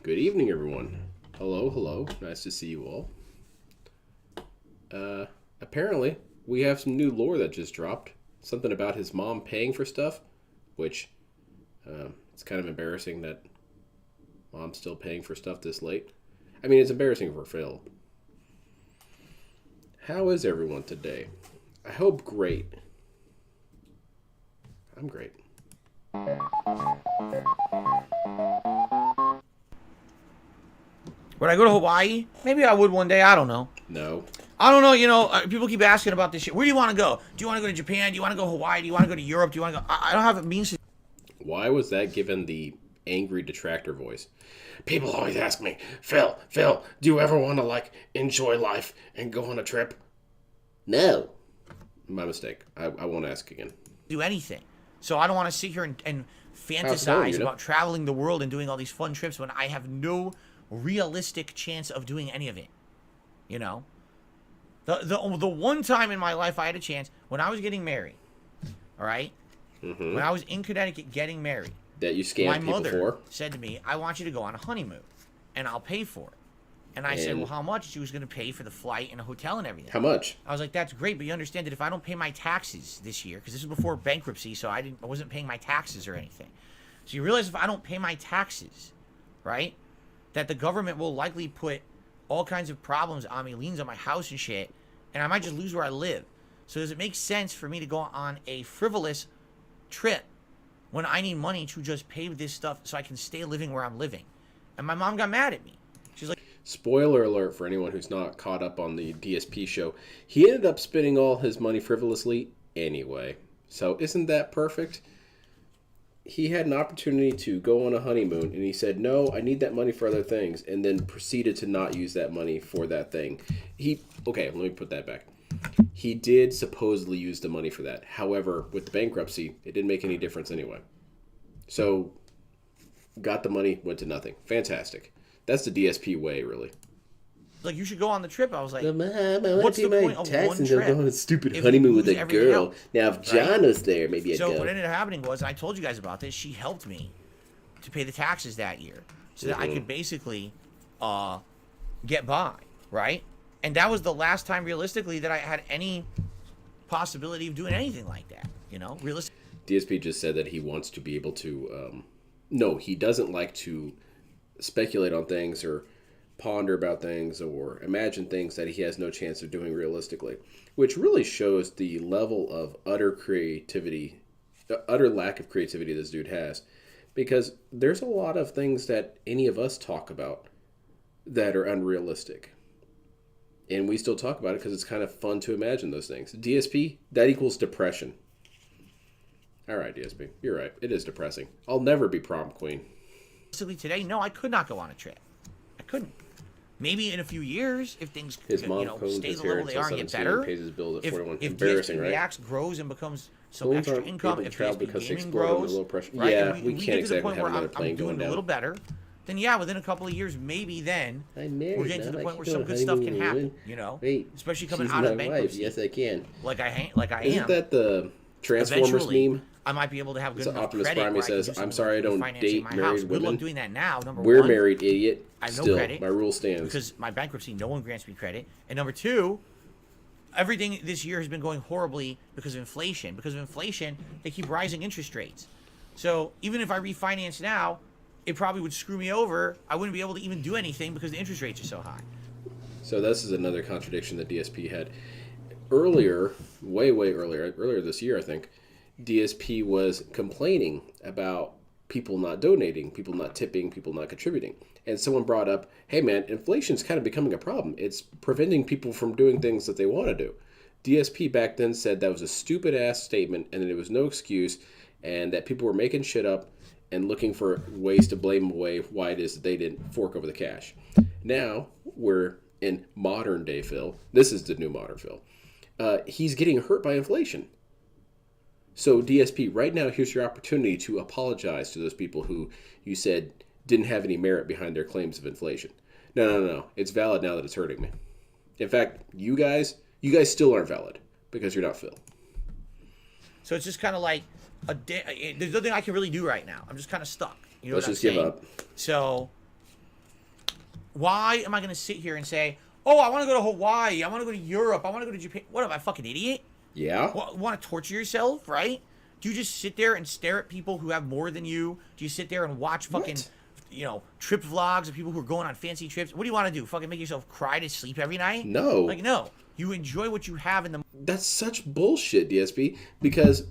Good evening, everyone. Hello, hello. Nice to see you all. Apparently, we have some new lore that just dropped. Something about his mom paying for stuff, which it's kind of embarrassing that mom's still paying for stuff this late. I mean, it's embarrassing for Phil. How is everyone today? I hope great. I'm great. Would I go to Hawaii? Maybe I would one day. I don't know. No. I don't know. People keep asking about this shit. Where do you want to go? Do you want to go to Japan? Do you want to go to Hawaii? Do you want to go to Europe? Do you want to go? I don't have it means to. Why was that given the angry detractor voice? People always ask me, Phil, do you ever want to, enjoy life and go on a trip? No. My mistake. I won't ask again. Do anything. So I don't want to sit here and fantasize going, about traveling the world and doing all these fun trips when I have no realistic chance of doing any of it. You know? The one time in my life I had a chance, when I was getting married, all right? Mm-hmm. When I was in Connecticut getting married, that you scammed people for? My mother said to me, I want you to go on a honeymoon, and I'll pay for it. And I said, well, how much? She was going to pay for the flight and a hotel and everything. How much? I was like, that's great, but you understand that if I don't pay my taxes this year, because this was before bankruptcy, so I wasn't paying my taxes or anything. So you realize if I don't pay my taxes, right, that the government will likely put all kinds of problems on me, liens on my house and shit, and I might just lose where I live. So does it make sense for me to go on a frivolous trip when I need money to just pay this stuff so I can stay living where I'm living? And my mom got mad at me. She's like, spoiler alert for anyone who's not caught up on the DSP show. He ended up spending all his money frivolously anyway. So isn't that perfect? He had an opportunity to go on a honeymoon, and he said, no, I need that money for other things, and then proceeded to not use that money for that thing. Okay, let me put that back. He did supposedly use the money for that. However, with the bankruptcy, it didn't make any difference anyway. So, got the money, went to nothing. Fantastic. That's the DSP way, really. like, you should go on the trip. I was like, Mom, I what's the point of one trip? Go on a stupid honeymoon with a girl. Else, now, if John was there, maybe I'd go. So what ended up happening was, and I told you guys about this, she helped me to pay the taxes that year so that I could basically get by, right? And that was the last time, realistically, that I had any possibility of doing anything like that, you know? Realistically. DSP just said that he wants to be able to... no, he doesn't like to speculate on things or ponder about things or imagine things that he has no chance of doing realistically, which really shows the level of utter lack of creativity this dude has, because there's a lot of things that any of us talk about that are unrealistic, and we still talk about it because it's kind of fun to imagine those things. DSP, that equals depression. All right, DSP, you're right. It is depressing. I'll never be prom queen. Today, no, I could not go on a trip. I couldn't. Maybe in a few years, if things stay the level they are and get better, pays his bills at 41. If Embarrassing, DSP right? Reacts grows and becomes some extra income, if DSP Gaming grows, right? Yeah, and we can't get to the point where I'm doing a little better, then yeah, within a couple of years, maybe then we're getting to the point where some good stuff can happen. You know, especially coming out of bankruptcy. Yes, I can. Like I am. Isn't that the Transformers meme? I might be able to have good enough Optimus credit. Prime says, "I'm sorry, I don't date married women." Good luck doing that now. We're married, idiot. I have no Still, credit. My rule stands. Because my bankruptcy, no one grants me credit. And number two, everything this year has been going horribly because of inflation. Because of inflation, they keep rising interest rates. So even if I refinance now, it probably would screw me over. I wouldn't be able to even do anything because the interest rates are so high. So this is another contradiction that DSP had. Earlier, way earlier this year, I think, DSP was complaining about people not donating, people not tipping, people not contributing. And someone brought up, hey man, inflation's kind of becoming a problem. It's preventing people from doing things that they want to do. DSP back then said that was a stupid ass statement and that it was no excuse and that people were making shit up and looking for ways to blame away why it is that they didn't fork over the cash. Now we're in modern day Phil. This is the new modern Phil. He's getting hurt by inflation. So DSP, right now, here's your opportunity to apologize to those people who you said didn't have any merit behind their claims of inflation. No. It's valid now that it's hurting me. In fact, you guys still aren't valid because you're not Phil. So it's just kind of like there's nothing I can really do right now. I'm just kind of stuck. You know Let's what I'm just saying? give up. So Why am I going to sit here and say, oh, I want to go to Hawaii, I want to go to Europe, I want to go to Japan? What am I, fucking idiot? Yeah. Want to torture yourself, right? Do you just sit there and stare at people who have more than you? Do you sit there and watch fucking, trip vlogs of people who are going on fancy trips? What do you want to do? Fucking make yourself cry to sleep every night? No. Like, no. You enjoy what you have in the... That's such bullshit, DSP, because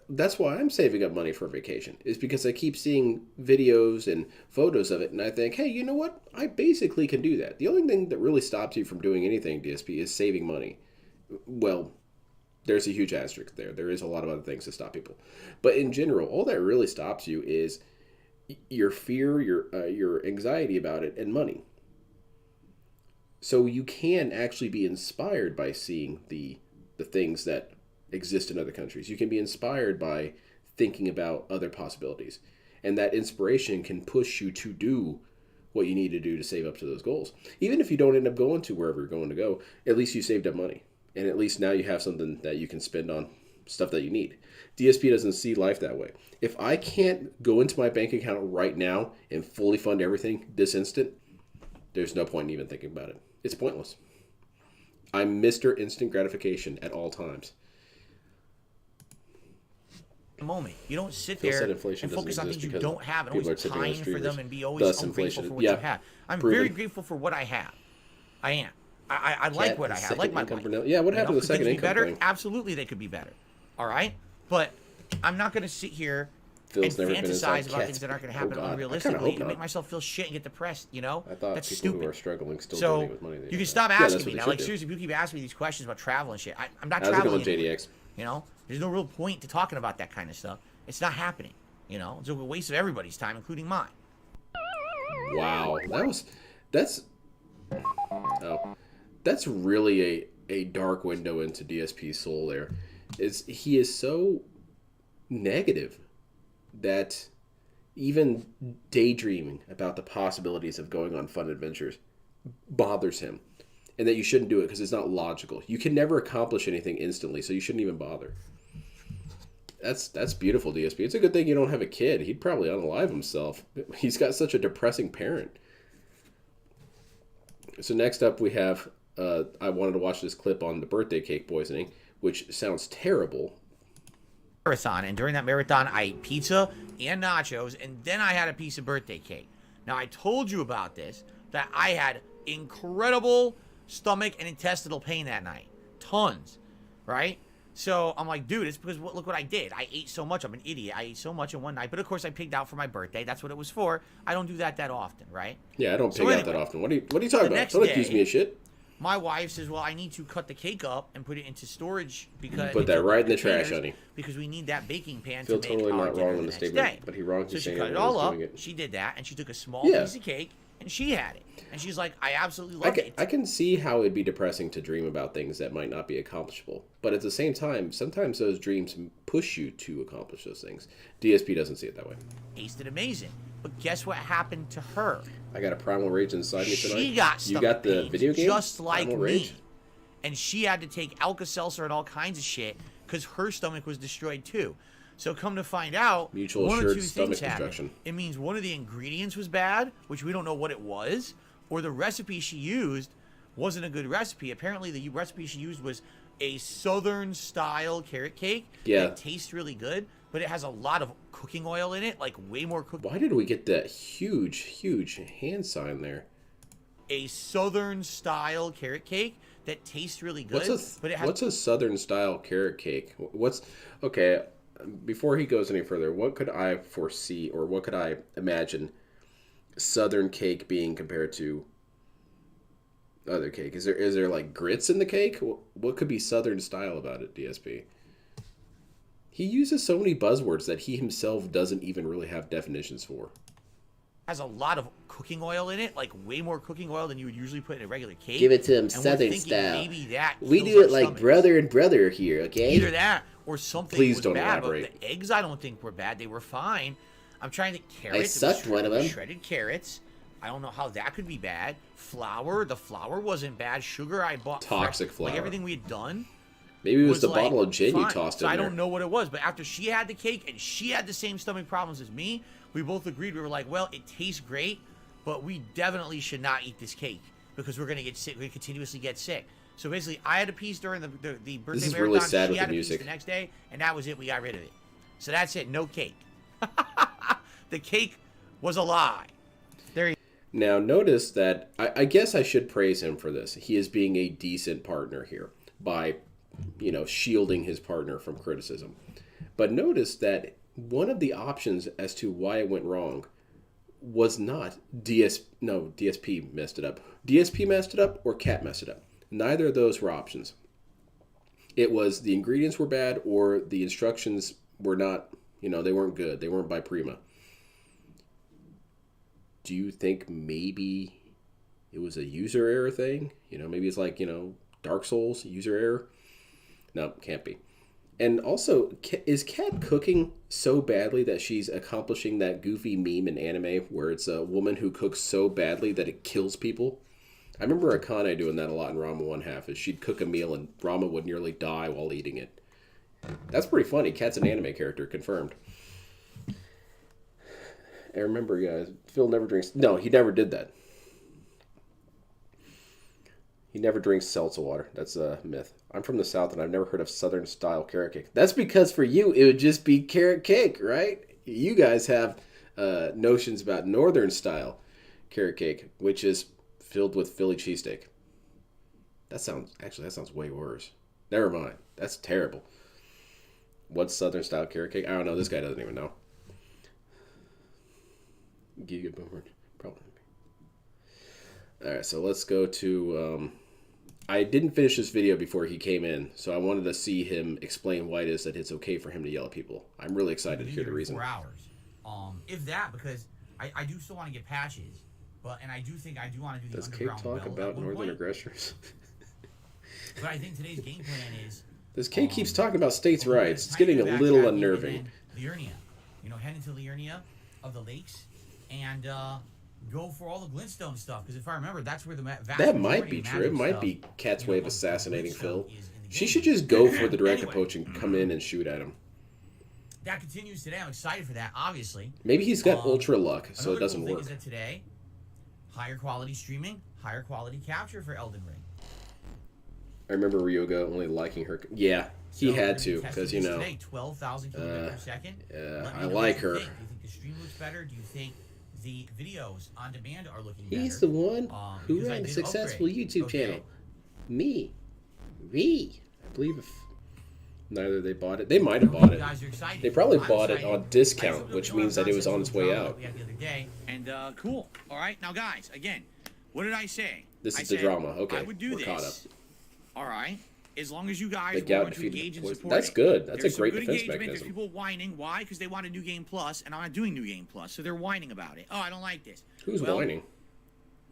that's why I'm saving up money for a vacation, is because I keep seeing videos and photos of it, and I think, hey, you know what? I basically can do that. The only thing that really stops you from doing anything, DSP, is saving money. Well, there's a huge asterisk there. There is a lot of other things that stop people. But in general, all that really stops you is your fear, your anxiety about it, and money. So you can actually be inspired by seeing the things that exist in other countries. You can be inspired by thinking about other possibilities. And that inspiration can push you to do what you need to do to save up to those goals. Even if you don't end up going to wherever you're going to go, at least you saved up money. And at least now you have something that you can spend on stuff that you need. DSP doesn't see life that way. If I can't go into my bank account right now and fully fund everything this instant, there's no point in even thinking about it. It's pointless. I'm Mr. Instant Gratification at all times. Moment. You don't sit Phil there said and inflation doesn't focus on exist things you because don't have and people always are tipping on pine for them streamers. and be always Thus, ungrateful inflation- for what yeah, you have. I'm proven. very grateful for what I have. I am. I like what I have. I like my life. Yeah, what happened to the Could second things be income better? thing? Absolutely, they could be better. All right? But I'm not going to sit here Phil's and never been inside fantasize about cats. things that aren't going to Oh, happen God. I kinda unrealistically hope and not. make myself feel shit and get depressed, I thought That's people stupid. who are struggling still So donate with money. you can stop Yeah, asking that's me what now. they Like, should do. seriously, if you keep asking me these questions about travel and shit, I'm not How's it traveling going, anymore. JDX? There's no real point to talking about that kind of stuff. It's not happening. It's a waste of everybody's time, including mine. Wow, that's really a dark window into DSP's soul. He is so negative that even daydreaming about the possibilities of going on fun adventures bothers him, and that you shouldn't do it because it's not logical. You can never accomplish anything instantly, so you shouldn't even bother. That's beautiful, DSP. It's a good thing you don't have a kid. He'd probably unalive himself. He's got such a depressing parent. So next up we have, I wanted to watch this clip on the birthday cake poisoning, which sounds terrible. Marathon, and during that marathon, I ate pizza and nachos, and then I had a piece of birthday cake. Now, I told you about this, that I had incredible stomach and intestinal pain that night. Tons, right? So I'm like, dude, it's because look what I did. I ate so much. I'm an idiot. I ate so much in one night. But of course, I pigged out for my birthday. That's what it was for. I don't do that often, right? Yeah, I don't pig out that often. What are you talking about? next Don't day, accuse me of shit. My wife says, well, I need to cut the cake up and put it into storage because Put that right in the containers, trash, honey. because we need that baking pan Phil to make totally our not dinner wrong the in the next statement, day. but he wrong. So He's she saying cut it when all he's up. doing it. She did that, and she took a small Yeah. piece of cake, and she had it. And she's like, I absolutely love it. I can see how it'd be depressing to dream about things that might not be accomplishable. But at the same time, sometimes those dreams push you to accomplish those things. DSP doesn't see it that way. Tasted amazing. But guess what happened to her? I got a Primal Rage inside me tonight. She got You stomach got the pains video game? just like Primal me. Rage? And she had to take Alka-Seltzer and all kinds of shit because her stomach was destroyed too. So come to find out, Mutual one of assured two stomach things happened. destruction. It means one of the ingredients was bad, which we don't know what it was, or the recipe she used wasn't a good recipe. Apparently, the recipe she used was a Southern-style carrot cake that tastes really good, but it has a lot of cooking oil in it, like way more cooking. Why did we get that huge hand sign there? A Southern-style carrot cake that tastes really good, What's a Southern style carrot cake? Okay? Before he goes any further, what could I foresee or what could I imagine Southern cake being compared to other cake? Is there like grits in the cake? What could be Southern style about it, DSP? He uses so many buzzwords that he himself doesn't even really have definitions for. Has a lot of cooking oil in it, like way more cooking oil than you would usually put in a regular cake. Give it to him And we're Southern thinking style. Maybe that We kills do our it like stomachs. brother and brother here, okay? Either that or something Please was don't bad. elaborate. But the eggs, I don't think were bad. They were fine. I'm trying to carrots. I it was sucked one of them. Shredded carrots. I don't know how that could be bad. Flour. The flour wasn't bad. Sugar, I bought Toxic fresh. flour. Like everything we had done. Maybe it was the like, bottle of gin you fine. tossed so in I there. don't know what it was, but after she had the cake and she had the same stomach problems as me, we both agreed. We were like, well, it tastes great, but we definitely should not eat this cake because we're gonna get sick. We're gonna continuously get sick. So basically, I had a piece during the birthday This is marathon. really sad She with had the a piece music. the next day, and that was it. We got rid of it. So that's it. No cake. The cake was a lie. There you Now, notice that I guess I should praise him for this. He is being a decent partner here by, shielding his partner from criticism. But notice that one of the options as to why it went wrong was not DSP messed it up. DSP messed it up or Cat messed it up. Neither of those were options. It was the ingredients were bad or the instructions were not, they weren't good. They weren't by Prima. Do you think maybe it was a user error thing? Maybe it's like, Dark Souls, user error? No, can't be. And also, is Kat cooking so badly that she's accomplishing that goofy meme in anime where it's a woman who cooks so badly that it kills people? I remember Akane doing that a lot in Rama 1/2, is she'd cook a meal and Rama would nearly die while eating it. That's pretty funny. Kat's an anime character, confirmed. I remember, guys, Phil never drinks... No, he never did that. He never drinks seltzer water. That's a myth. I'm from the South, and I've never heard of Southern-style carrot cake. That's because for you, it would just be carrot cake, right? You guys have notions about Northern-style carrot cake, which is filled with Philly cheesesteak. That sounds way worse. Never mind. That's terrible. What's Southern-style carrot cake? I don't know. This guy doesn't even know. Giga Boomer. Probably. Alright, so let's go to... I didn't finish this video before he came in, so I wanted to see him explain why it is that it's okay for him to yell at people. I'm really excited to hear the reason. 4 hours. If that, because I do still want to get patches, and I do think I do want to do the Does Cake underground talk build about northern aggressors? But I think today's game plan is... This Cake keeps talking about states' we're gonna rights. It's tighten getting the a back little track unnerving. and then Liurnia. Head into Liurnia of the lakes and go for all the glintstone stuff. Because if I remember, that's where the That might be true. It might be Cat's way of assassinating Phil. She should just go for the direct approach and come in and shoot at him. That continues today. I'm excited for that, obviously. Maybe he's got ultra luck, so it doesn't cool thing work. Is that today, higher quality streaming, higher quality capture for Elden Ring. I remember Ryoga only liking her. Yeah, he had to, because, Today, 12,000 kilobits per second. I like her. Do you think the stream looks better? Do you think the videos on demand are looking better? He's the one who because I ran a did successful upgrade. YouTube Okay. channel. Me. I believe if neither they bought it. They might have bought You it. guys are excited. They probably I'm bought it excited. on discount, I just which looked at means that it was on its way drama out. We had the other day, and cool. All right, now guys, again, what did I say? This I is the said drama. Okay, I would do we're this. caught up. All right, as long as you guys The were gout going to defeated engage and poison. support That's it. good. That's There's a great some good defense engagement. mechanism. There's people whining. Why? Because they want a New Game Plus, and I'm not doing New Game Plus, so they're whining about it. Oh, I don't like this. Who's Well, whining?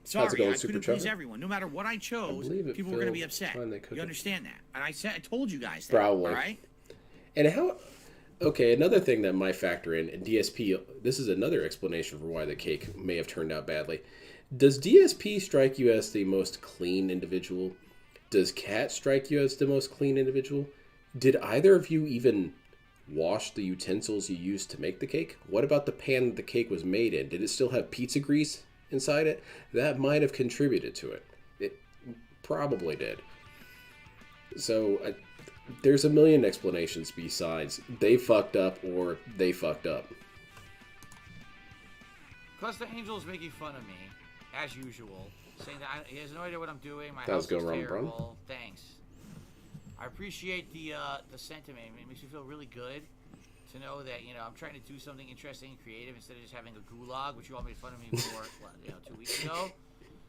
Sorry, How's it going, I Super couldn't please Trevor? everyone. No matter what I chose, believe it people were going to be filled upset. when they cook You it. understand that? And I told you guys that. Probably. All right. And how... Okay, another thing that might factor in DSP, this is another explanation for why the cake may have turned out badly. Does DSP strike you as the most clean individual? Does Cat strike you as the most clean individual? Did either of you even wash the utensils you used to make the cake? What about the pan that the cake was made in? Did it still have pizza grease inside it? That might have contributed to it. It probably did. So... there's a million explanations besides they fucked up or they fucked up. Plus, the angel is making fun of me, as usual, saying that he has no idea what I'm doing. My That was house is going wrong, bro. terrible. Thanks. I appreciate the sentiment. It makes me feel really good to know that I'm trying to do something interesting and creative instead of just having a gulag, which you all made fun of me for 2 weeks ago.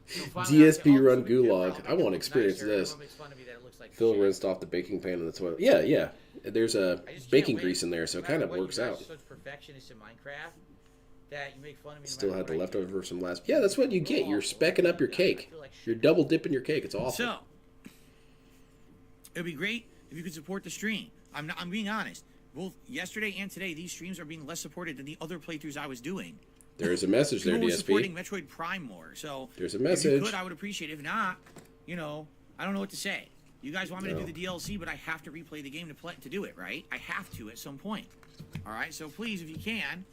So finally, I say, DSP oh, run this will be gulag. different. I It'll want to look experience nicer. this. Everyone makes fun of me that it looks like Phil shit. rinsed off the baking pan in the toilet. Yeah. There's a I just baking can't grease wait. in there, so it No kind matter of what, works you guys out. are such perfectionists in Minecraft that you make fun of me. no Still matter had the what I do. leftover from last... Yeah, that's what you get. You're specking up your cake. You're double dipping your cake. It's awesome. So, it would be great if you could support the stream. I'm being honest. Both yesterday and today, these streams are being less supported than the other playthroughs I was doing. There's a message there, People were supporting DSP. Metroid Prime more. So, There's a if you message. could, I would appreciate it. If not, I don't know what to say. You guys want me to No. do the DLC, but I have to replay the game to do it, right? I have to at some point. All right? So please, if you can,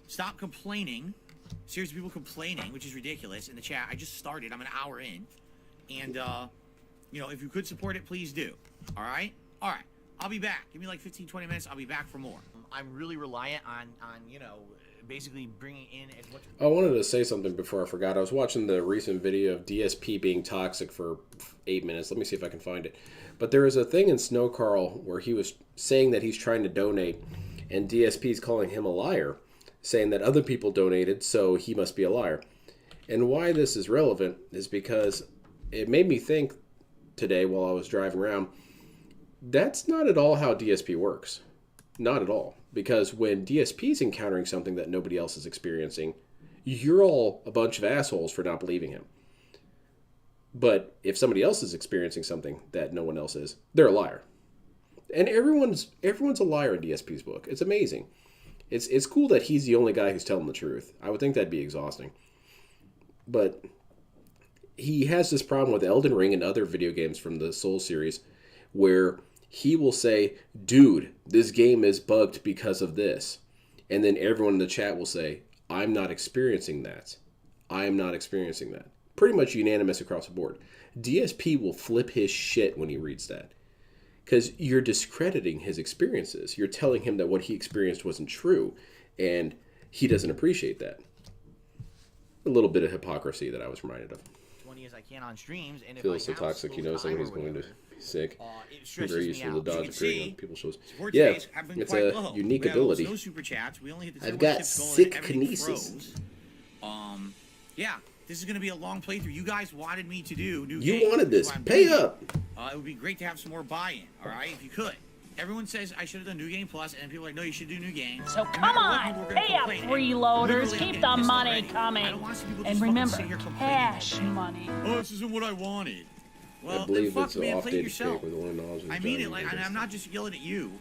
stop complaining Seriously, people complaining, which is ridiculous. In the chat, I just started. I'm an hour in. And, you know, if you could support it, please do. All right? All right. I'll be back. Give me like 15, 20 minutes. I'll be back for more. I'm really reliant on you know, basically bringing in as much. I wanted to say something before I forgot. I was watching the recent video of DSP being toxic for 8 minutes. Let me see if I can find it. But there was a thing in Snow Carl where he was saying that he's trying to donate, and DSP's calling him a liar, saying that other people donated, so he must be a liar. And why this is relevant is because it made me think today while I was driving around, that's not at all how DSP works. Not at all. Because when DSP is encountering something that nobody else is experiencing, you're all a bunch of assholes for not believing him. But if somebody else is experiencing something that no one else is, they're a liar. And everyone's a liar in DSP's book. It's amazing. It's cool that he's the only guy who's telling the truth. I would think that'd be exhausting. But he has this problem with Elden Ring and other video games from the Souls series where he will say, dude, this game is bugged because of this. And then everyone in the chat will say, I'm not experiencing that. I am not experiencing that. Pretty much unanimous across the board. DSP will flip his shit when he reads that. Because you're discrediting his experiences. You're telling him that what he experienced wasn't true. And he doesn't appreciate that. A little bit of hypocrisy that I was reminded of. 20 as I can on streams, and if Feels I so toxic, he knows someone is going to be sick. it stresses Very me useful to out. dodge You can appearing see, on people's shows. Support Yeah, todays have been it's quite a low. unique We have ability. No super chats. We only hit the I've 10 got tips goal and sick everything kinesis. froze. Yeah, this is going to be a long playthrough. You guys wanted me to do new You games, wanted this. so I'm Pay doing it. up. It would be great to have some more buy-in, all right, if you could. Everyone says I should have done New Game Plus, and people are like, no, you should do New Game. So No come matter what on, people are gonna pay up, complain, freeloaders. literally, Keep I'm the getting money pissed already. coming. I don't want to see people And just remember, sit here complaining cash all day. money. Oh, this isn't what I wanted. Well, I then believe fuck, it's an man, play it off-dated yourself. cake with only knowledge of I mean Johnny it, like, and English. I'm not just yelling at you.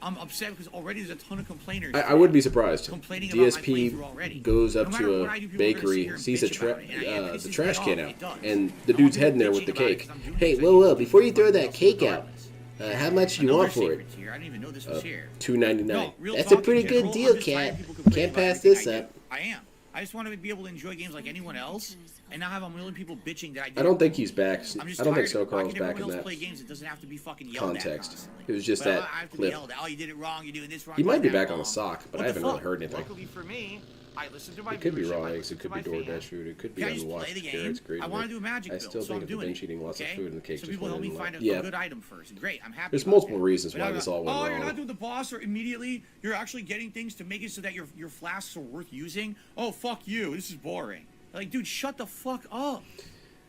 I'm upset because already there's a ton of complainers. I wouldn't be surprised. Complaining about my DSP playthrough already. goes up No matter to what a I do, people are gonna sit bakery, here and sees bitch about it, and it the pisses trash me can off. out, It does. and I the don't dude's want heading there people with the bitching about it cake. 'cause I'm doing Hey, it, so whoa, I whoa, can before do you it throw that regardless. cake out, how much do you Another want for it? secret tier. I didn't even know this was here. $2.99. No, real That's a talk pretty in general, good deal, I'm just tired of Cat. people complaining Can't about pass everything this I do. up. I am. I just want to be able to enjoy games like anyone else, and not have a million people bitching that I do. I don't think he's back. I'm just I don't think tired Snow of watching Carl's back everyone in else play that games. It doesn't have to be fucking yelled context. at constantly. It was just Well, that I have to be clip. yelled at. Oh, you did it wrong. You're doing this wrong. He you might did be that back on wrong. the sock, but What I the haven't really fuck? heard anything. Luckily for me, I listen to my It could be viewership, raw I eggs, listen it to could be my DoorDash fans. food, it could be Can I just play unwashed the game? carrots, great. I want to do a magic I build, still so think I'm of the doing bench it. eating lots of Okay? food and the cake So just people went help me in find a yeah. good item first. Great, I'm happy. There's about multiple that. reasons But why I'm this not- all went Oh, wrong. you're not doing the boss, or immediately you're actually getting things to make it so that your flasks are worth using. Oh, fuck you. This is boring. Like, dude, shut the fuck up.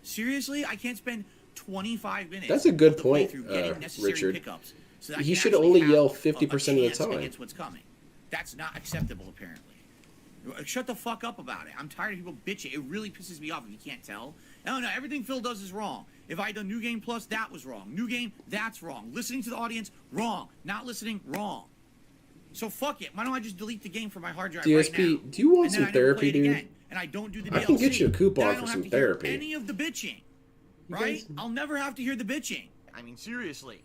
Seriously, I can't spend 25 minutes. That's a good of the point, playthrough getting necessary Richard. Pickups so that I He can should actually only have yell a 50% of the chance time. against what's coming. That's not acceptable, apparently. Shut the fuck up about it. I'm tired of people bitching. It really pisses me off if you can't tell. No, everything Phil does is wrong. If I had done New Game Plus, that was wrong. New Game, that's wrong. Listening to the audience, wrong. Not listening, wrong. So fuck it. Why don't I just delete the game from my hard drive right now? DSP, do you want And then some I never play therapy, it dude? again, and I don't do the DLC. I can get you a coupon Then I for don't some have to hear therapy. any of the bitching, You right? guys- I'll never have to hear the bitching. I mean, seriously,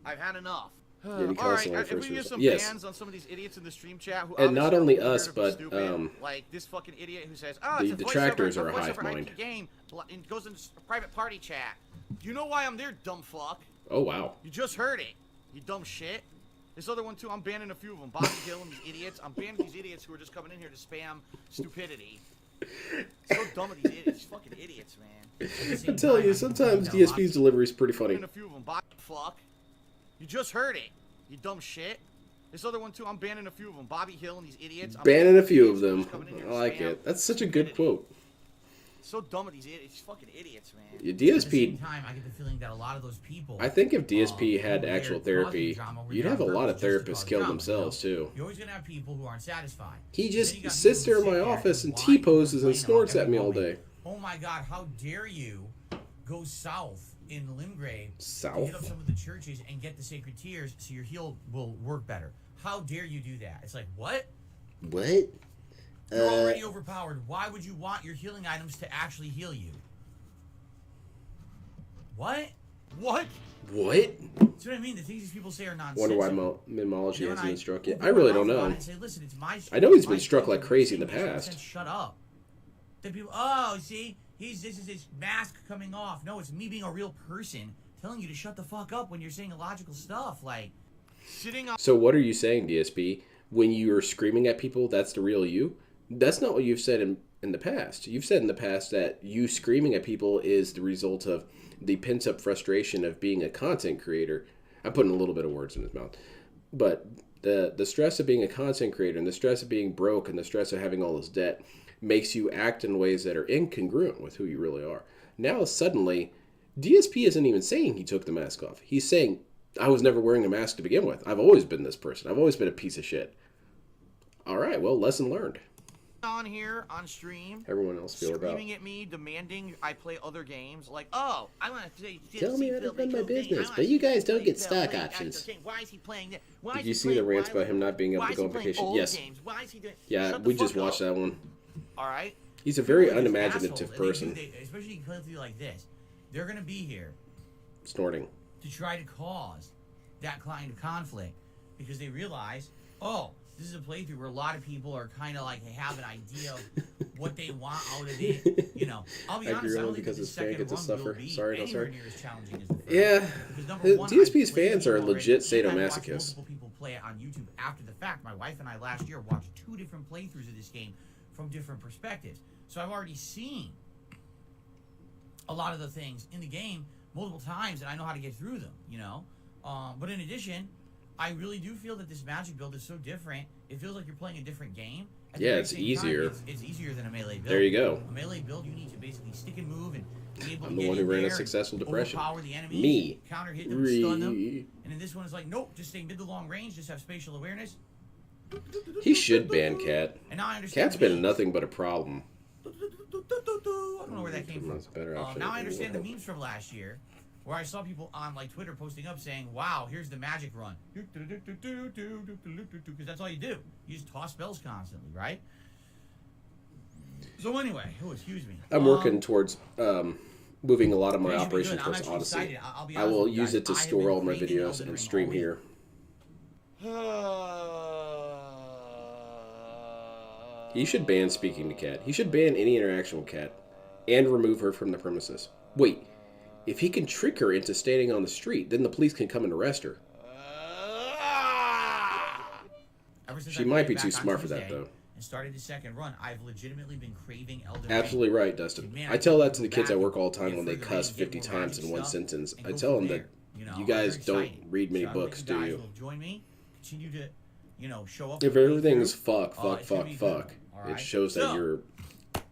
I've had enough. Yeah, you All right, constantly if we refers to get some yes. bans on some of these idiots in the stream chat who And not obviously only are weird us, or but, stupid, like this fucking idiot who says, "Oh, the it's a detractors voiceover, are a hive voiceover mind. IP game," and goes into private party chat. Do you know why I'm there, dumb fuck? Oh, wow. You just heard it, you dumb shit. This other one too, I'm banning a few of them. Bobby Hill and these idiots. I'm banning these idiots who are just coming in here to spam stupidity. So dumb with these idiots, these fucking idiots, man. I tell you, sometimes DSP's delivery is pretty funny. Banning a few of them. Bobby fuck. You just heard it, you dumb shit. This other one too, I'm banning a few of them. Bobby Hill and these idiots. I'm Banning a these few of idiots who are them. just coming in here I to like spam it. That's such a good stupidity. quote. So dumb with these idiots, these fucking idiots, man. Yeah, At the same DSP, time, I get the feeling that a lot of those people. I think if DSP had who are actual there causing therapy, drama were you'd there have a on lot of purpose just to therapists cause kill drama, themselves, you know? too. You're always gonna have people who aren't satisfied. He Then just you got sits people there who in my sit office and whine T-poses and complain snorts about at me all every day. moment. Oh my God! How dare you go south in Limgrave to South? hit up some of the churches and get the sacred tears so your heal will work better? How dare you do that? It's like, what? What? You're already overpowered. Why would you want your healing items to actually heal you? What? What? What? That's what I mean. The things these people say are nonsense. Wonder why Mimology Then hasn't been struck yet. open I really my don't mouth know. about it and say, listen, it's my I know he's my been struck show. like crazy in the Saying this, past. shut up. Then people, oh, see, this is his mask coming off. No, it's me being a real person telling you to shut the fuck up when you're saying illogical stuff. Like, Sitting on. So what are you saying, DSP? When you're screaming at people, that's the real you? That's not what you've said in the past. You've said in the past that you screaming at people is the result of the pent-up frustration of being a content creator. I'm putting a little bit of words in his mouth. But the stress of being a content creator and the stress of being broke and the stress of having all this debt makes you act in ways that are incongruent with who you really are. Now suddenly, DSP isn't even saying he took the mask off. He's saying, I was never wearing a mask to begin with. I've always been this person. I've always been a piece of shit. All right, well, lesson learned. On here on stream, Everyone else feel about. screaming at me, demanding I play other games. Like, oh, I want to play. Tell me how to Fffil, run my cool game. business, I but you wanna guys don't play get Fffil, stock play options. actor game. Why is he playing that? Why Did is you he see the playing rants why- about him not being able why to is go he on playing vacation? old Yes. Games? Why is he doing? Yeah, Shut the we just fuck watched up. that one. All right. He's a very people are just unimaginative assholes, and person. especially in countries like this. They're going to be here Snorting. to try to cause that kind of conflict because they realize, oh, this is a playthrough where a lot of people are kind of like they have an idea of what they want out of it. You know, I'll be I honest, agree I don't only think because the his fan second gets to run suffer. will be Sorry, no, anywhere sorry. near as challenging as the first. Yeah. Because number one, DSP's I've played fans the are game already, legit and I've watched sadomasochists. multiple people play it on YouTube after the fact. My wife and I last year watched 2 different playthroughs of this game from different perspectives. So I've already seen a lot of the things in the game multiple times, and I know how to get through them, you know? But in addition, I really do feel that this magic build is so different. It feels like you're playing a different game. At the Yeah, very it's same time, easier. It's easier than a melee build. There you go. A melee build, you need to basically stick and move and be able I'm to the get one who in ran a there and successful depression. overpower the enemies, Me. counter hit them, stun them. And in this one, it's like, nope, just stay mid to long range, just have spatial awareness. He should ban Cat. And now I understand. Cat's been nothing but a problem. I don't know where that came from. That's a better outfit. Now I understand the memes from last year, where I saw people on like Twitter posting up saying, "Wow, here's the magic run," because that's all you do. You just toss spells constantly, right? So anyway, excuse me. I'm working towards moving a lot of my Today's gonna be operation good. I'm towards actually Odyssey. excited. I'll be I honest will with you use guys. it to I have store been all my craving videos Elden and Ring stream all week. here. He should ban speaking to Cat. He should ban any interaction with Cat and remove her from the premises. Wait, if he can trick her into standing on the street, then the police can come and arrest her. Ever since She I might played be back too on smart for that, Tuesday though. And started the second run, I've legitimately been craving Elden Ring. Absolutely right, Dustin. Man, I tell that to go the kids back at work all the and time when they get cuss further 50 read, get more times in magic one stuff, sentence. and I go tell from them there. that You know, you I'm guys very don't excited. read many So I hope books, you do guys you? will join me, continue to, show up. If for the everything's playthrough. fuck, fuck, It's gonna fuck, be good. fuck, All it right? shows that So, you're I'd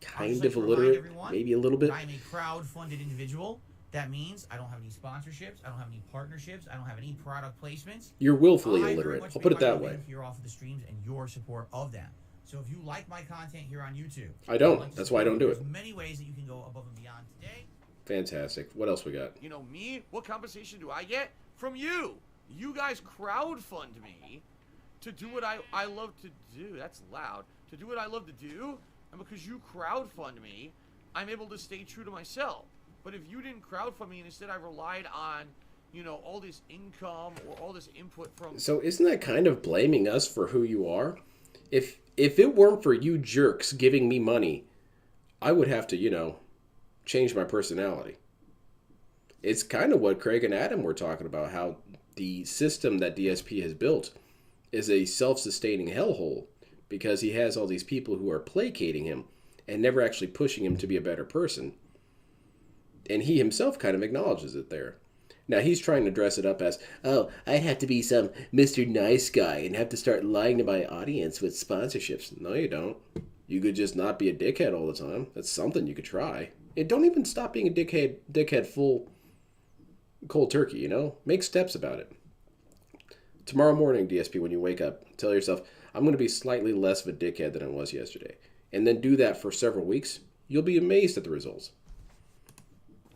kind just like of to remind illiterate, everyone maybe a little bit. I'm a crowd-funded individual. That means I don't have any sponsorships. I don't have any partnerships. I don't have any product placements. You're willfully I very illiterate. much I'll put make it my that living way. Here off of the streams and your support of them. So if you like my content here on YouTube, I don't. I'd like to That's why I support don't do you. it. There's many ways that you can go above and beyond today. Fantastic. What else we got? You know me? What compensation do I get? From you. You guys crowdfund me to do what I love to do. That's loud. To do what I love to do. And because you crowdfund me, I'm able to stay true to myself. But if you didn't crowdfund me and instead I relied on, all this income or all this input from... So isn't that kind of blaming us for who you are? If it weren't for you jerks giving me money, I would have to, change my personality. It's kind of what Craig and Adam were talking about, how the system that DSP has built is a self-sustaining hellhole because he has all these people who are placating him and never actually pushing him to be a better person. And he himself kind of acknowledges it there. Now, he's trying to dress it up as, oh, I'd have to be some Mr. Nice Guy and have to start lying to my audience with sponsorships. No, you don't. You could just not be a dickhead all the time. That's something you could try. And don't even stop being a dickhead full cold turkey, Make steps about it. Tomorrow morning, DSP, when you wake up, tell yourself, I'm going to be slightly less of a dickhead than I was yesterday. And then do that for several weeks. You'll be amazed at the results.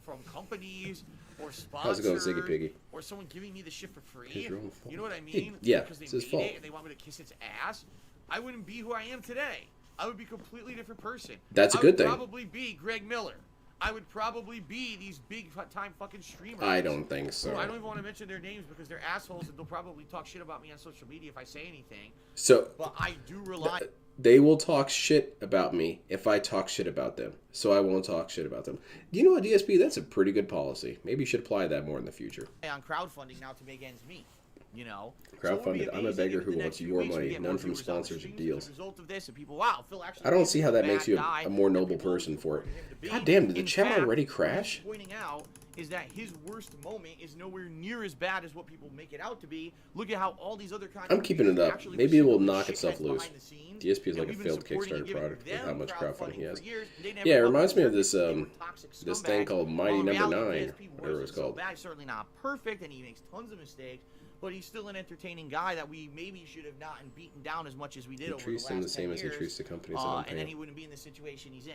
From companies or How's it going, sponsors Ziggy Piggy? or someone giving me the shit for free. It's your own fault. You know what I mean? Yeah, because they it's his made fault. it and they want me to kiss its ass. I wouldn't be who I am today. I would be a completely different person. That's a I good would thing. probably be Greg Miller. I would probably be these big time fucking streamers. I don't think so. I don't even want to mention their names because they're assholes and they'll probably talk shit about me on social media if I say anything. So But I do rely. they will talk shit about me if I talk shit about them. So I won't talk shit about them. You know what, DSP? That's a pretty good policy. Maybe you should apply that more in the future. On crowdfunding now to make ends meet. You know, Crowdfunded. I'm a beggar who wants your money, none from sponsors or deals. As a result of this, and people, wow, Phil actually. I don't see how that makes you bad a more guy, noble and people person for it. supported him to be. God damn, did the In chat fact, already what crash? he's pointing out is that his worst moment is nowhere near as bad as what people make it out to be. Look at how all these other I'm keeping it up. actually Maybe it will were knock shitheads itself loose. behind the scenes, DSP is and like a we've been failed supporting and Kickstarter giving product with them how much crowdfunding he has. for years. They never Yeah, it upped reminds me of their this they were toxic this thing scumbags. called Mighty Well, in Number reality, 9, DSP whatever it was wasn't so called. bad. He's certainly not perfect, and he makes tons of mistakes. But he's still an entertaining guy that we maybe should have not beaten down as much as we did He over the treats last them the 10 same as he years, treats the companies that I'm and then paying. he wouldn't be in the situation he's in.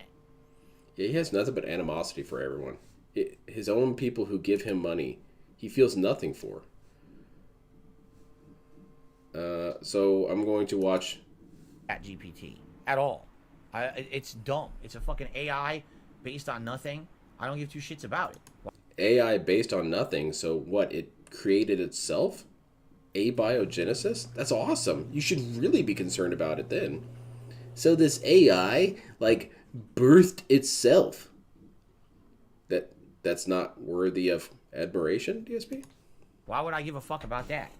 Yeah, he has nothing but animosity for everyone. His own people who give him money, he feels nothing for. So I'm going to watch At GPT at all. It's dumb. It's a fucking AI based on nothing. I don't give two shits about it. AI based on nothing. So what? It created itself? Abiogenesis? That's awesome. You should really be concerned about it then. So this AI, like, birthed itself. That's not worthy of admiration, DSP? Why would I give a fuck about that?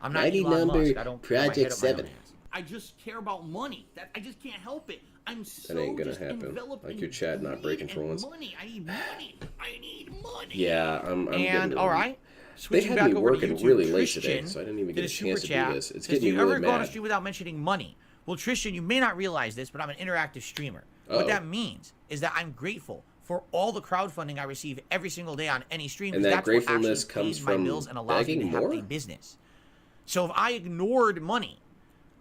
I'm not Mighty Elon number Musk. I don't put my head Project up my own 7. ass. I just care about money. I just can't help it. I'm so That ain't gonna just happen. enveloped Like in your chat not greed breaking for and once. Money. I need money. I need money. Yeah, I'm And getting all right, They switching had back me over to working YouTube, really late Tristan today, so I didn't even did get a super chance to do chat. this. It's Says, getting me do you really ever go on a mad. stream without mentioning money? Well, Tristan, you may not realize this, but I'm an interactive streamer. Uh-oh. What that means is that I'm grateful for all the crowdfunding I receive every single day on any stream. And because that that's what gratefulness actually comes pays my from bills and allows me to begging have more? a business. So if I ignored money,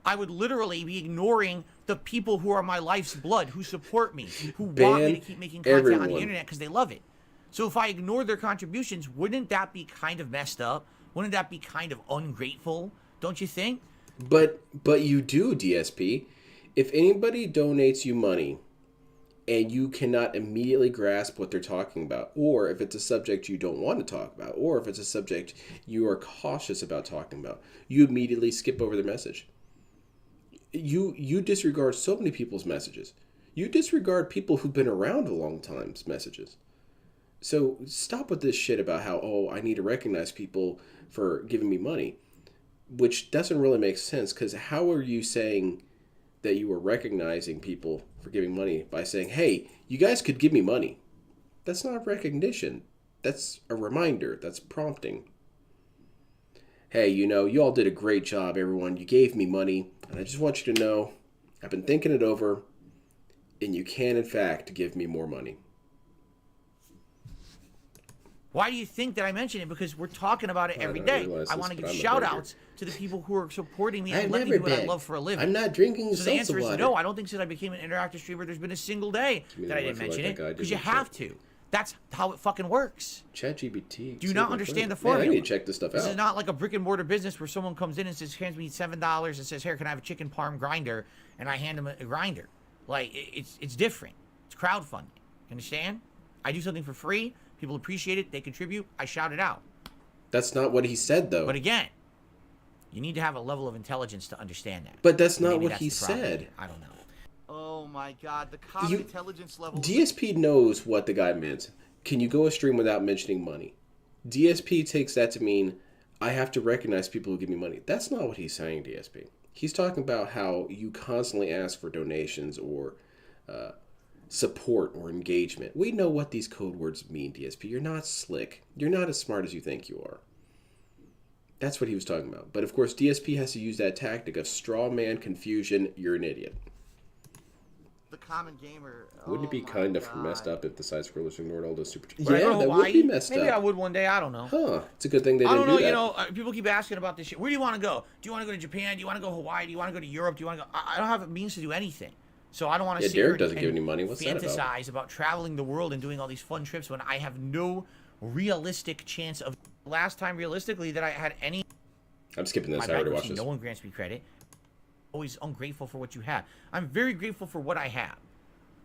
I would literally be ignoring the people who are my life's blood, who support me, who want me Ban to keep making content on everyone. the internet because they love it. So if I ignored their contributions, wouldn't that be kind of messed up? Wouldn't that be kind of ungrateful? Don't you think? But you do, DSP. If anybody donates you money and you cannot immediately grasp what they're talking about, or if it's a subject you don't want to talk about, or if it's a subject you are cautious about talking about, you immediately skip over the message. You disregard so many people's messages. You disregard people who've been around a long time's messages. So stop with this shit about how, oh, I need to recognize people for giving me money, which doesn't really make sense, because how are you saying that you are recognizing people for giving money by saying, hey, you guys could give me money? That's not recognition. That's a reminder. That's prompting. Hey, you all did a great job, everyone. You gave me money, and I just want you to know I've been thinking it over, and you can, in fact, give me more money. Why do you think that I mention it? Because we're talking about it I every don't day. realize I this, want to but give I'm a shout beggar. outs to the people who are supporting me I and letting me never do what I beg. love for a living. I'm not drinking So the answer is water. no. I don't think since I became an interactive streamer, there's been a single day me that the I didn't one for mention like it that guy because did you in have chat. to. That's how it fucking works. ChatGPT. Do you not understand the Man, I formula? need to check this stuff This out. is not like a brick and mortar business where someone comes in and says, hands me $7 and says, here, can I have a chicken parm grinder? And I hand them a grinder. Like, it's different. It's crowdfunding. You understand? I do something for free. People appreciate it. They contribute. I shout it out. That's not what he said, though. But again, you need to have a level of intelligence to understand that. But that's not Maybe what that's he the problem. said. I don't know. Oh my god, the common intelligence level. DSP knows what the guy meant. Can you go a stream without mentioning money? DSP takes that to mean I have to recognize people who give me money. That's not what he's saying, DSP. He's talking about how you constantly ask for donations or support or engagement. We know what these code words mean, DSP. You're not slick. You're not as smart as you think you are. That's what he was talking about. But of course, DSP has to use that tactic of straw man confusion. You're an idiot. The common gamer. Wouldn't it be oh my kind of God. messed up if the side scrollers ignored all those super chats? When I go to that would Hawaii, be messed maybe up. I would one day. I don't know. Huh. It's a good thing they I didn't don't know. do that. You know, people keep asking about this shit. Where do you want to go? Do you want to go to Japan? Do you want to go to Hawaii? Do you want to go to Europe? Do you want to go? I don't have the means to do anything. So I don't want to Yeah, sit here Derek doesn't and give any money. What's that about? fantasize about traveling the world and doing all these fun trips when I have no realistic chance of. Last time, realistically, that I had any. I'm skipping this. My I already watched bankruptcy, this. no one grants me credit. Always ungrateful for what you have. I'm very grateful for what I have.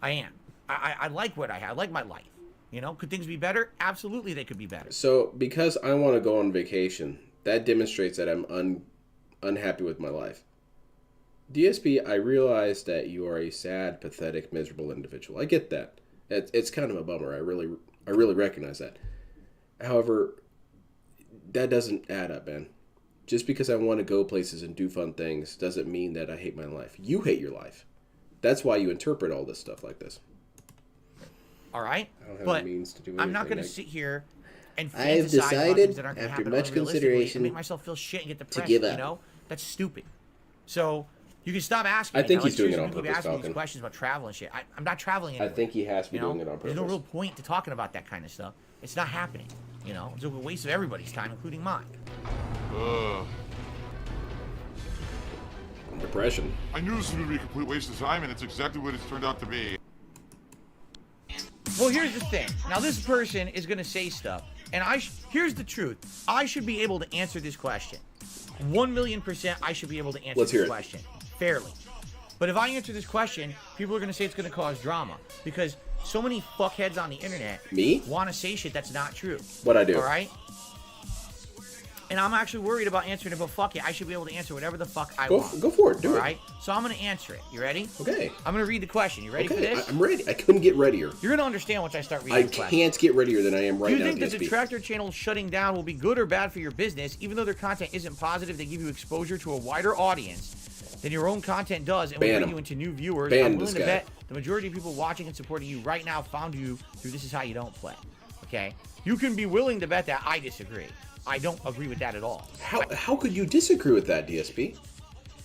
I am. I like what I have. I like my life. You know, could things be better? Absolutely, they could be better. So because I want to go on vacation, that demonstrates that I'm unhappy with my life. DSP, I realize that you are a sad, pathetic, miserable individual. I get that. It's kind of a bummer. I really recognize that. However, that doesn't add up, man. Just because I want to go places and do fun things doesn't mean that I hate my life. You hate your life. That's why you interpret all this stuff like this. All right, I don't have but the means to do anything. I'm not going to sit here and I have fantasize about decided, things that aren't going to after happen much unrealistically consideration, and make myself feel shit and get depressed. give up. You know, that's stupid. So you can stop asking. I me think now. he's doing it seriously, on people keep purpose, asking me Falcon. these questions about travel and shit. I'm not traveling anywhere. I think he has to be you know, doing it on purpose. there's no real point to talking about that kind of stuff. It's not happening. You know, it's a waste of everybody's time, including mine. Depression. I knew this was going to be a complete waste of time, and it's exactly what it's turned out to be. Well, here's the thing. Now, this person is going to say stuff, and here's the truth. I should be able to answer this question. 1,000,000%, I should be able to answer Let's hear this it. question fairly. But if I answer this question, people are going to say it's going to cause drama because so many fuckheads on the internet Me? want to say shit that's not true. What'd I do? All right? And I'm actually worried about answering it, but fuck it. I should be able to answer whatever the fuck I want. Go for it. Do All it. right? So I'm going to answer it. You ready? Okay. I'm going to read the question. You ready for Okay. this? I'm ready. I couldn't get readier. You're going to understand once I start reading I the question. can't get readier than I am right Do you now. think that the DSP. tractor channel shutting down will be good or bad for your business? Even though their content isn't positive, they give you exposure to a wider audience than your own content does and will Ban bring him. you into new viewers. Ban I'm this willing to guy. bet the majority of people watching and supporting you right now found you through This Is How You Don't Play. Okay? You can be willing to bet that I disagree. I don't agree with that at all. How could you disagree with that, DSP?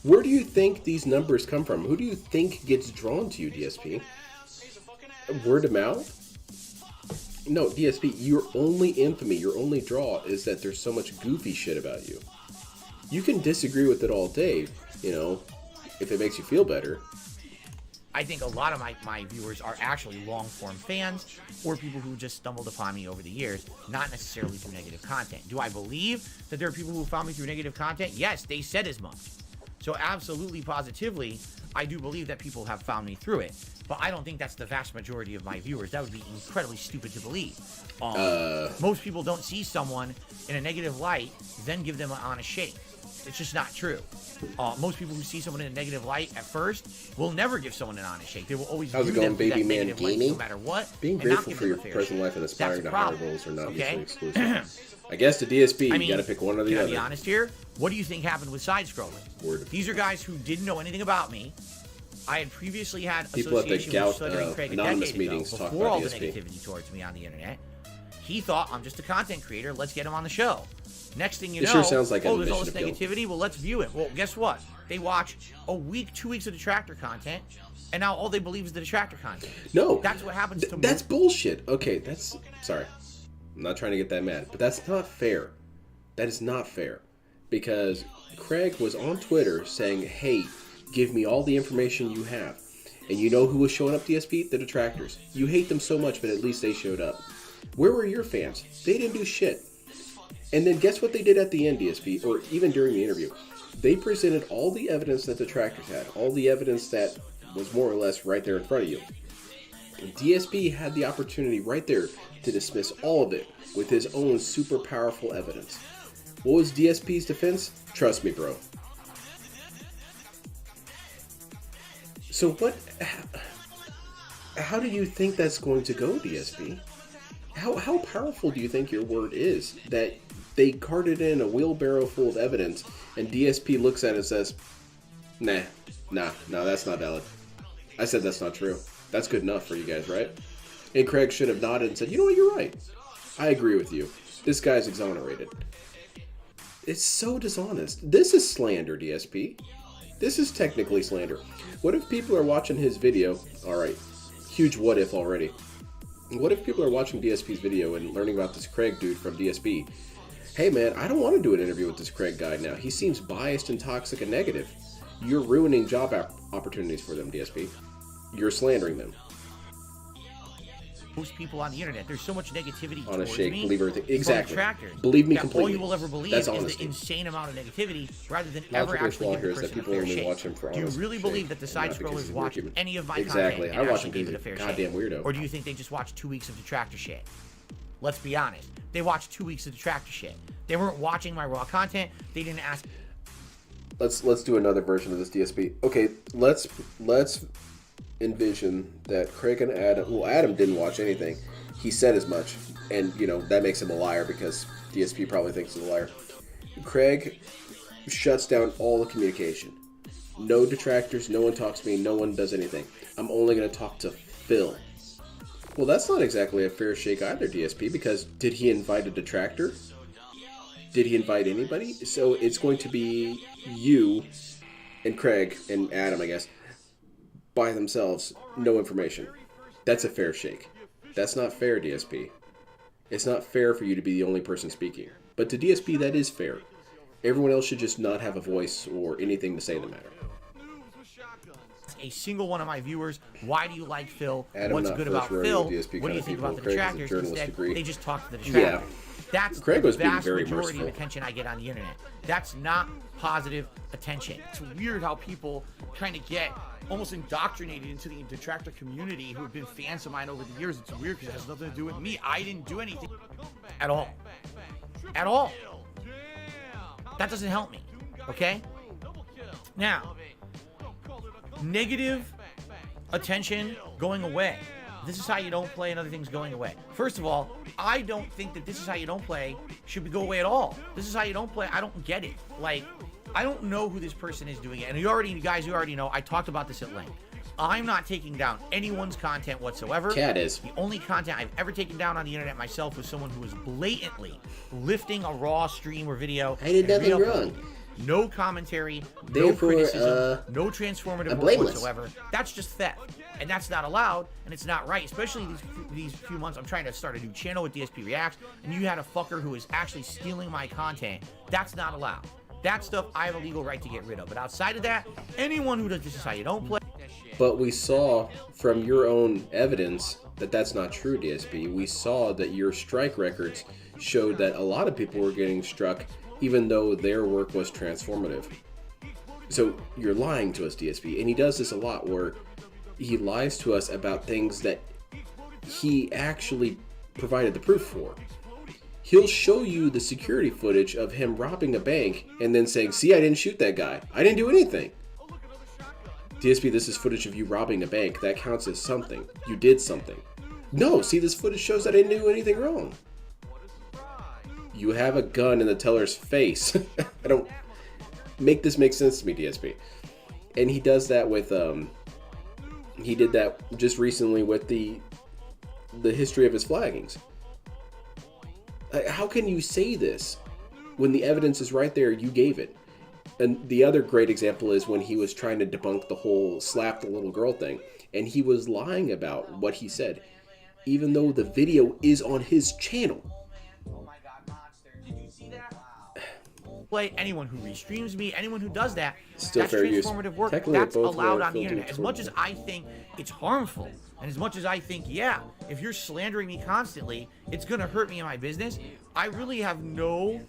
Where do you think these numbers come from? Who do you think gets drawn to you, DSP? Word of mouth? No, DSP, your only infamy, your only draw is that there's so much goofy shit about you. You can disagree with it all day, you know, if it makes you feel better. I think a lot of my viewers are actually long-form fans or people who just stumbled upon me over the years, not necessarily through negative content. Do I believe that there are people who found me through negative content? Yes, they said as much. So absolutely, positively, I do believe that people have found me through it. But I don't think that's the vast majority of my viewers. That would be incredibly stupid to believe. Most people don't see someone in a negative light, then give them an honest shake. It's just not true. Most people who see someone in a negative light at first will never give someone an honest shake. They will always How's it view going, them through baby that man negative light, gaming? no matter what. Being and not grateful give for them your a fair present shake. life and That's aspiring the to higher problem, goals are not okay? mutually exclusive. I guess the DSP, I you mean, gotta pick one or the can I other. be honest here? What do you think happened with side scrolling? Word. These are guys who didn't know anything about me. I had previously had People at the association Gout, with Stuttering Craig a anonymous decade ago, meetings talk before about all the DSP. negativity towards me on the internet. He thought, I'm just a content creator, let's get him on the show. Next thing you This know, sure sounds like a there's all this mission appeal. negativity, well, let's view it. Well, guess what? They watch a week, 2 weeks of detractor content, and now all they believe is the detractor content. No. That's what happens to That's bullshit. Okay, sorry. I'm not trying to get that mad, but that's not fair. That is not fair. Because Craig was on Twitter saying, hey, give me all the information you have. And you know who was showing up, DSP? The detractors. You hate them so much, but at least they showed up. Where were your fans? They didn't do shit. And then guess what they did at the end, DSP, or even during the interview? They presented all the evidence that the detractors had, all the evidence that was more or less right there in front of you. And DSP had the opportunity right there to dismiss all of it with his own super powerful evidence. What was DSP's defense? Trust me, bro. So how do you think that's going to go, DSP? How powerful do you think your word is that they carted in a wheelbarrow full of evidence and DSP looks at it and says, nah, that's not valid. I said that's not true. That's good enough for you guys, right? And Craig should have nodded and said, you know what, you're right. I agree with you. This guy's exonerated. It's so dishonest. This is slander, DSP. This is technically slander. What if people are watching his video? Alright, huge what if already. What if people are watching DSP's video and learning about this Craig dude from DSP? Hey man, I don't want to do an interview with this Craig guy now. He seems biased and toxic and negative. You're ruining job opportunities for them, DSP. You're slandering them. most people on the internet. There's so much negativity On a towards shake, me believe everything. from Exactly. detractors. Believe me that completely. all you will ever believe That's is honesty. the insane amount of negativity rather than My ever biggest actually flaw give here the is that person a people fair only shake. watch him for Do you honest really shake, believe that the not side because scrollers he's a watch human. any of my Exactly. content I and watch actually him give it a because fair he's a goddamn shake? weirdo. Or do you think they just watch 2 weeks of detractor shit? Let's be honest. They watched 2 weeks of detractor shit. They weren't watching my raw content. They didn't ask. Let's do another version of this DSP. Okay, let's envision that Craig and Adam. Well, Adam didn't watch anything. He said as much, and that makes him a liar because DSP probably thinks he's a liar. Craig shuts down all the communication. No detractors. No one talks to me. No one does anything. I'm only going to talk to Fffil. Well, that's not exactly a fair shake either, DSP, because did he invite a detractor? Did he invite anybody? So it's going to be you and Craig and Adam, I guess, by themselves, no information. That's a fair shake. That's not fair, DSP. It's not fair for you to be the only person speaking. But to DSP, that is fair. Everyone else should just not have a voice or anything to say in the matter. A single one of my viewers, why do you like Fffil? Adam, What's not good first about rodeo Fffil? DSP What do kind you of think people. about the Craig has a detractors? journalist Instead, degree. they just talk to the detractors. That's Craig the was being vast very majority merciful. of attention I get on the internet. That's not positive attention. It's weird how people kind of get almost indoctrinated into the detractor community who have been fans of mine over the years. It's weird because it has nothing to do with me. I didn't do anything at all. At all. That doesn't help me. Okay? Now, negative attention going away. This is how you don't play and other things going away. First of all, I don't think that this is how you don't play should go away at all. This is how you don't play. I don't get it. Like, I don't know who this person is doing it. And you already know, I talked about this at length. I'm not taking down anyone's content whatsoever. Cat is. The only content I've ever taken down on the internet myself was someone who was blatantly lifting a raw stream or video. I did and nothing re-uploading. wrong. No commentary, no Therefore, criticism, no transformative work blameless. whatsoever. That's just theft. And that's not allowed, and it's not right, especially these few months. I'm trying to start a new channel with DSP Reacts, and you had a fucker who is actually stealing my content. That's not allowed. That stuff I have a legal right to get rid of. But outside of that, anyone who does this is how you don't play. But we saw from your own evidence that that's not true, DSP. We saw that your strike records showed that a lot of people were getting struck even though their work was transformative. So you're lying to us, DSP. And he does this a lot where he lies to us about things that he actually provided the proof for. He'll show you the security footage of him robbing a bank and then saying, see, I didn't shoot that guy. I didn't do anything. DSP, this is footage of you robbing a bank. That counts as something. You did something. No, see, this footage shows that I didn't do anything wrong. You have a gun in the teller's face. I don't make this make sense to me, DSP. And he does that with he did that just recently with the history of his flaggings. How can you say this when the evidence is right there? You gave it. And the other great example is when he was trying to debunk the whole slap the little girl thing, and he was lying about what he said, even though the video is on his channel. Oh my God, monster! Did you see that? Play anyone who restreams me, anyone who does that. Still that's fair use. transformative work. Technically, That's both allowed were on the filtered internet. As for- much as I think it's harmful, and as much as I think, yeah, if you're slandering me constantly, it's gonna hurt me in my business. I really have no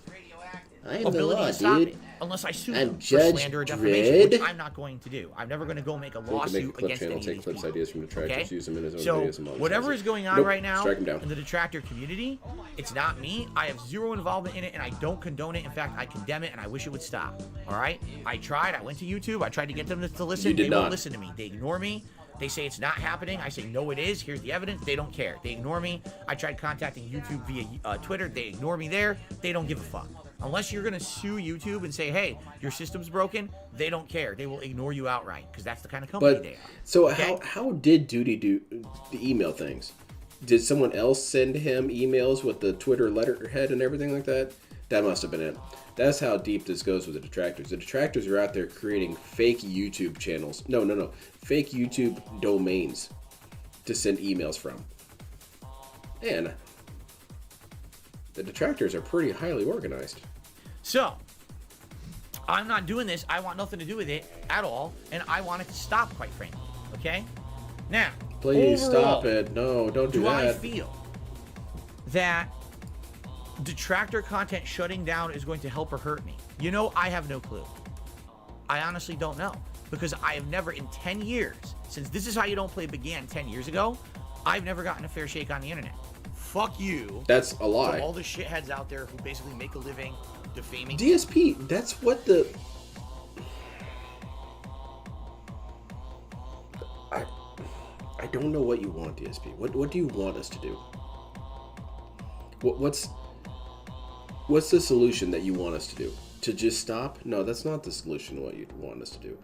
I am the ability law, to stop dude. it unless I sue I'm them for Judge slander or defamation, which Dredd. I'm not going to do. I'm never going to go make a We can make a lawsuit clip against channel, any of take these clips, people. ideas from detractors, Okay? use them in his own So videos and monetize whatever it. is going on Nope, right now strike him down. in the detractor community, it's not me. I have zero involvement in it, and I don't condone it. In fact, I condemn it, and I wish it would stop. All right? I tried. I went to YouTube. I tried to get them to listen. You did They not. won't listen to me. They ignore me. They say it's not happening. I say, no, it is. Here's the evidence. They don't care. They ignore me. I tried contacting YouTube via Twitter. They ignore me there. They don't give a fuck. Unless you're going to sue YouTube and say, hey, your system's broken, they don't care. They will ignore you outright because that's the kind of company But they are. so Okay? how did Duty do the email things? Did someone else send him emails with the Twitter letterhead and everything like that? That must have been it. That's how deep this goes with the detractors. The detractors are out there creating fake YouTube channels. No. Fake YouTube domains to send emails from. And the detractors are pretty highly organized. So, I'm not doing this. I want nothing to do with it at all, and I want it to stop, quite frankly. Okay? Now, Please overall, stop it. No, don't do I that. feel that detractor content shutting down is going to help or hurt me? You know, I have no clue. I honestly don't know. Because I have never in 10 years, since This Is How You Don't Play began 10 years ago, I've never gotten a fair shake on the internet. Fuck you. That's a lie. To all the shitheads out there who basically make a living defaming. DSP, that's what the... I don't know what you want, DSP. What do you want us to do? What's the solution that you want us to do? To just stop? No, that's not the solution what you want us to do.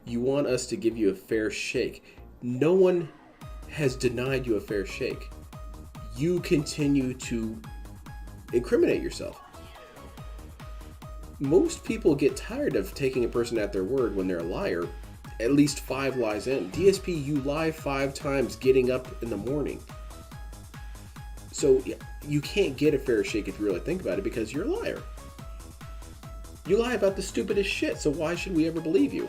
You want us to give you a fair shake. No one has denied you a fair shake. You continue to incriminate yourself. Most people get tired of taking a person at their word when they're a liar. At least 5 lies in. DSP, you lie 5 times getting up in the morning. So you can't get a fair shake if you really think about it because you're a liar. You lie about the stupidest shit, so why should we ever believe you?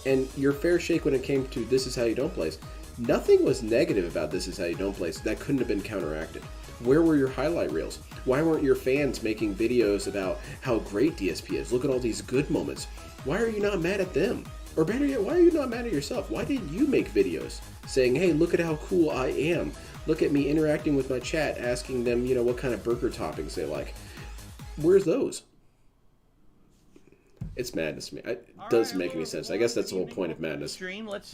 And your fair shake when it came to This Is How You Don't Play, nothing was negative about This Is How You Don't Play that couldn't have been counteracted. Where were your highlight reels? Why weren't your fans making videos about how great DSP is? Look at all these good moments. Why are you not mad at them? Or better yet, why are you not mad at yourself? Why didn't you make videos saying, hey, look at how cool I am. Look at me interacting with my chat, asking them, what kind of burger toppings they like. Where's those? It's madness to me. It doesn't make any sense. I guess that's the whole point of madness. Stream. Let's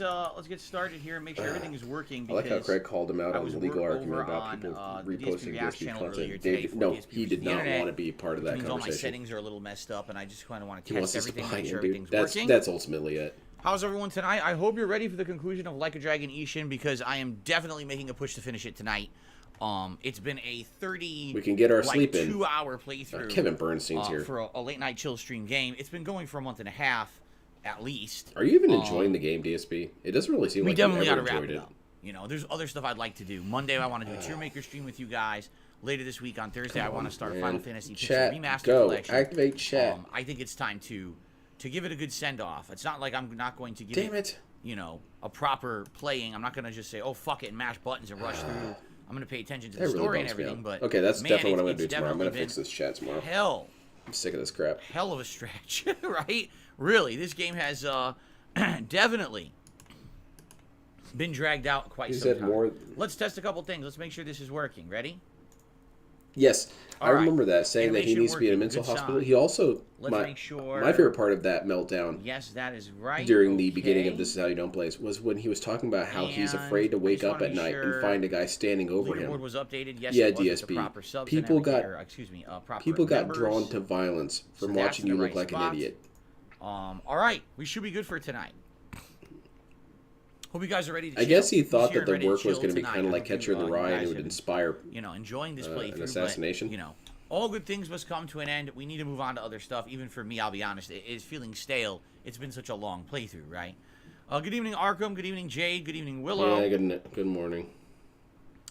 get started here and make sure everything is working. I like how Craig called him out on the legal argument about people reposting DSP content. David, no, he did not want to be part of that conversation. All my conversation. settings are a little messed up, and I just kind of want to He wants test us to everything, buy make sure in, dude. everything's working. That's ultimately it. How's everyone tonight? I hope you're ready for the conclusion of Like a Dragon Ishin because I am definitely making a push to finish it tonight. It's been a 30 We can get our sleep in. 2-hour playthrough. Kevin Bernstein's here. For a late night chill stream game. It's been going for a month and a half at least. Are you even enjoying the game, DSP? It doesn't really seem like you ever enjoyed it. Up. There's other stuff I'd like to do. Monday I want to do a tier maker stream with you guys. Later this week on Thursday I want to start Final Fantasy Chat, Remastered go. Collection. Activate chat. I think it's time to give it a good send off. It's not like I'm not going to give it. A proper playing. I'm not going to just say, oh, fuck it, and mash buttons and rush through. I'm going to pay attention to the story and everything, but... Okay, that's definitely what I'm going to do it's tomorrow. I'm going to definitely fix this chat tomorrow. Hell I'm sick of this crap. Hell of a stretch, right? Really, this game has definitely been dragged out quite some time. Let's test a couple things. Let's make sure this is working. Ready? Yes, I All right. remember that, saying that he needs to be in a mental hospital. He also, make sure. My favorite part of that meltdown, yes, that is right. during the beginning of This Is How You Don't Play, was when he was talking about how he's afraid to wake up at night and find a guy standing over him. Leaderboard was updated. Yes, yeah, it was DSP. The proper subs People and got, proper people got members. drawn to violence from watching you look like an idiot. All right, we should be good for tonight. Hope you guys are ready to chill. I guess he thought that the ready to work was chill going to be tonight. kind of like I hope Catcher in the you Rye, and guys it would have inspire enjoying this playthrough. an assassination. But, all good things must come to an end. We need to move on to other stuff. Even for me, I'll be honest, it is feeling stale. It's been such a long playthrough, right? Good evening, Arkham. Good evening, Jade. Good evening, Willow. Yeah, good morning.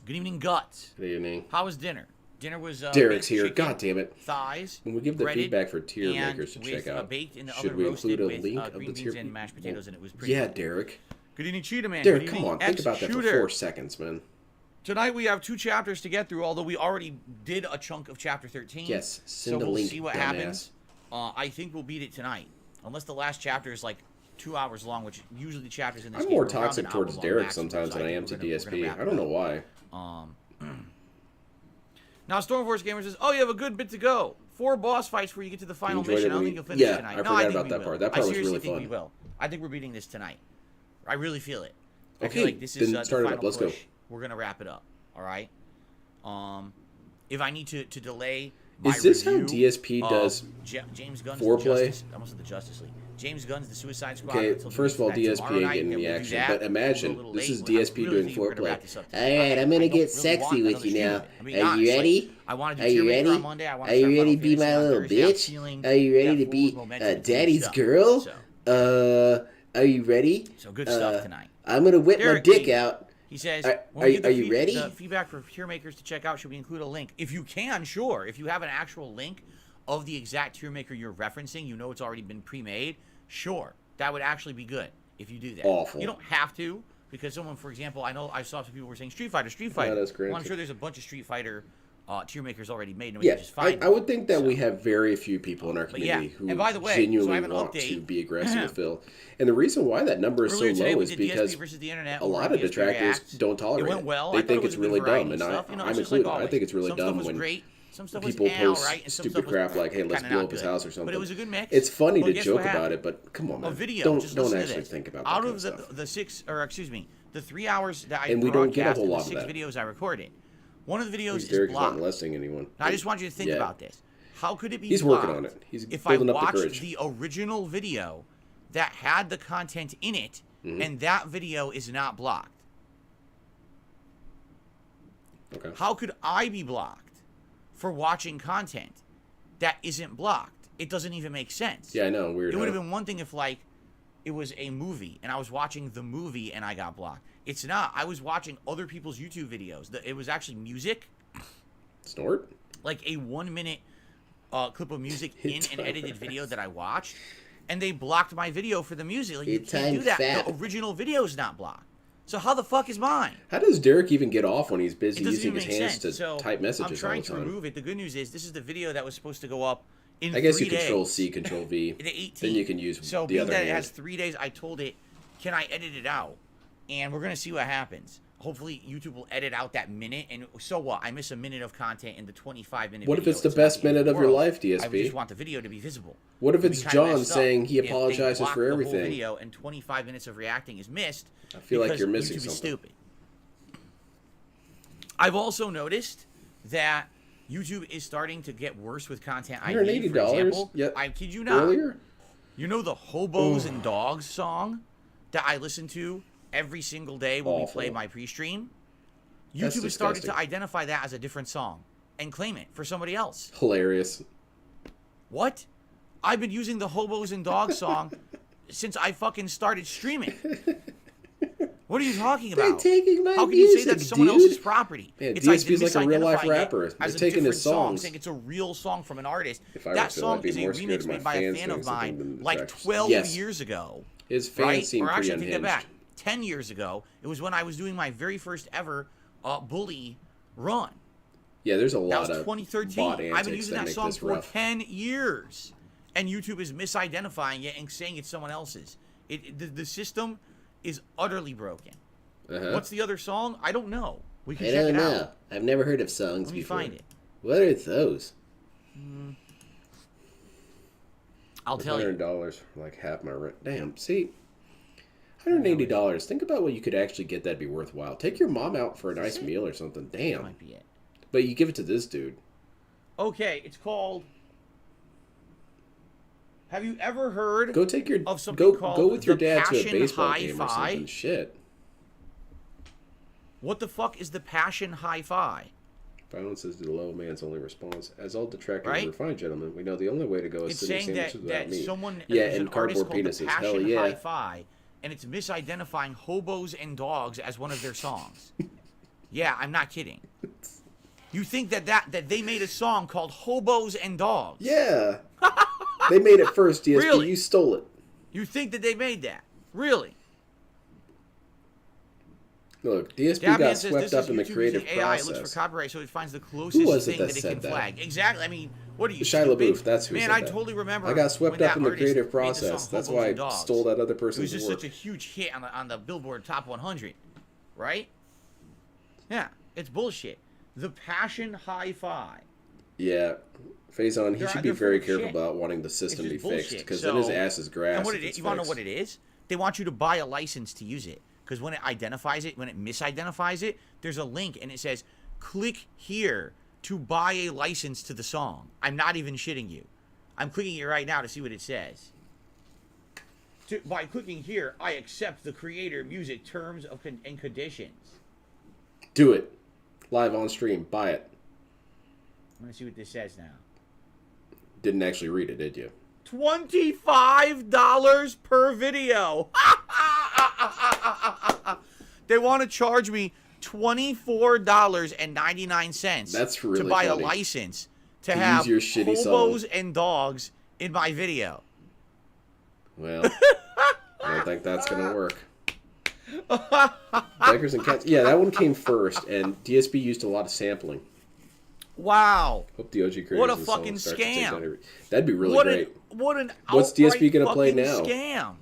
Good evening, Guts. Good evening. How was dinner? Dinner was Derek's here. God damn it. Thighs. When we give the feedback for tier makers to check out, baked in the should oven, we include a with, link of green the tier? beans and mashed potatoes, and it was pretty. Yeah, good. Derek. Good evening, Cheetah Man. Derek, Good come evening, on. Think about that for Shooter. 4 seconds, man. Tonight we have 2 chapters to get through, although we already did a chunk of chapter 13. Yes, so send a we'll link, see what dumbass. happens. I think we'll beat it tonight, unless the last chapter is like 2 hours long, which usually the chapters in this I'm game more are around toxic an towards hour long Derek maximum, sometimes so than I think am to we're gonna DSP. wrap I don't it know up. why. Now, Stormforce Gamer says, "Oh, you have a good bit to go. 4 boss fights before you get to the final enjoyed mission. it I don't when think we- you'll finish yeah, tonight." I No, forgot I think about we that will. part. That part I was seriously really think fun. we will. I think we're beating this tonight. I really feel it. I Okay, feel like this is then the start it up. final Let's go. push. We're gonna wrap it up. All right. If I need to delay. My Is this how review DSP does James Gunn's foreplay? I almost said the Justice League. James Gunn's The Suicide Squad. Okay, until first of all, tomorrow DSP ain't night, getting and the we'll do action, that. but We'll imagine go a little this late. is I DSP really doing think we're gonna foreplay. wrap this up All tonight. right, I'm gonna I get don't really sexy want with another you now. stream. I'm being Are honest, you like, ready? I want to do Are you tier maker ready? on Monday. I want Are to you start ready Final to be my Fantasy on little Thursday. I'm bitch? feeling Are you ready that to be forward momentum to do daddy's stuff. girl? So Are you ready? good stuff tonight. I'm gonna whip my Derek, dick please. out. He says, Are when we get you ready? The feedback for tier makers to check out, should we include a link? If you can, sure. If you have an actual link of the exact tier maker you're referencing, you know it's already been pre-made, sure. That would actually be good if you do that. Awful. You don't have to, because someone, for example, I know I saw some people were saying Street Fighter, Street Fighter. that's Well, I'm granted. sure there's a bunch of Street Fighter tier makers already made, and we Yeah, can just find I would think that we have very few people in our But yeah, community who and by the way, so I genuinely have an want update. to be aggressive with Phil. And the reason why that number is so Earlier today, low we is did because DSP versus the internet. a over lot on of DSP detractors Reacts. don't tolerate It went well. They I thought think it it's was a really good dumb, variety and of stuff. You know, I'm it's just included. like I always. think it's really Some dumb stuff was when great. Some stuff people was post right, and some stupid stuff was crap like, "Hey, let's kinda blow not up his good. house" or something. But it was a good mix. It's funny But to guess joke what about happened? it, but come on, man. A video. Don't Just listen to actually this. think about that Out kind of of stuff. the 3 hours that I And we don't get a broadcast whole and lot the of 6 that. videos I recorded. One of the videos Because is Derek's not blocked. molesting anyone. Now, I just want you to think Yeah. about this. How could it be He's blocked working on it. He's if I building up the watched courage. the original video that had the content in it, and that video is not blocked? Okay. How could I be blocked for watching content that isn't blocked? It doesn't even make sense. Yeah, I know. Weird. It would huh? have been one thing if, like, it was a movie and I was watching the movie and I got blocked. It's not. I was watching other people's YouTube videos. It was actually music, Snort? like a 1 minute clip of music in an edited video that I watched, and they blocked my video for the music. Like, you It's can't do that. fat. The original video is not blocked. So how the fuck is mine? How does Derek even get off when he's busy It doesn't using even his make hands sense. to So type messages I'm all trying the to time? remove it. The good news is this is the video that was supposed to go up in I guess 3 you days. Control C, Control V. The 18th. Then you can use so the being other that it hand. has 3 days, I told it, can I edit it out? And we're gonna see what happens. Hopefully YouTube will edit out that minute, and so what? I miss a minute of content in the 25-minute What if video. it's the not best the end minute the of your world. life, I DSP? just want the video to be visible. What if It'd be it's kinda John messed up saying he if they apologizes block for the whole everything? video and 25 minutes of reacting is missed. I feel like because you're missing YouTube is something. stupid. I've also noticed that YouTube is starting to get worse with content ID. For $180? example, Yeah. I kid you not. Earlier? You know the Hobos and Dogs song that I listen to every single day when we play Awful. my pre-stream? That's YouTube has started to disgusting. identify that as a different song and claim it for somebody else. Hilarious. What? I've been using the Hobos and Dogs song since I fucking started streaming. What are you talking They're about? taking my How can you say music, that's someone dude. else's property? Man, It's DSP's like a real-life misidentifying it rapper. as They're a taking his different song, songs. saying it's a real song from an artist. If I were That Phil, I'd song be is a more scared remix of my made by a fans fan doing of something mine than the like tracks. 12 Yes. years ago. His fans Right? seem Or pretty actually, take that unhinged. back. 10 years ago, it was when I was doing my very first ever bully run. Yeah, there's a That lot was of 2013. bot I've been antics using that that make song this for rough. 10 years. And YouTube is misidentifying it and saying it's someone else's. The system is utterly broken. Uh-huh. What's the other song? I don't know. We can I check don't it know. out. I've never heard of songs Let me before. find it. What are those? I'll tell you. $100 for like half my rent. Damn, see, $180. Think about what you could actually get that'd be worthwhile. Take your mom out for a nice meal or something. That Damn. might be it. But you give it to this dude. Okay, it's called. Have you ever heard Go take your of something go called with your the dad to a Passion baseball game or Hi-Fi? something. Shit. What the fuck is the Passion Hi-Fi? Violence is the low man's only response. As all detractors Right? and refined gentlemen, we know the only way to go is It's sitting saying that, sandwiches without that meat. someone Yeah, there's and an artist cardboard called penises. the Hell Passion yeah. Hi-Fi, and it's misidentifying hobos and dogs as one of their songs. Yeah, I'm not kidding. You think that they made a song called Hobos and Dogs? Yeah. They made it first, DSP. Really? You stole it. You think that they made that? Really? Look, DSP Davian got says swept this up is in the YouTube creative using AI. It looks process. for copyright, so it finds the closest was it thing that that it said can that? flag. Exactly. I mean, what are you? Shia stupid? LaBeouf, that's who Man, said I that. totally remember. I got swept when up that in the artist creative made the song process. That's Hobos why I and Dogs. stole that other It was person's just work. such a huge hit on the Billboard Top 100, right? Yeah, it's bullshit. The Passion Hi-Fi. Yeah. Faison, he They're- should be they're very full of careful shit. about wanting the It's system to be just fixed, bullshit. because then his So- ass is grass. And what if it is, it's you want to know fixed. what it is? They want you to buy a license to use it. Because when it identifies it, when it misidentifies it, there's a link and it says, click here to buy a license to the song. I'm not even shitting you. I'm clicking it right now to see what it says. By clicking here, I accept the creator music terms and conditions. Do it. Live on stream. Buy it. I'm going to see what this says now. Didn't actually read it, did you? $25 per video. They want to charge me $24.99 That's really to buy funny. a license to To have use your shitty hobos song. and dogs in my video. Well, I don't think that's going to work. Bikers and Cats. Yeah, that one came first, and DSP used a lot of sampling. Wow. Hope the OG creators What a of the song fucking start to take scam. down that'd be really What great. an What's DSP outright gonna play fucking now? Scam.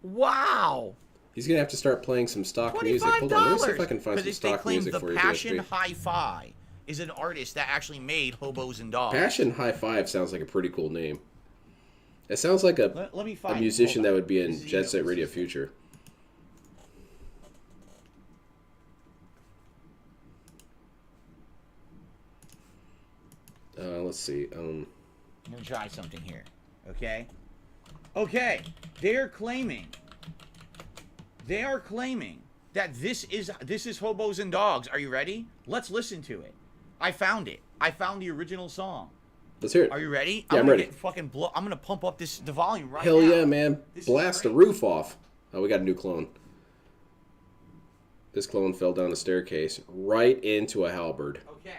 Wow. He's gonna have to start playing some stock music. Hold on, let me see if I can find some Because they stock claim music the for you, Passion DSP. Hi-Fi is an artist that actually made Hobos and Dogs. Passion High Five sounds like a pretty cool name. It sounds like a Let me find musician hold that on. would be in This is- Jet Set this Radio is- Future. Let's see. I'm gonna try something here. Okay. Okay. They are claiming that this is Hobos and Dogs. Are you ready? Let's listen to it. I found it. I found the original song. Let's hear it. Are you ready? Yeah, I'm gonna ready. Get fucking I'm gonna pump up the volume right Hell now. yeah, man. This is Blast the great. roof off. Oh, we got a new clone. This clone fell down a staircase right into a halberd. Okay.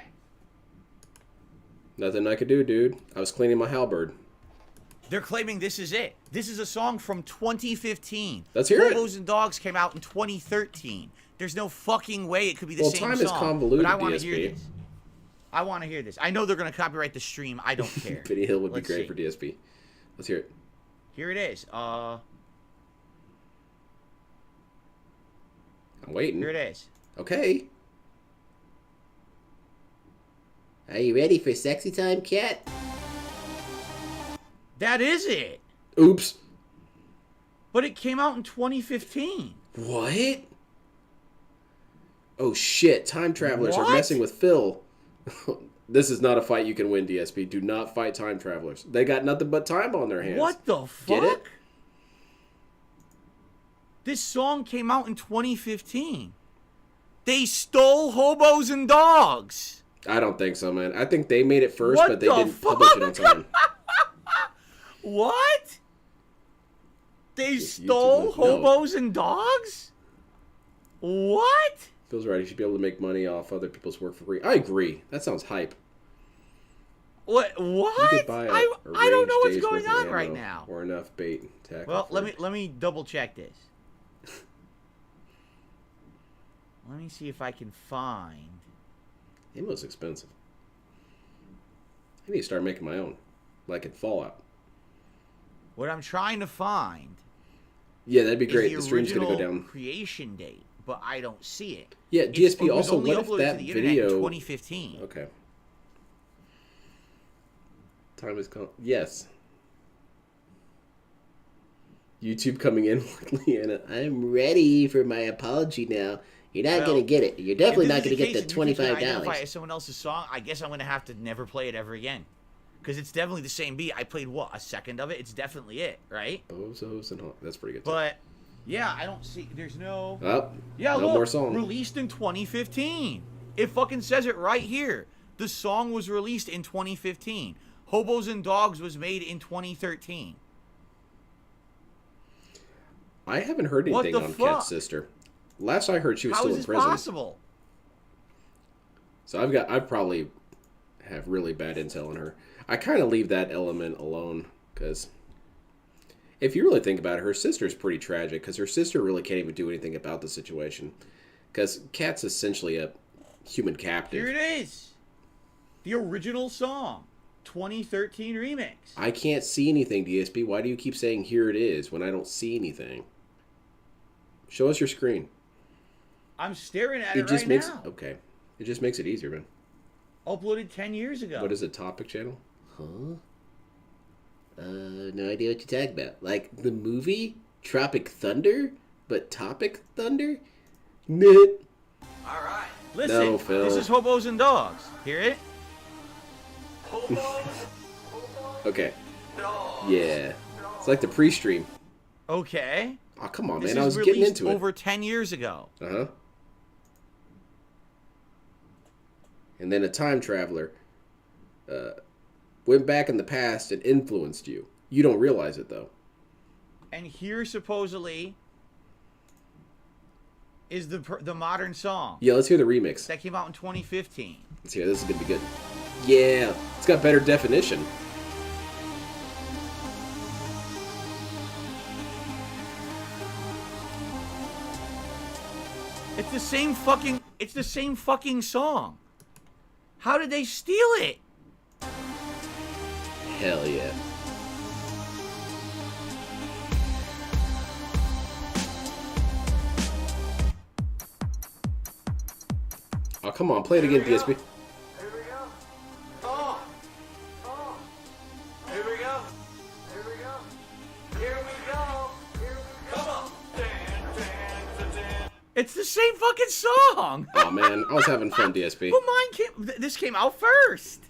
Nothing I could do, dude. I was cleaning my halberd. They're claiming this is it. This is a song from 2015. Let's hear it. Hobos and Dogs came out in 2013. There's no fucking way it could be the Well, same time song. is convoluted, But I want to DSP. hear this. I want to hear this. I know they're going to copyright the stream. I don't care. Vinny Hill would be Let's great see. for DSP. Let's hear it. Here it is. I'm waiting. Here it is. Okay. Are you ready for sexy time, cat? That is it. Oops. But it came out in 2015. What? Oh shit, time travelers are What? messing with Fffil. This is not a fight you can win, DSP. Do not fight time travelers. They got nothing but time on their hands. What the fuck? Get it? This song came out in 2015. They stole Hobos and Dogs. I don't think so, man. I think they made it first, What but they the didn't publish it on fuck? time. What? They YouTube stole no. Hobos and Dogs? What? Feels right. You should be able to make money off other people's work for free. I agree. That sounds hype. What? You could buy a I don't know arranged what's day's going worth of on right ammo now. or enough bait. Tackle Well, for let me double check this. Let me see if I can find. Ammo's expensive. I need to start making my own, like in Fallout. What I'm trying to find Yeah, that'd be is great. the The stream's gonna go original down. creation date, but I don't see it. Yeah, DSP. It was Also, only what if uploaded that to the internet video? in 2015. Okay. Time has come. Yes. YouTube coming in like Leanna. I'm ready for my apology now. You're not Well, gonna get it. You're definitely If not this gonna is get the case, if YouTube's gonna identify $25. it as someone else's song, I guess I'm gonna have to never play it ever again, because it's definitely the same beat. I played what, a second of it. It's definitely it, right? Bozos and all. That's pretty good. Too. But yeah, I don't see. There's no. Oh, Yeah, no look, more song. released in 2015. It fucking says it right here. The song was released in 2015. Hobos and Dogs was made in 2013. I haven't heard What anything the on fuck? Cat's sister. Last I heard, she was How still is in this prison. possible? So I probably have really bad intel on her. I kind of leave that element alone because if you really think about it, her sister's pretty tragic because her sister really can't even do anything about the situation because Cat's essentially a human captive. Here it is. The original song. 2013 remix. I can't see anything, DSP. Why do you keep saying here it is when I don't see anything? Show us your screen. I'm staring at It it just right makes now. okay. It just makes it easier, man. Uploaded 10 years ago. What is a topic channel? Huh? No idea what you're talking about. Like the movie Tropic Thunder, but Topic Thunder? Nit. All right. Listen, No, Phil. this is Hobos and Dogs. Hear it? Okay. Yeah. It's like the pre-stream. Okay. Oh, come on, This man. I is was getting released into it. over 10 years ago. Uh-huh. And then a time traveler went back in the past and influenced you. You don't realize it, though. And here, supposedly, is the modern song Yeah, let's hear the remix. that came out in 2015. Let's hear. This is going to be good. Yeah. It's got better definition. It's the same fucking song. How did they steal it? Hell yeah. Oh, come on. Play it again, DSP. Here we go. Oh. Oh. Here we go. Here we go. Here we go. Here we go. Come on. It's the same fucking song. Oh, man. I was having fun, DSP. But mine came... This came out first.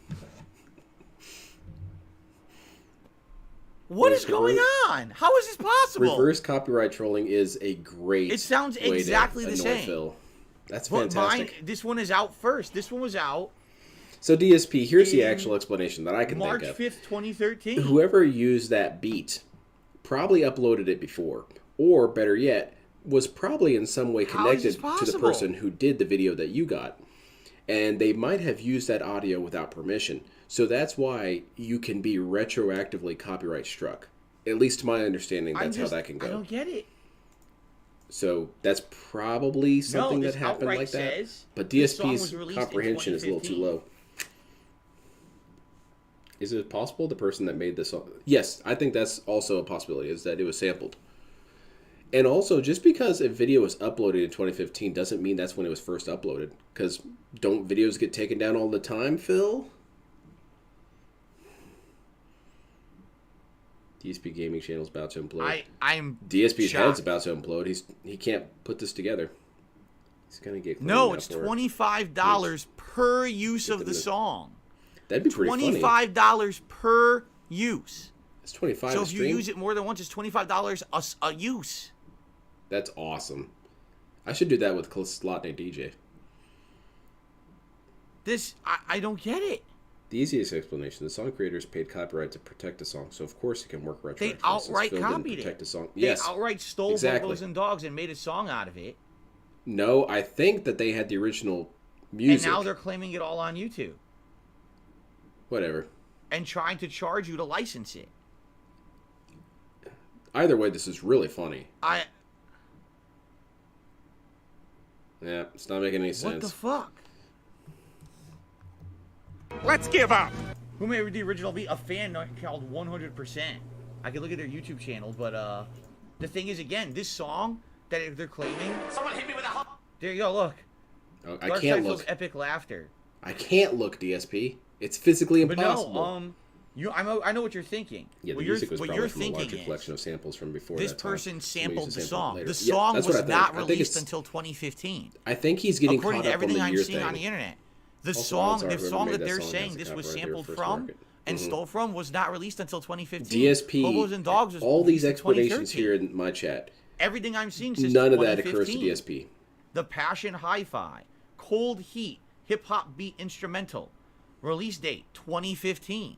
What is going on? How is this possible? Reverse copyright trolling is a great It sounds way exactly to the annoy same. Phil. That's But fantastic. this one is out first. This one was out So DSP, here's the actual explanation that I can March think of. 5th, 2013. Whoever used that beat probably uploaded it before, or better yet, was probably in some way How is this connected to the possible? person who did the video that you got. And they might have used that audio without permission. So that's why you can be retroactively copyright struck. At least to my understanding, that's how that can go. I don't get it. So that's probably something this that happened outright like that. says But this song was DSP's released in comprehension is a little too 2015. low. Is it possible the person that made this song? Yes, I think that's also a possibility, is that it was sampled. And also, just because a video was uploaded in 2015 doesn't mean that's when it was first uploaded. Because don't videos get taken down all the time, Phil? DSP Gaming Channel's about to implode. I'm DSP's shocked. head's about to implode. He can't put this together. He's gonna get No, cleaned it's up for it. $25 per use of the song. That'd be pretty funny. $25 per use. It's 25 So a if you stream. use it more than once, it's $25 a use. That's awesome. I should do that with Slotney DJ. I don't get it. The easiest explanation: the song creators paid copyright to protect the song, so of course it can work retroactively. They since outright Phil didn't copied protect it. the song. They Yes, outright stole exactly. Vocals and Dogs and made a song out of it. No, I think that they had the original music. And now they're claiming it all on YouTube Whatever. and trying to charge you to license it. Either way, this is really funny. I Yeah, it's not making any What sense. the fuck? Let's give up. Who made the original beat? A fan called 100%. I could look at their YouTube channel, but the thing is, again, this song that they're claiming. Someone hit me with a hot. There you go. Look. Oh, I Dark can't Side Feels look. Epic laughter. I can't look, DSP. It's physically But impossible. no, I know what you're thinking. Yeah, the what music was what probably you're from a larger thinking collection is of samples from before this that time. person Someone sampled used the to sample it song. later. The Yeah, song that's was what I think. not I think released it's- until 2015. I think he's getting According caught to up on the everything I'm year seeing thing. on the internet. The Also, song, odds are the whoever song made that that they're song saying has a this was copyright there sampled first from market. and Mhm. stole from was not released until 2015. DSP, Bobos and Dogs was all these released in explanations 2013. here in my chat, Everything I'm seeing since none of that occurs to 2015. DSP. The Passion Hi-Fi, Cold Heat, Hip Hop Beat Instrumental, release date 2015.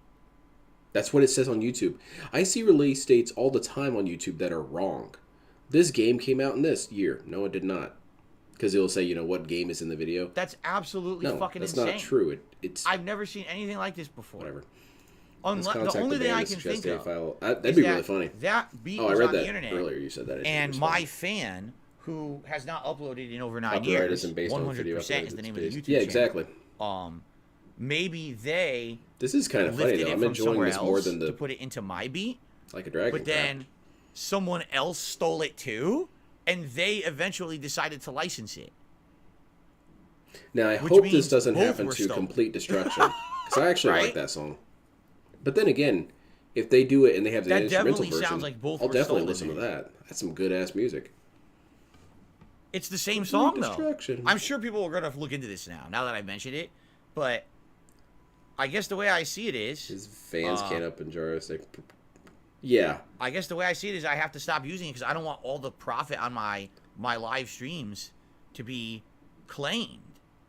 That's what it says on YouTube. I see release dates all the time on YouTube that are wrong. This game came out in this year. No, it did not. Because it'll say, what game is in the video. That's absolutely No, fucking that's insane. not true. It's I've never seen anything like this before. whatever. Let's The contact only the thing band I and can suggest think a of file. That'd is be that really funny. That beat Oh, I was read on that the internet. earlier. You said that. It And was my funny. fan, who has not uploaded in over 9 Copyright years, isn't based on video 100% uploaded is the name to of the days. YouTube Yeah, channel. exactly. Maybe they This is kind of funny lifted though. it I'm from enjoying somewhere this more else than to the put it into my beat, like a dragon. but then someone else stole it too, and they eventually decided to license it. Now I which hope means this doesn't both happen were to stolen. complete destruction because I actually like Right? that song. But then again, if they do it and they have the That instrumental definitely version, sounds like both I'll were definitely stolen listen to then. that. That's some good ass music. It's the same song though. Destruction. I'm sure people are gonna look into this now that I mentioned it, but I guess the way I see it is, His fans can't up and jar us. Yeah, I guess the way I see it is I have to stop using it because I don't want all the profit on my live streams to be claimed.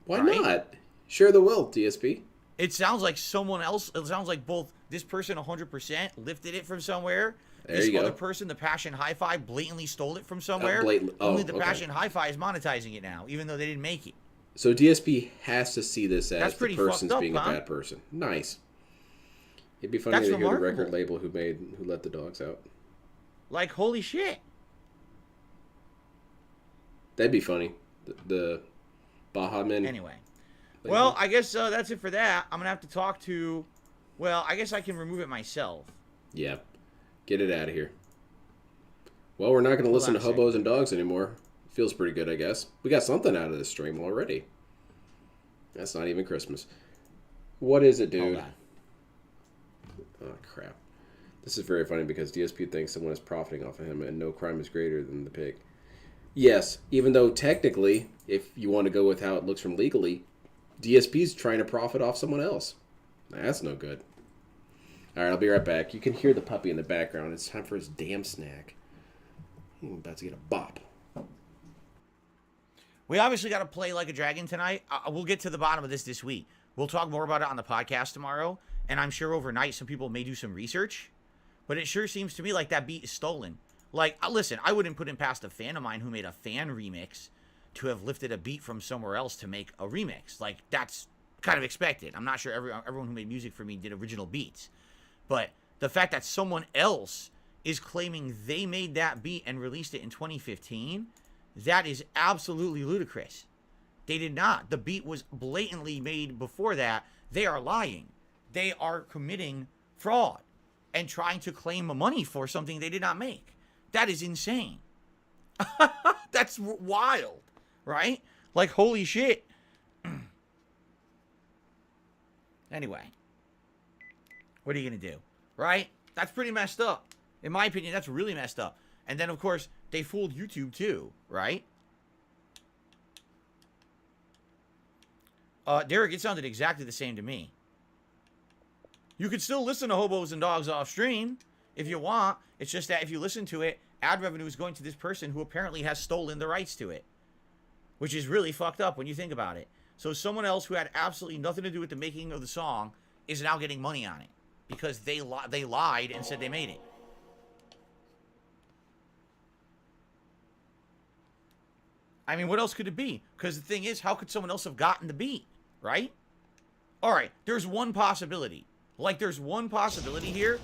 why Right? not? Share the wealth, DSP. It sounds like someone else. It sounds like both this person 100% lifted it from somewhere. There This you go. other person, the Passion Hi-Fi, blatantly stole it from somewhere. blatant- oh, Only the okay. Passion Hi-Fi is monetizing it now, even though they didn't make it. So DSP has to see this as That's the pretty person's fucked up, being huh? a bad person. Nice. It'd be funny That's to hear the remarkable. record label who let the dogs out. Like, holy shit. That'd be funny. The Baha Men. Anyway. Well, I guess that's it for that. I'm going to have to talk to... Well, I guess I can remove it myself. Yeah. Get it out of here. Well, we're not going to listen to hobos and dogs anymore. Feels pretty good, I guess. We got something out of this stream already. That's not even Christmas. What is it, dude? Hold on. Oh, crap. This is very funny because DSP thinks someone is profiting off of him and no crime is greater than the pig. Yes, even though technically, if you want to go with how it looks from legally, DSP's trying to profit off someone else. That's no good. All right, I'll be right back. You can hear the puppy in the background. It's time for his damn snack. I'm about to get a bop. We obviously got to play Like a Dragon tonight. We'll get to the bottom of this week. We'll talk more about it on the podcast tomorrow, and I'm sure overnight some people may do some research, but it sure seems to me like that beat is stolen. Like, listen, I wouldn't put it past a fan of mine who made a fan remix to have lifted a beat from somewhere else to make a remix. Like, that's kind of expected. I'm not sure everyone who made music for me did original beats, but the fact that someone else is claiming they made that beat and released it in 2015, that is absolutely ludicrous. They did not. The beat was blatantly made before that. They are lying. They are committing fraud and trying to claim money for something they did not make. That is insane. That's wild, right? Like, holy shit. Anyway, what are you going to do, right? That's pretty messed up. In my opinion, that's really messed up. And then, of course, they fooled YouTube too, right? Derek, it sounded exactly the same to me. You could still listen to Hobos and Dogs off stream if you want. It's just that if you listen to it, ad revenue is going to this person who apparently has stolen the rights to it, which is really fucked up when you think about it. So someone else who had absolutely nothing to do with the making of the song is now getting money on it because they lied and said they made it. I mean, what else could it be? Because the thing is, how could someone else have gotten the beat, right? All right, there's one possibility. Like, there's one possibility here.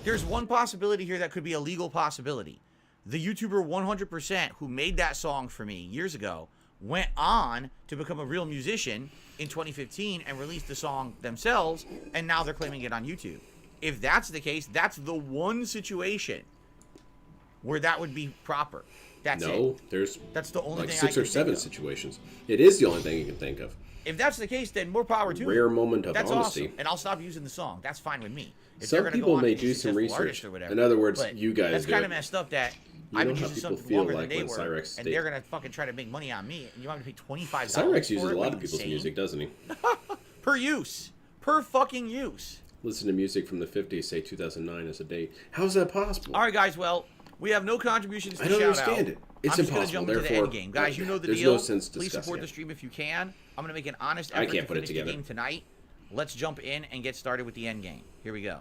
There's one possibility here that could be a legal possibility. The YouTuber 100% who made that song for me years ago went on to become a real musician in 2015 and released the song themselves, and now they're claiming it on YouTube. If that's the case, that's the one situation where that would be proper. That's that's the only like thing 6 I or can 7 think of. situations. It is the only thing you can think of. If that's the case, then more power to Rare them. moment of That's honesty. awesome, and I'll stop using the song. That's fine with me. If Some they're gonna people go on may and be do a some successful research. artist or whatever. In other words, But you guys that's do kind it. of messed up that You I've know been how using people something feel longer like than they when were, Cyrex and they're gonna fucking try to make money on me, and you want me to pay $25 Cyrex for uses it? a lot Like, of people's insane? music, doesn't he? Per use. Per fucking use. Listen to music from the 50s, say 2009 as a date. How is that possible? All right, guys. Well, we have no contributions to I don't shout understand out. it. It's I'm just impossible. gonna jump into the Therefore, end game, guys. You know the there's deal. no sense Please discussing support it. the stream if you can. I'm gonna make an honest I effort can't to put it finish the together. game tonight. Let's jump in and get started with the end game. Here we go.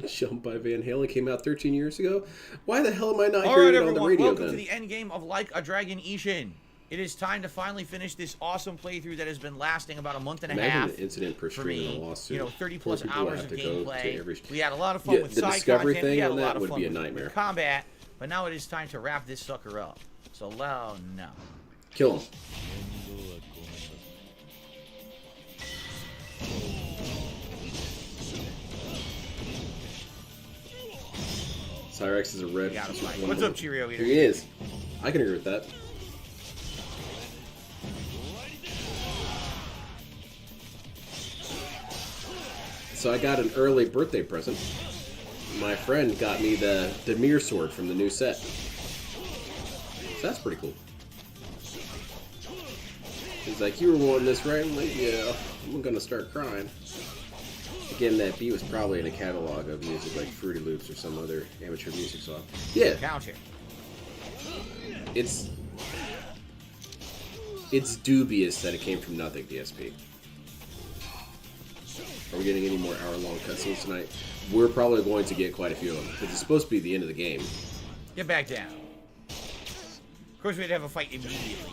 Jump by Van Halen came out 13 years ago. Why the hell am I not All hearing right, it on the everyone. radio Welcome then? to the end game of Like a Dragon Ishin. It is time to finally finish this awesome playthrough that has been lasting about a month and a Imagine half. an incident per For stream me, and a lawsuit. you know, 30 Poor plus people hours have of to go to gameplay. every- We had a lot of fun Yeah, with the side discovery content. We thing had a on lot that of would fun be a with nightmare. combat, but now it is time to wrap this sucker up. So, no. Kill him. Cyrex is a red. Got him, Mike. What's up, Cheerio Here Eater? he is. I can agree with that. So I got an early birthday present. My friend got me the Demir sword from the new set. So that's pretty cool. He's like, you were wanting this, right? I'm like, yeah, I'm gonna start crying. Again, that beat was probably in a catalog of music like Fruity Loops or some other amateur music song. Yeah, Counter. it's dubious that it came from nothing, DSP. Are we getting any more hour-long cutscenes tonight? We're probably going to get quite a few of them, because it's supposed to be the end of the game. Get back down. Of course, we had to have a fight immediately.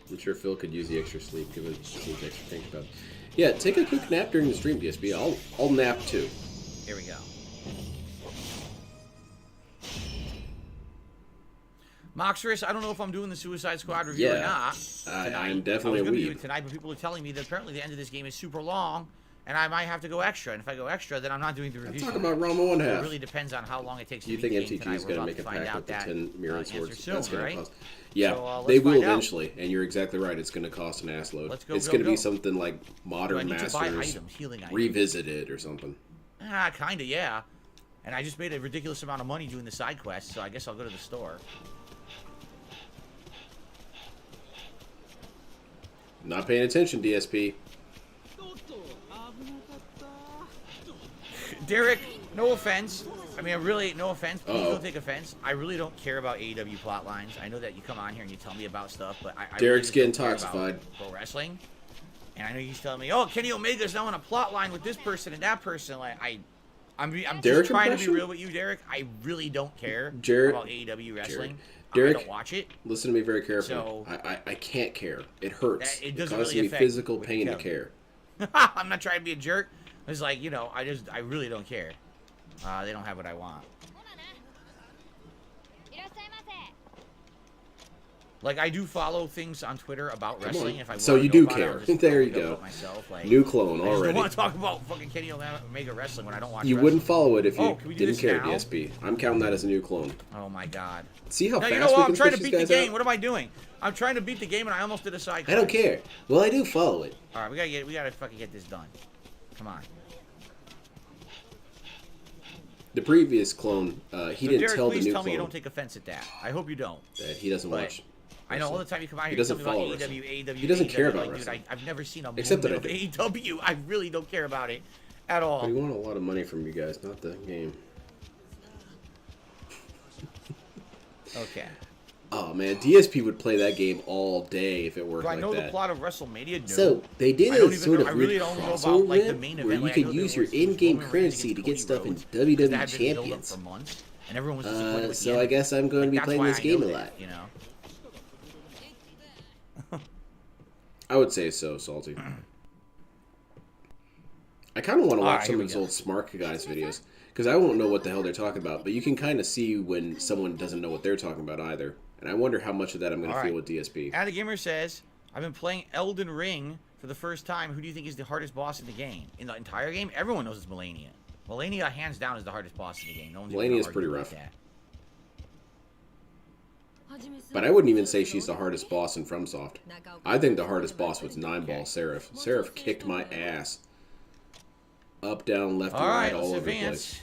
I'm sure Phil could use the extra sleep, given seems extra think about it. Yeah, take a quick nap during the stream, DSP. I'll nap too. Here we go. Moxerus, I don't know if I'm doing the Suicide Squad review or Yeah. not. I'm definitely I was a gonna do weeb. it tonight, but people are telling me that apparently the end of this game is super long, and I might have to go extra. And if I go extra, then I'm not doing the review. Talk about Rama one It half. really depends on how long it takes Do you to think beat the game MTG tonight. is We're going to about make to a find pact out with the that 10 Mirror answer Swords? soon, That's going right? to cost. Yeah, So, they let's will find out. eventually, and you're exactly right. It's going to cost an ass load. Let's go, It's go, going to be go. something like Do I Modern need to buy Masters items, healing items? Revisited or something. Kinda, yeah. And I just made a ridiculous amount of money doing the side quests, so I guess I'll go to the store. Not paying attention, DSP. Derek, no offense. I mean, really, no offense. Please Uh-oh. don't take offense. I really don't care about AEW plot lines. I know that you come on here and you tell me about stuff, but I Derek's really getting don't care about toxified. pro wrestling. And I know he's telling me, oh, Kenny Omega's now on a plot line with this person and that person. Like, I'm just Derek trying to impression? be real with you, Derek. I really don't care Jared- about AEW wrestling. Derek- I don't watch it. Listen to me very carefully. So- I can't care. It hurts. It doesn't causes really me affect physical what you pain to tell me. care. I'm not trying to be a jerk. It's like, you know, I really don't care. They don't have what I want. Like, I do follow things on Twitter about wrestling. on. If I So wanna you know do about it, care. I'll just There you look it go. up myself. Like, New clone I just already. don't want to talk about fucking Kenny Omega wrestling when I don't watch You wrestling. wouldn't follow it if you Oh, can we do didn't this care, now? DSP. I'm counting that as a new clone. Oh my god. See how No, fast you know we what? can I'm trying to push beat these the guys game. out? What am I doing? I'm trying to beat the game and I almost did a side I don't quest. care. Well, I do follow it. All right, we gotta fucking get this done. Come on. The previous clone, he So didn't Derek, tell the please new tell me you clone don't take offense at that. I hope you don't. that he doesn't But watch. I know all the wrestling. time you come out here He and tell doesn't me about follow AEW, wrestling. AEW, He doesn't AEW. care about Like, wrestling. dude, I've never seen a Except moment that I of AEW. I really don't care about it at all. We want a lot of money from you guys, not the game. Okay. Oh man, DSP would play that game all day if it worked Do I like know that. the plot of WrestleMania? No. So they did I don't a even sort know. of I weird really don't know about crossover like the event main where event. you Like, I could know there use your was in-game Roman Reigns currency to against get Cody stuff in Rhodes, because that WWE had been built up Champions. for months, and everyone was disappointed with the So I ending. guess I'm going to be Like, playing that's this why I game know a that, lot. you know. I would say so, Salty. I kind of want to watch Alright, some here of we these go. old Smart guys videos because I won't know what the hell they're talking about, but you can kind of see when someone doesn't know what they're talking about either. And I wonder how much of that I'm going to feel Alright. with DSP. Ada Gamer says, I've been playing Elden Ring for the first time. Who do you think is the hardest boss in the game? In the entire game? Everyone knows it's Melania. Melania, hands down, is the hardest boss in the game. No one's even Melania's gonna pretty argue rough. with that. But I wouldn't even say she's the hardest boss in FromSoft. I think the hardest boss was 9-Ball Seraph. Seraph kicked my ass. Up, down, left, and All right, right, all let's over the advance. place.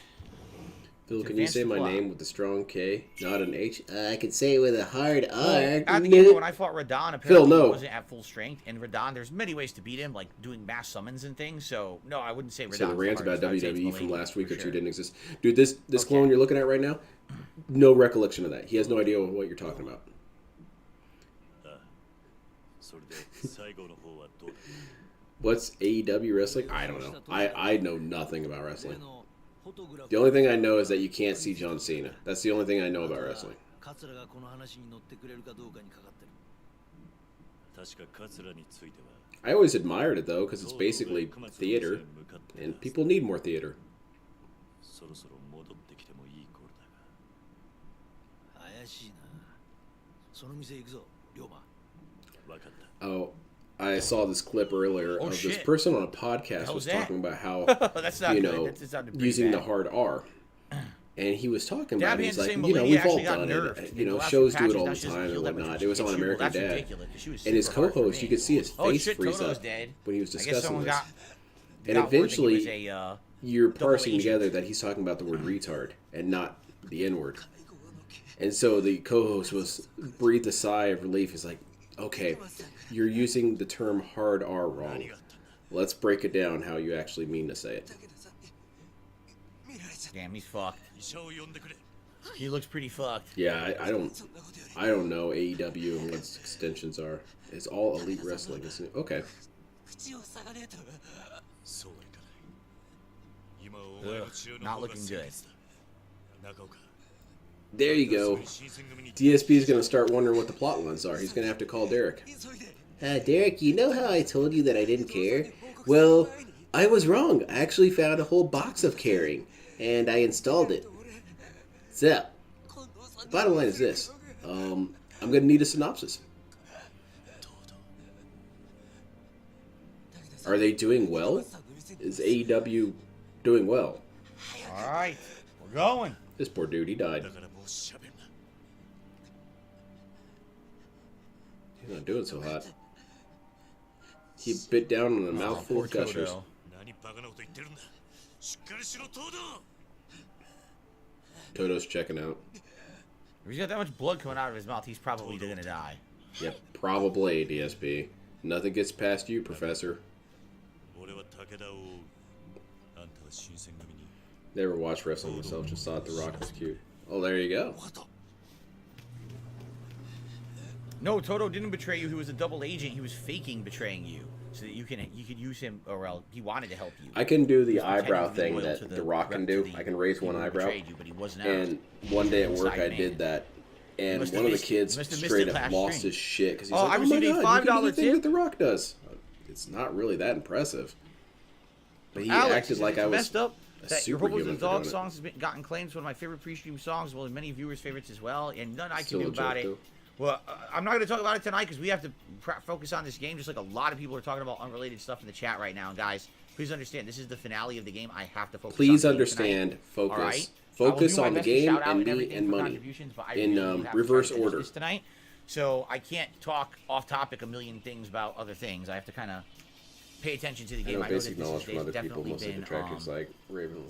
Phil, Let's can you advance say the my plot. name with a strong K, not an H? I could say it with a hard R. At the game when I fought Radon, apparently Phil, no. he wasn't at full strength. And Radon, there's many ways to beat him, like doing mass summons and things. So, no, I wouldn't say Radon. So the rants about WWE from last week or two two didn't exist. Dude, this Okay. clone you're looking at right now, no recollection of that. He has no idea what you're talking about. What's AEW wrestling? I don't know. I know nothing about wrestling. The only thing I know is that you can't see John Cena. That's the only thing I know about wrestling. I always admired it though, because it's basically theater, and people need more theater. Oh, I saw this clip earlier Oh, of this shit. person on a podcast hell's was that? talking about how That's not you good. know That sounded pretty using the bad. hard R. And he was talking about Dab it. He's Hand's like, saying you know, Melania we've all actually got done nerfed. it. In You the know, last shows few do it all patches, the now she doesn't time and feel that much whatnot. of It was a on issue. Well, American that's Dad. ridiculous, 'cause she was And his super hard for co-host, me. you could see his Oh face shit, freeze Toto's up dead. when he was I guess discussing someone this. got. And got word that he eventually, was a, you're double parsing agent. together that he's talking about the word retard and not the N-word. And so the co-host was breathed a sigh of relief. He's like, okay, you're using the term hard R wrong. Let's break it down how you actually mean to say it. Damn, he's fucked. He looks pretty fucked. Yeah, I don't know AEW and what its extensions are. It's all Elite Wrestling, isn't it? Okay. Ugh, not looking good. There you go. DSP is going to start wondering what the plot lines are. He's going to have to call Derek. Derek, you know how I told you that I didn't care? Well, I was wrong. I actually found a whole box of caring, and I installed it. So, bottom line is this. I'm gonna need a synopsis. Are they doing well? Is AEW doing well? All right, we're going. This poor dude, he died. He's not doing so hot. He bit down on a mouthful of gushers. Toto. Toto's checking out. If he's got that much blood coming out of his mouth, he's probably gonna die. Yep, probably DSP. Nothing gets past you, Professor. Never watched wrestling myself, just thought The Rock was cute. Oh, there you go. No, Toto didn't betray you. He was a double agent. He was faking betraying you, so that you could use him, or else he wanted to help you. I can do the He was eyebrow pretending to be thing loyal that to The Rock can do. I can raise one people who eyebrow. betrayed you, but he wasn't out. And one day at work, Inside I man. did that, and must one have of the missed it. kids You must have missed straight it up last lost stream. his shit because he's Oh, like, I "Oh my received a god, you $5 can do the thing tip." that The Rock does." It's not really that impressive, but he Alex, acted like it's I was messed up a that your Hobos superhuman and for doing Dogs it. songs has gotten claims one of my favorite pre-stream songs, well, many viewers' favorites as well, and nothing I can Still do a about joke, it. though. Well, I'm not going to talk about it tonight because we have to focus on this game, just like a lot of people are talking about unrelated stuff in the chat right now. And guys, please understand, this is the finale of the game. I have to focus. Please on the game understand, tonight. focus. All right? Focus I will do my on the best to game shout out and me everything and for money. contributions, but I In, really have to try to reverse finish order. this tonight. So I can't talk off topic a million things about other things. I have to kind of pay attention to the I game. know I know basic that knowledge this from has other people, definitely mostly been, detractors like Raven.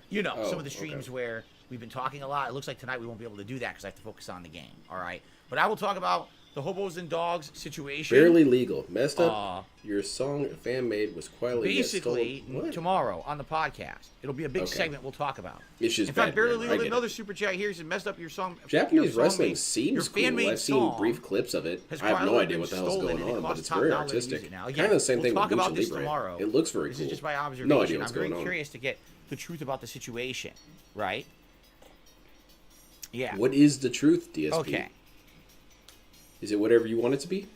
you know, Oh, some of the streams okay. where we've been talking a lot. It looks like tonight we won't be able to do that because I have to focus on the game. All right, but I will talk about the Hobos and Dogs situation. Barely legal. Messed up. Uh, Your song a fan made was quietly yet Basically, stolen. What? tomorrow on the podcast, it'll be a big Okay. segment we'll talk about. It's just In fact, bad Barely grammar. I Legal, get it. another super chat here said messed up your song. Japanese your wrestling your seems cool. fan-made I've seen song brief clips of it. has I have no quietly idea been what the hell's stolen, going and it on, but costs it's top very dollar to use artistic. it now. Kind Again, of the same we'll thing talk with about Lucha this Libre. tomorrow. It looks very This cool. is just my observation. No idea what's I'm very going on. curious to get the truth about the situation, right? Yeah. What is the truth, DSP? Okay. Is it whatever you want it to be?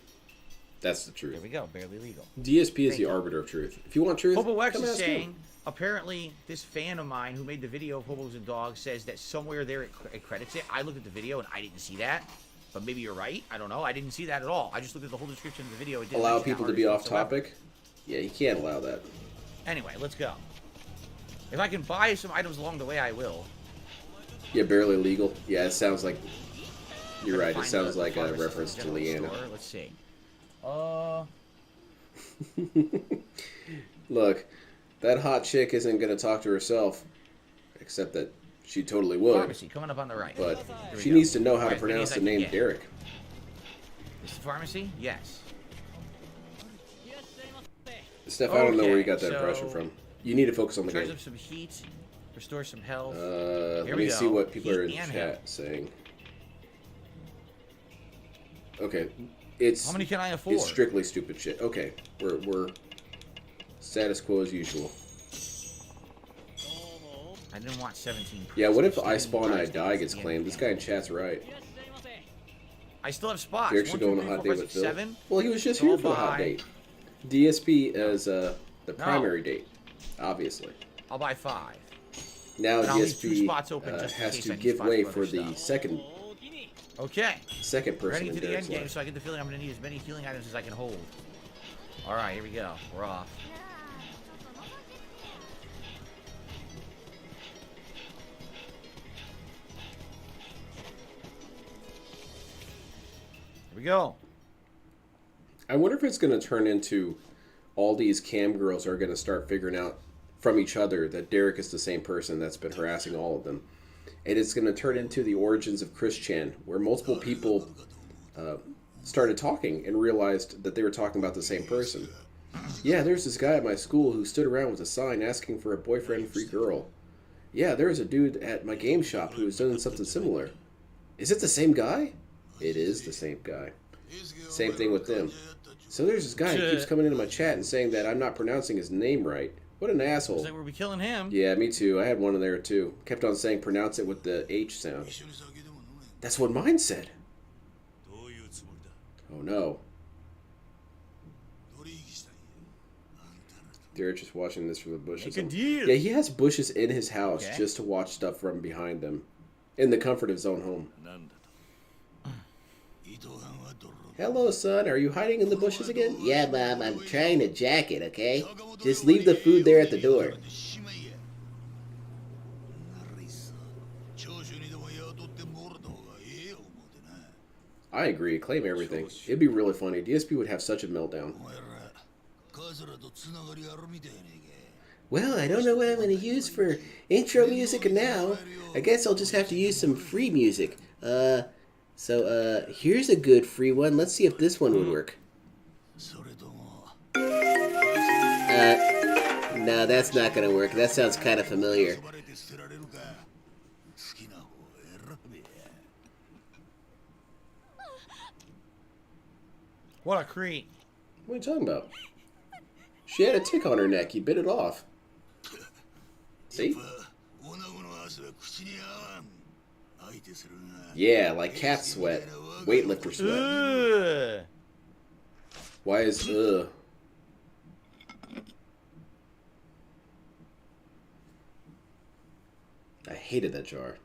That's the There truth. we go. Barely Legal. DSP is Thank the you. arbiter of truth. If you want truth, Hobo X come is ask him. saying, apparently, this fan of mine who made the video of Hobos and Dogs says that somewhere there it credits it. I looked at the video and I didn't see that. But maybe you're right. I don't know. I didn't see that at all. I just looked at the whole description of the video. It didn't Allow mention that people to be off artist whatsoever. topic? Yeah, you can't allow that. Anyway, let's go. If I can buy some items along the way, I will. Yeah, barely legal. Yeah, it sounds like you're right. It Find sounds the like a pharmacy reference to general Leanna. store. Let's see. Look, that hot chick isn't gonna talk to herself, except that she totally would. Pharmacy coming up on the right. But Here we she go. needs to know how All to right, many pronounce as the I can name get. Derek. Is the pharmacy? Yes. Steph, I don't know where you Okay, got that impression so- from. You need to focus on the Charge game. up some heat. Restore some health. Let we me see go. what people are in Heat and chat health. saying. Okay, it's How many can I afford? it's strictly stupid shit. Okay, we're status quo as usual. I didn't want 17. Yeah, what if Still I need spawn and I prize die at gets the end claimed? of This the guy game. in chat's right. I still have spots. Derek should go on a 1, 2, hot 3, date 4, with 5, Phil. 6, 7. Well, he was just So here for the I'll hot buy- date. DSP as the primary date, obviously. I'll buy 5. Now And I'll leave 2 DSP spots open just in has case to I need give spots way for for other the stuff. second Okay. person Ready in to the Derek's end game, life. so I get the feeling I'm going to need as many healing items as I can hold. All right, here we go. We're off. Here we go. I wonder if it's going to turn into all these cam girls are going to start figuring out from each other that Derek is the same person that's been harassing all of them. And it's going to turn into the origins of Chris Chan, where multiple people started talking and realized that they were talking about the same person. Yeah, there's this guy at my school who stood around with a sign asking for a boyfriend-free girl. Yeah, there's a dude at my game shop who was doing something similar. Is it the same guy? It is the same guy. Same thing with them. So there's this guy who keeps coming into my chat and saying that I'm not pronouncing his name right. What an asshole. Looks like we'll be killing him. Yeah, me too. I had one in there too. Kept on saying pronounce it with the H sound. That's what mine said. Oh no. Derek's just watching this from the bushes. Make a deal. Yeah, he has bushes in his house Okay. just to watch stuff from behind him. In the comfort of his own home. Hello, son. Are you hiding in the bushes again? Yeah, Mom, I'm trying to jack it, okay? Just leave the food there at the door. I agree. Claim everything. It'd be really funny. DSP would have such a meltdown. Well, I don't know what I'm going to use for intro music now. I guess I'll just have to use some free music. Here's a good free one. Let's see if this one would work. No, that's not going to work. That sounds kind of familiar. What a creep. What are you talking about? She had a tick on her neck. You bit it off. See? Yeah, like cat sweat. Weightlifter sweat. Ugh. Why is ugh? I hated that jar.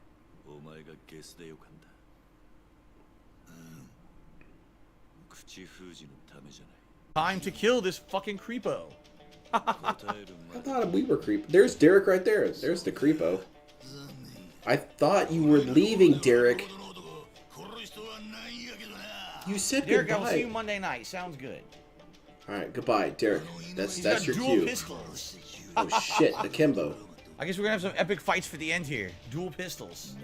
Time to kill this fucking creepo. I thought we were creep. There's Derek right there. There's the creepo. I thought you were leaving, Derek. You said Derek, I will see you goodbye. Monday night. Sounds good. All right, goodbye, Derek. That's Got your dual cue. pistols. Oh shit, akimbo. I guess we're gonna have some epic fights for the end here. Dual pistols.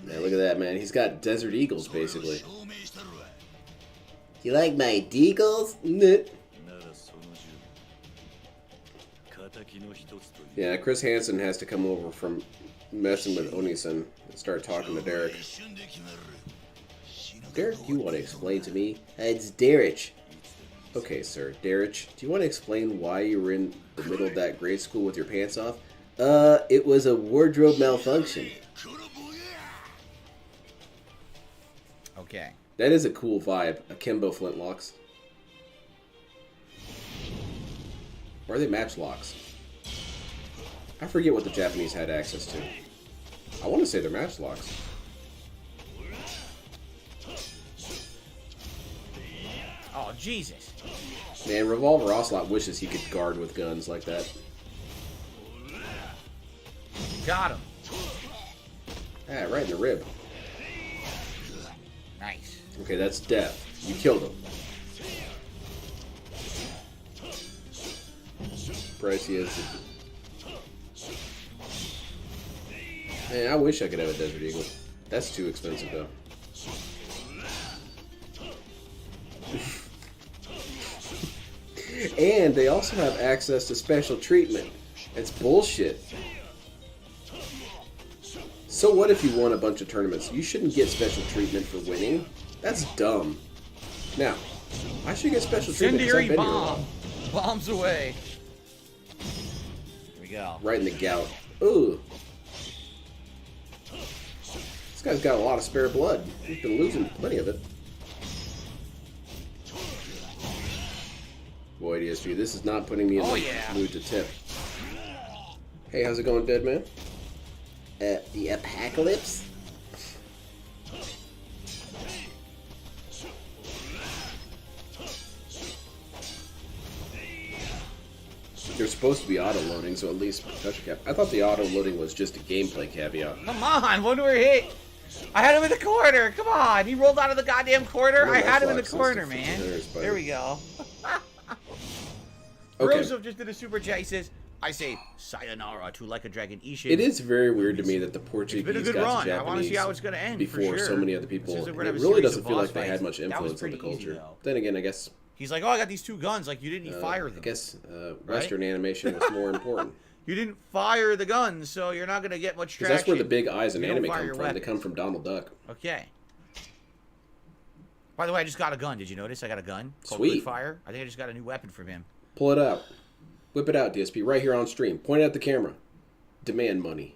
Man, look at that, man. He's got Desert Eagles, basically. You like my deagles? Nit. Yeah, Chris Hansen has to come over from messing with Onisan and start talking to Derek. Derek, you want to explain to me? It's Derek. Okay, sir. Derek, do you want to explain why you were in the middle of that grade school with your pants off? It was a wardrobe malfunction. Okay. That is a cool vibe. Akimbo flintlocks. Or are they matchlocks? I forget what the Japanese had access to. I want to say they're matchlocks. Oh, Jesus. Man, Revolver Ocelot wishes he could guard with guns like that. Got him. Ah, right in the rib. Nice. Okay, that's death. You killed him. Price he is. Man, I wish I could have a Desert Eagle. That's too expensive, though. And they also have access to special treatment. It's bullshit. So what if you won a bunch of tournaments? You shouldn't get special treatment for winning. That's dumb. Now, I should get special treatment because I've Incendiary been here a bomb. while. Bombs away. Here we go. Right in the gout. Ooh. This guy's got a lot of spare blood. He's been losing plenty of it. Boy, DSP, this is not putting me in the mood to tip. Hey, how's it going, dead man? The apocalypse? There's supposed to be auto-loading, so at least touch a cap. I thought the auto-loading was just a gameplay caveat. Come on, one more hit. I had him in the corner. Come on. He rolled out of the goddamn corner. I had him in the corner, man. There we go. Okay. Rosov just did a super chat. He says, I say sayonara to Like a Dragon Ishin. It is very weird to me that the Portuguese It's been a good got run. to Japanese I want to see how it's going to end before for sure. so many other people. Since It we're gonna have a really series doesn't of feel boss like they had fights. much That was influence on the pretty easy, culture. though. Then again, I guess He's like, oh, I got these two guns. Like, you didn't fire them. I guess Western animation was more important. You didn't fire the guns, so you're not going to get much Because traction. that's where the big eyes in You don't anime fire come your from. They weapons. come from Donald Duck. Okay. By the way, I just got a gun. Did you notice? I got a gun. Called Sweet. Quick Fire. I think I just got a new weapon from him. Pull it out. Whip it out, DSP, right here on stream. Point it at the camera. Demand money.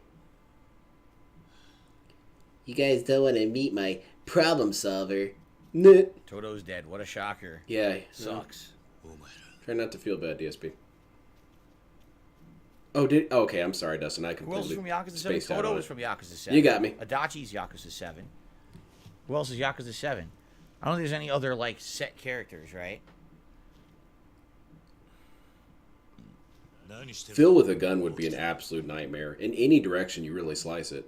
You guys don't want to meet my problem solver. Nit. Toto's dead. What a shocker. Yeah. Sucks. Try not to feel bad, DSP. Okay, I'm sorry, Dustin. I Who else is completely from Yakuza 7? spaced out Toto on is it. from Yakuza 7. You got me. Adachi's Yakuza 7. Who else is Yakuza 7? I don't think there's any other, like, set characters, right? Phil with a gun would be an absolute nightmare. In any direction you really slice it.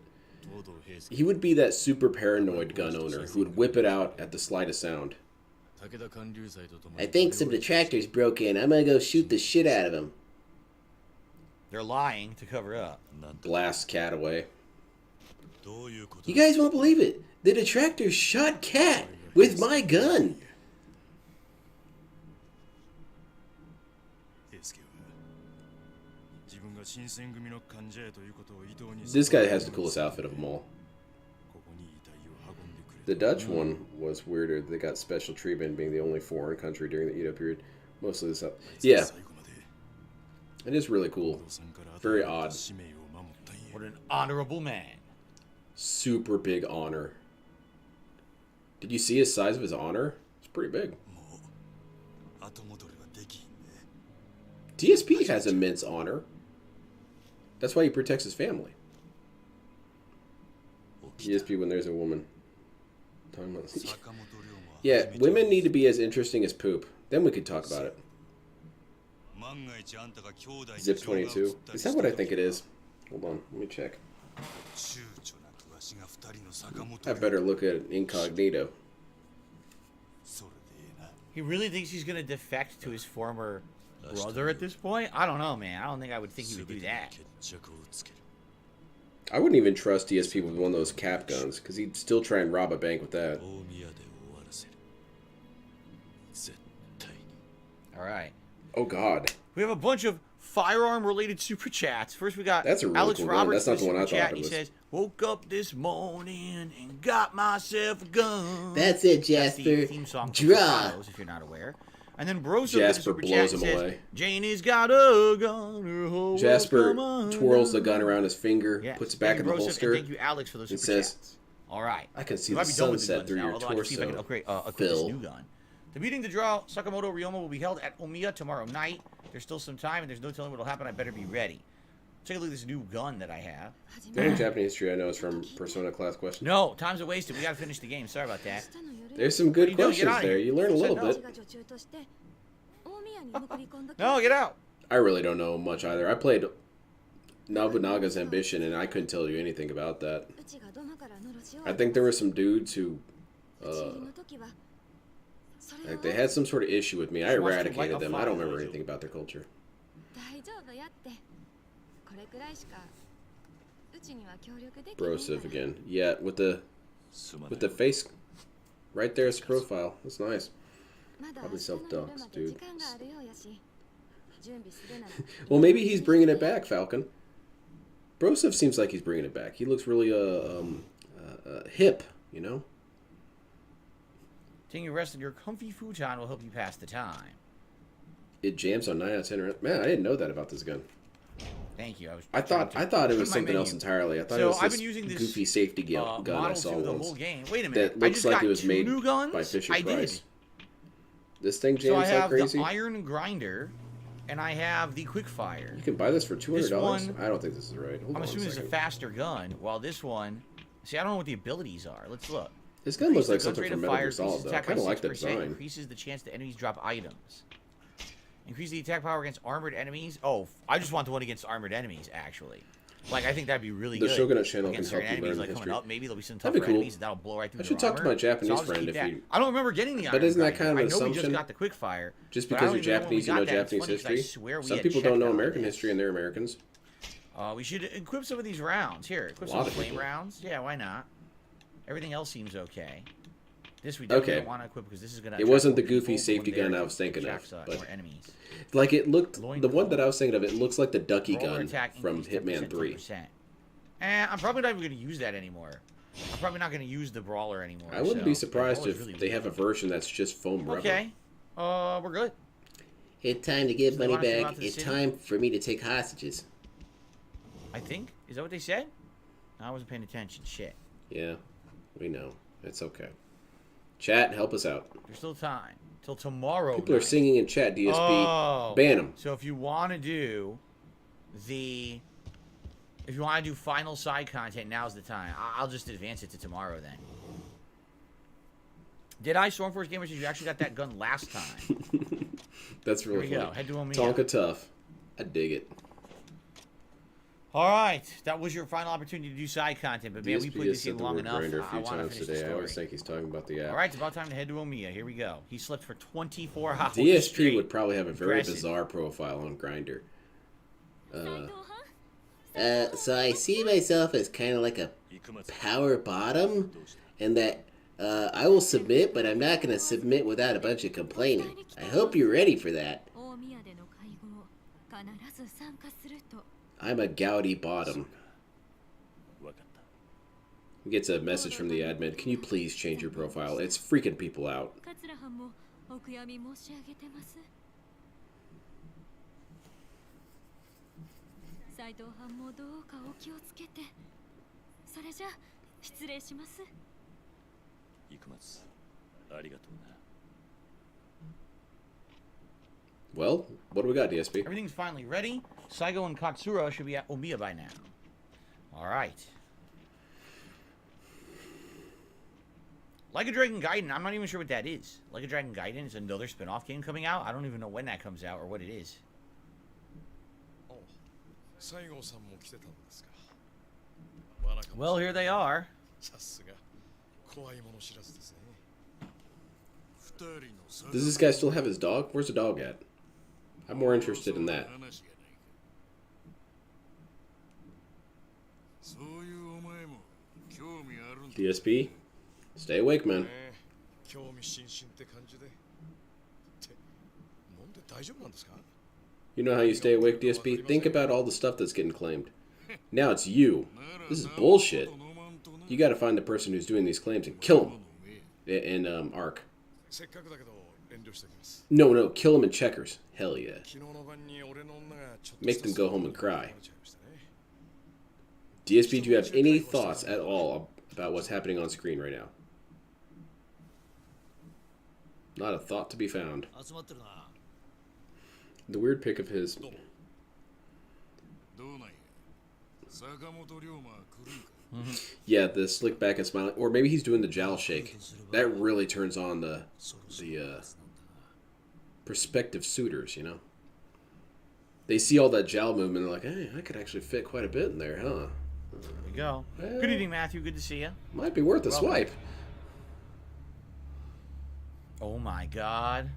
He would be that super paranoid gun owner who would whip it out at the slightest sound. I think some detractors broke in. I'm gonna go shoot the shit out of them. They're lying to cover up. Blast Cat away. You guys won't believe it. The detractors shot Cat with my gun. This guy has the coolest outfit of them all. The Dutch one was weirder. They got special treatment being the only foreign country during the Edo period. Mostly this up. Yeah. It is really cool. Very odd. What an honorable man. Super big honor. Did you see his size of his honor? It's pretty big. DSP has immense honor. That's why he protects his family. DSP when there's a woman. Yeah, women need to be as interesting as poop. Then we could talk about it. Zip 22. Is that what I think it is? Hold on, let me check. I better look at incognito. He really thinks he's going to defect to his former brother at this point? I don't know, man. I don't think I would think he would do that. I wouldn't even trust DSP with one of those cap guns, because he'd still try and rob a bank with that. All right. Oh, God. We have a bunch of firearm-related super chats. First, we got That's a really Alex cool gun. Roberts. That's not the one I super chat. thought it He was. says, "Woke up this morning and got myself a gun." That's it, That's the Jasper. theme song from Draw. Sopranos, if you're not aware. And then Broso with Jasper the super blows chat him says, away. "Janie's got a gun. Her whole Jasper world's come twirls the undone." gun around his finger, Yeah. puts it back Thank in you, the Broseph, holster. and thank you, Alex, for those and super says, chats. All right. I can see We might the be done with sunset guns through now, your although I can see if I can torso. equip Phil. this new gun. The meeting to draw Sakamoto Ryoma will be held at Omiya tomorrow night. There's still some time, and there's no telling what will happen. I better be ready. Take a look at this new gun that I have. The only Japanese history I know is from Persona class question. No, time's wasted. We gotta finish the game. Sorry about that. There's some What are good you doing? Get questions out of there. here. You learn a Who said little no? bit. No, get out. I really don't know much either. I played Nobunaga's Ambition, and I couldn't tell you anything about that. I think there were some dudes who, like they had some sort of issue with me. I She wants to light eradicated a them. I fire. don't remember anything about their culture. Brosiv again. Yeah, with the face right there as the profile. That's nice. Probably self-docs, dude. Well, maybe he's bringing it back, Falcon. Brosiv seems like he's bringing it back. He looks really hip, you know? Taking a rest in your comfy futon will help you pass the time. It jams on 9 out of 10. Man, I didn't know that about this gun. Thank you. I thought it was my something menu. else entirely. I thought So it was I've this been using this, goofy safety gun I model saw through the once. whole game. Wait a minute. That I looks just like got it was two made new guns? by Fisher I Price. did. This thing So I jams like have crazy. the iron grinder, and I have the quick fire. You can buy this for $200. This one- I don't think this is right. Hold I'm on assuming a it's a second. faster gun, while this one... See, I don't know what the abilities are. Let's look. This gun looks like Increases the something gun's from rate of Metal fire, Gear Solid, increases though. I attack by kind of like the 6%, design. Increases the chance that enemies drop items. Increase the attack power against armored enemies. Oh, I just want the one against armored enemies, actually. Like, I think that'd be really The good. Shogunate channel against can help certain you learn enemies, the like history. coming up. Maybe there'll be some That'd be tougher cool. enemies that'll blow right through I should their talk to armor. my Japanese So I'll just friend keep if that. he- I don't remember getting the iron isn't that grinder. kind of I an know we assumption? just got the quick fire. Just but I because don't you're even remember when we Japanese, you got know that. It's Japanese funny 'cause I history. swear we Some had people checked don't know on American this. history and they're Americans. We should equip some of these rounds. Here, equip A some lot of flame people. rounds. Yeah, why not? Everything else seems okay. This we definitely Okay. don't want to equip because this is going to. It wasn't the goofy safety gun I was thinking of, but- more enemies. Like it looked, Loin the one crawl. that I was thinking of, it looks like the Ducky Brawler gun attack from increased Hitman 10%, 3. 10%. I'm probably not even going to use that anymore. I'm probably not going to use the brawler anymore. I wouldn't so- be surprised Brawler's if really they have a weak. version that's just foam rubber. Okay. We're good. It's time to give So they money want us to go back. out to the It's city? time for me to take hostages. I think. Is that what they said? I wasn't paying attention. Shit. Yeah, we know. It's okay. Chat, help us out. There's still time. Till tomorrow People are night. singing in chat, DSP. Oh. Ban them. So if you want to do if you want to do final side content, now's the time. I'll just advance it to tomorrow then. Did I, Stormforce Gamers? You actually got that gun last time. That's really Here we funny. go. Head to Omiya. Tonka tough. I dig it. All right, that was your final opportunity to do side content, but man, we DSP played has this said game the long word enough. grinder a I few want to times finish the today. I always story. think he's talking about the app. All right, it's about time to head to Omiya. Here we go. He slept for 24 hours DSP straight. would probably have a very Impressive. bizarre profile on Grinder. So I see myself as kind of like a power bottom, and that I will submit, but I'm not going to submit without a bunch of complaining. I hope you're ready for that. 大宮での会合必ず参加すると I'm a gouty bottom. He gets a message from the admin. Can you please change your profile? It's freaking people out. 桂藩もお悔やみ申し上げてます斉藤藩もどうかお気をつけてそれじゃ失礼します Well, what do we got, DSP? Everything's finally ready. Saigo and Katsura should be at Omiya by now. All right. Like a Dragon Gaiden, I'm not even sure what that is. Like a Dragon Gaiden is another spin-off game coming out. I don't even know when that comes out or what it is. Well, here they are. Does this guy still have his dog? Where's the dog at? I'm more interested in that. DSP, stay awake, man. You know how you stay awake, DSP? Think about all the stuff that's getting claimed. Now it's you. This is bullshit. You gotta find the person who's doing these claims and kill him. In Ark. No, kill him in Checkers. Hell yeah. Make them go home and cry. DSP, do you have any thoughts at all about what's happening on screen right now? Not a thought to be found. The weird pic of his... Yeah, the slick back and smiling. Or maybe he's doing the jowl shake. That really turns on the prospective suitors, you know? They see all that jowl movement and they're like, hey, I could actually fit quite a bit in there, huh? There we go. Well, Good evening, Matthew. Good to see you. Might be worth a swipe. Oh my god.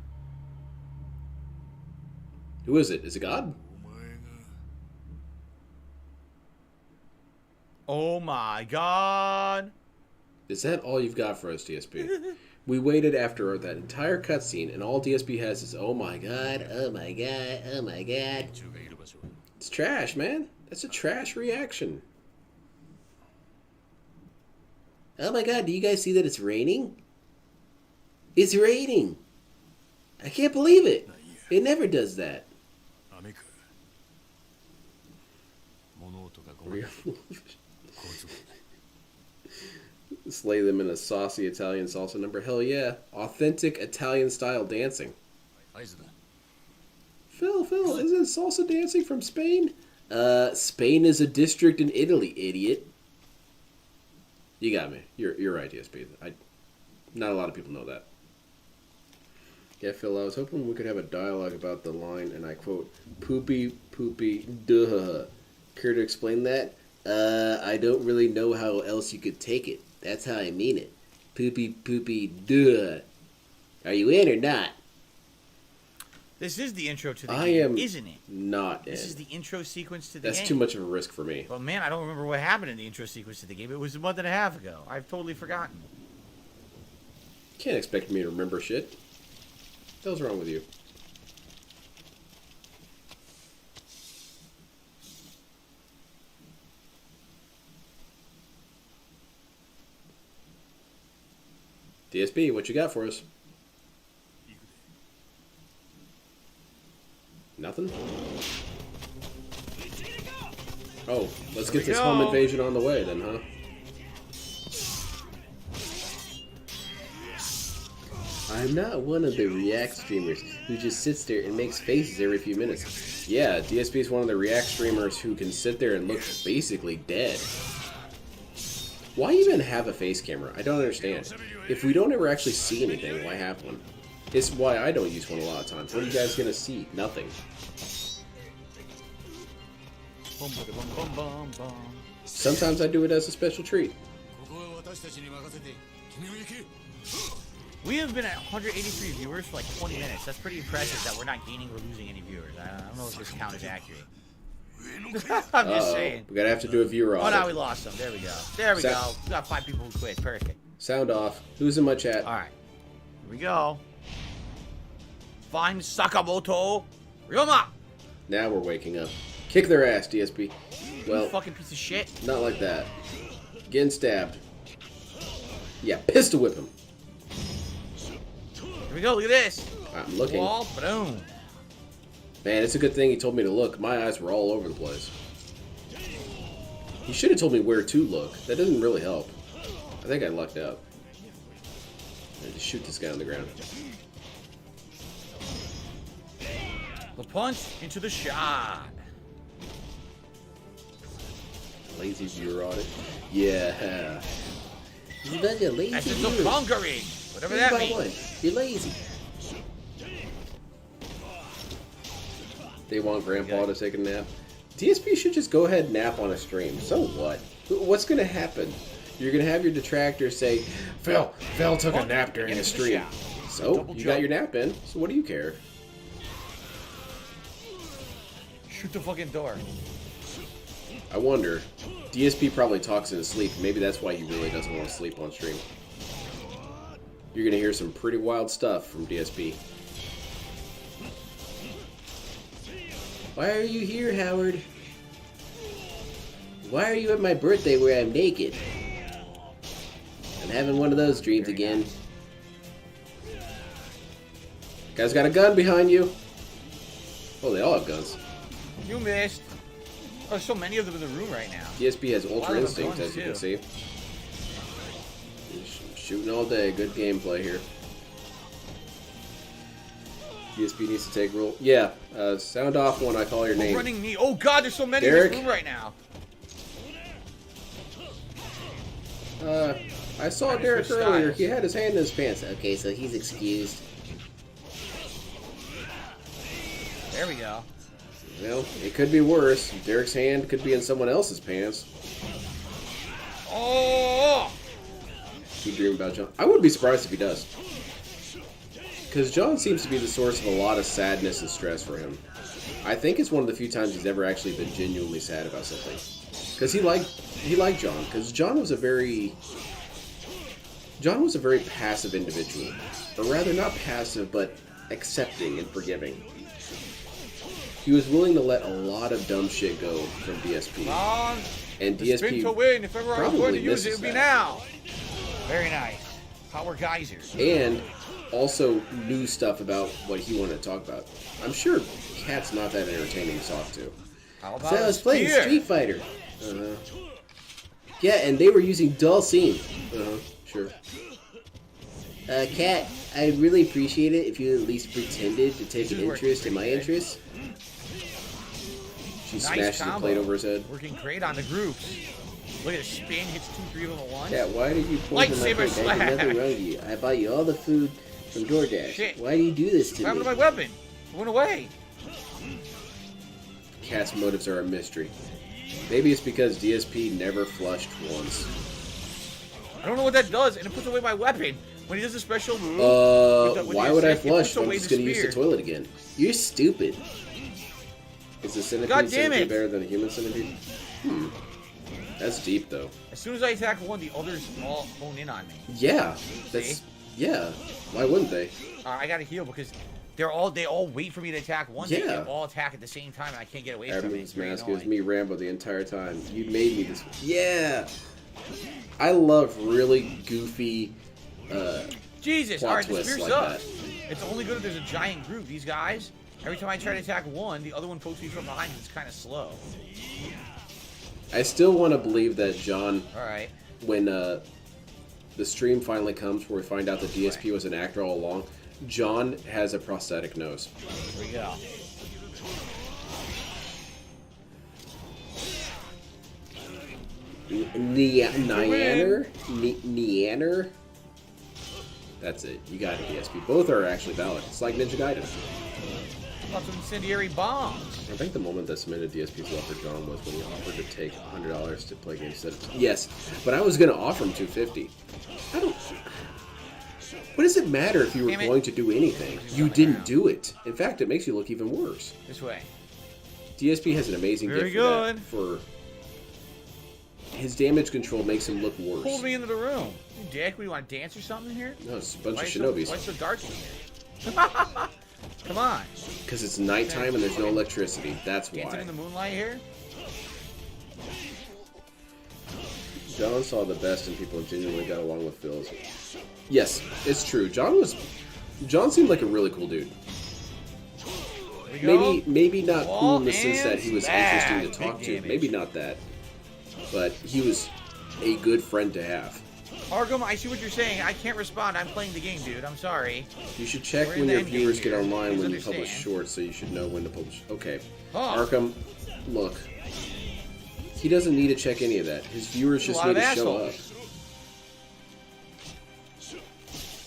Who is it? Is it God? Oh my god. Is that all you've got for us, DSP? We waited after that entire cutscene, and all DSP has is, oh my god, oh my god, oh my god. It's trash, man. That's a trash reaction. Oh my god, do you guys see that it's raining? It's raining! I can't believe it! It never does that. Slay them in a saucy Italian salsa number. Hell yeah. Authentic Italian style dancing. Phil, isn't salsa dancing from Spain? Spain is a district in Italy, idiot. You got me. You're right, DSP. Not a lot of people know that. Yeah, Phil, I was hoping we could have a dialogue about the line, and I quote, poopy, poopy, duh. Care to explain that? I don't really know how else you could take it. That's how I mean it. Poopy, poopy, duh. Are you in or not? This is the intro to the I game, am isn't it? not in. This is the intro sequence to the game. That's too much of a risk for me. But man, I don't remember what happened in the intro sequence to the game. It was a month and a half ago. I've totally forgotten. Can't expect me to remember shit. What the hell's wrong with you? DSP, what you got for us? Nothing? Oh, let's get this home invasion on the way then, huh? I'm not one of the React streamers who just sits there and makes faces every few minutes. Yeah, DSP is one of the React streamers who can sit there and look basically dead. Why even have a face camera? I don't understand. If we don't ever actually see anything, why have one? It's why I don't use one a lot of times. What are you guys gonna see? Nothing. Sometimes I do it as a special treat. We have been at 183 viewers for like 20 minutes. That's pretty impressive that we're not gaining or losing any viewers. I don't know if this count is accurate. I'm just saying. We're gonna have to do a viewer Oh, audit. now we lost them. There we go. There we go. We got 5 people who quit. Perfect. Sound off. Who's in my chat? All right. Here we go. Find Sakamoto Ryoma. Now we're waking up. Kick their ass, DSP. You Well, fucking piece of shit. not like that. Getting stabbed. Yeah, pistol whip him. Here we go. Look at this. I'm looking. Wall. Boom. Man, it's a good thing he told me to look. My eyes were all over the place. He should have told me where to look. That doesn't really help. I think I lucked out. I just shoot this guy on the ground. The punch into the shot. Lazy viewer audit. Yeah. He's a bunch of lazy Essence of viewers. conquering. Whatever Three that by means. one. You're lazy. They want Grandpa to take a nap. DSP should just go ahead and nap on a stream. So what? What's going to happen? You're going to have your detractors say, Phil took a nap during the stream. So, you got your nap in. So what do you care? Shoot the fucking door. I wonder. DSP probably talks in his sleep. Maybe that's why he really doesn't want to sleep on stream. You're going to hear some pretty wild stuff from DSP. Why are you here, Howard? Why are you at my birthday where I'm naked? I'm having one of those dreams again. Guy's got a gun behind you. Oh, they all have guns. You missed. Oh, there's so many of them in the room right now. DSP has Ultra lot of them Instinct, guns, as you can too. see. He's shooting all day. Good gameplay here. DSP needs to take roll. Yeah, sound off when I call your name. Running me. Oh god, there's so many Derek? in this room right now. I saw Minus Derek Chris earlier. Styles. He had his hand in his pants. Okay, so he's excused. There we go. Well, it could be worse. Derek's hand could be in someone else's pants. Oh! You dream about John. I wouldn't be surprised if he does. Because John seems to be the source of a lot of sadness and stress for him. I think it's one of the few times he's ever actually been genuinely sad about something. Because he liked John. Because John was a very passive individual. Or rather, not passive, but accepting and forgiving. He was willing to let a lot of dumb shit go from DSP. Come on. And The spin to DSP win. If ever I was going to probably use it, it misses would be that. now. Very nice. Power geyser. And also knew stuff about what he wanted to talk about. I'm sure Cat's not that entertaining to talk to. How about So I was playing spear? Street Fighter. Yeah, and they were using dull scene. Sure. Kat, I'd really appreciate it if you at least pretended to take This an is working interest in my pretty good. interests. She Nice smashes the combo. plate over his head. Working great on the groups. Look at it, spin, hits 2, 3 of them at once. Yeah, why did you poison my Lightsaber food? I did nothing slash. wrong to you. I bought you all the food from DoorDash. Shit. Why do you do this What to happened to me? my weapon? It went away. Cat's motives are a mystery. Maybe it's because DSP never flushed once. I don't know what that does, and it puts away my weapon. When he does a special move, with Why the would I assist, it flush puts if I'm away just the going to use the spear. toilet again? You're stupid. Is the centipede God damn it. better than a human centipede? That's deep, though. As soon as I attack one, the others all hone in on me. Yeah, that's... See? Yeah, why wouldn't they? I gotta heal because they all wait for me to attack one. They Yeah. all attack at the same time, and I can't get away from it. Everyone's It's very mask gives annoying. me Rambo the entire time. You made me this... Yeah! I love really goofy... Jesus! plot All right, the twists spear like sucks. It's only good if there's a giant group. These guys, every time I try to attack one, the other one pokes me from behind. It's kind of slow. I still want to believe that John, All right. when the stream finally comes where we find out that DSP was an actor all along, John has a prosthetic nose. Here we go. Neander. That's it. You got it, DSP. Both are actually valid. It's like Ninja Gaiden. Lots of incendiary bombs. I think the moment that cemented DSP's love for John was when he offered to take $100 to play games instead of... Yes, but I was going to offer him $250. I don't... What does it matter if you were going to do anything? You didn't do it. In fact, it makes you look even worse. This way. DSP has an amazing gift for that. For his damage control makes him look worse. Pulled me into the room. You dick, we want to dance or something here? No, it's a bunch of shinobis. Why so dark in here? Come on. Because it's nighttime and there's no electricity. That's why. Dancing in the moonlight here? John saw the best in people and genuinely got along with Phil's. Yes, it's true. John seemed like a really cool dude. Maybe not cool in the sense that he was interesting to talk to. Maybe not that. But he was a good friend to have. Arkham, I see what you're saying. I can't respond. I'm playing the game, dude. I'm sorry. You should check when your viewers get online when you publish shorts, so you should know when to publish. Okay. Arkham, look. He doesn't need to check any of that. His viewers just need to show up.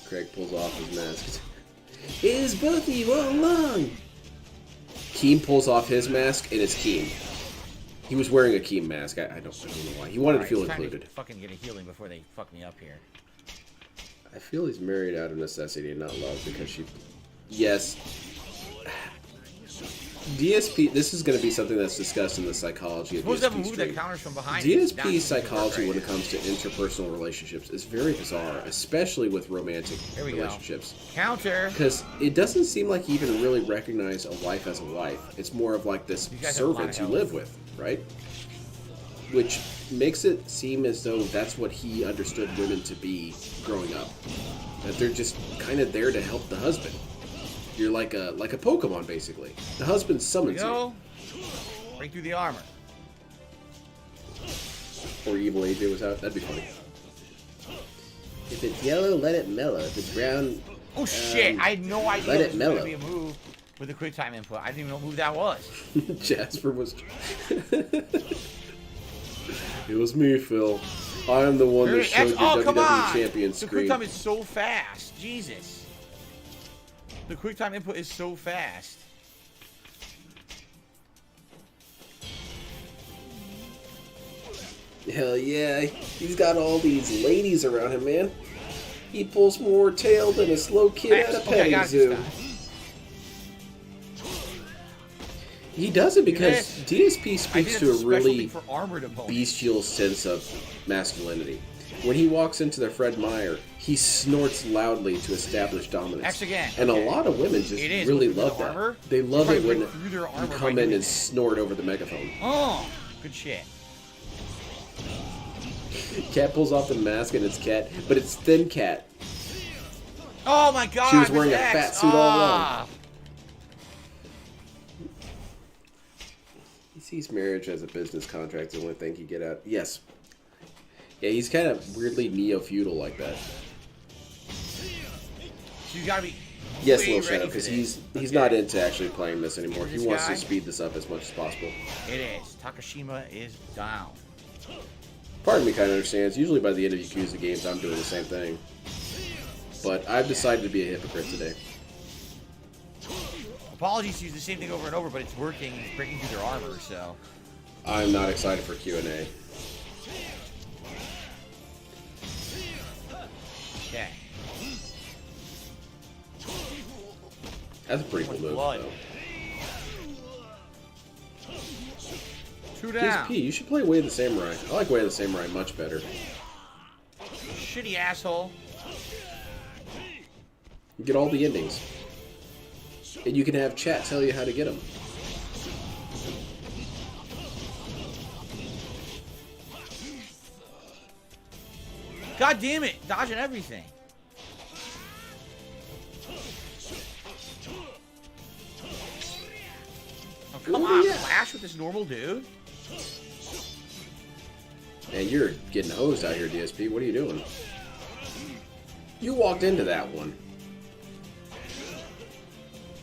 Craig pulls off his mask. It is both of you all along. Keem pulls off his mask, and it's Keem. He was wearing a Keem mask. I don't know why. He wanted to feel included. To fucking get a healing before they fuck me up here. I feel he's married out of necessity and not love because she... Yes. DSP, this is going to be something that's discussed in the psychology of DSP move that counters from behind DSP's psychology when it comes to interpersonal relationships is very bizarre, especially with romantic relationships. Counter! Because it doesn't seem like he even really recognized a wife as a wife. It's more of like this servant you live with, right? Which makes it seem as though that's what he understood women to be growing up. That they're just kind of there to help the husband. You're like a Pokemon, basically. The husband summons you. Break through the armor. Or Evil AJ was out. That'd be funny. If it's yellow, let it mellow. If it's brown... Oh, shit. I had no idea let it mellow. Be a move with a quick time input. I didn't even know what move that was. Jasper was... It was me, Phil. I am the one that showed you WWE Champion screen. The quick time is so fast. Jesus. The quick time input is so fast. Hell yeah. He's got all these ladies around him, man. He pulls more tail than a slow kid at a petting zoo. He does it because DSP speaks to a really bestial sense of masculinity. When he walks into the Fred Meyer, he snorts loudly to establish dominance. And a lot of women just really love that. They love it when you come in and snort over the megaphone. Oh, good shit. Cat pulls off the mask and it's Cat, but it's Thin Cat. Oh my god! She was wearing a fat suit all along. He sees marriage as a business contract, the only thing he get out. Yes. Yeah, he's kind of weirdly neo-feudal like that. So you gotta be. Yes, Little Shadow, because he's not into actually playing this anymore. He wants to speed this up as much as possible. It is. Takashima is down. Part of me kind of understands. Usually by the end of Yakuza games, I'm doing the same thing. But I've decided to be a hypocrite today. Apologies to use the same thing over and over, but it's working. It's breaking through their armor, so. I'm not excited for Q&A. Okay. That's a pretty cool move, though. 2 down. DSP, you should play Way of the Samurai. I like Way of the Samurai much better. Shitty asshole. You get all the endings. And you can have chat tell you how to get them. God damn it! Dodging everything. Oh, come on, clash with this normal dude? Man, you're getting hosed out here, DSP. What are you doing? You walked into that one.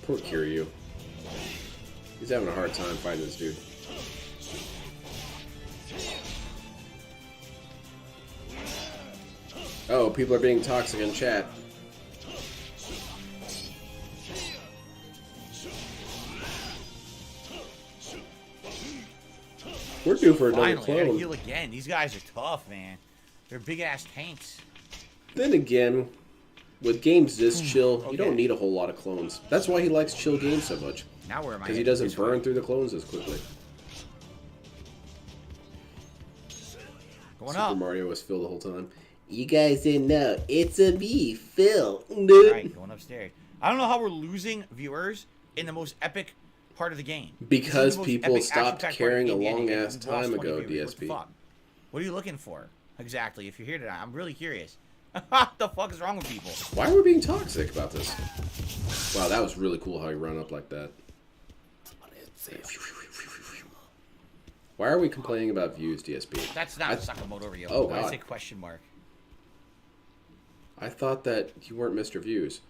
Poor Kiryu. He's having a hard time fighting this dude. Oh, people are being toxic in chat. We're due for another Finally, I gotta clone. heal again. These guys are tough, man. They're big ass tanks. Then again, with games this chill, you don't Okay. need a whole lot of clones. That's why he likes chill games so much. Now where am I? Because he headed? doesn't This burn way. through the clones as quickly. Going Super up. Mario was Phil the whole time. You guys didn't know. It's a me, Phil. Alright, going upstairs. I don't know how we're losing viewers in the most epic part of the game. Because This is the most people epic stopped action-packed part of caring the a game, long and ass we've lost time 20 ago, viewers. What the DSP. fuck? What are you looking for exactly? If you're here tonight, I'm really curious. What the fuck is wrong with people? Why are we being toxic about this? Wow, that was really cool how he ran up like that. Why are we complaining about views, DSP? That's not Sakamoto Ryo. Oh, Why God. is it question mark? I thought that you weren't Mr. Views.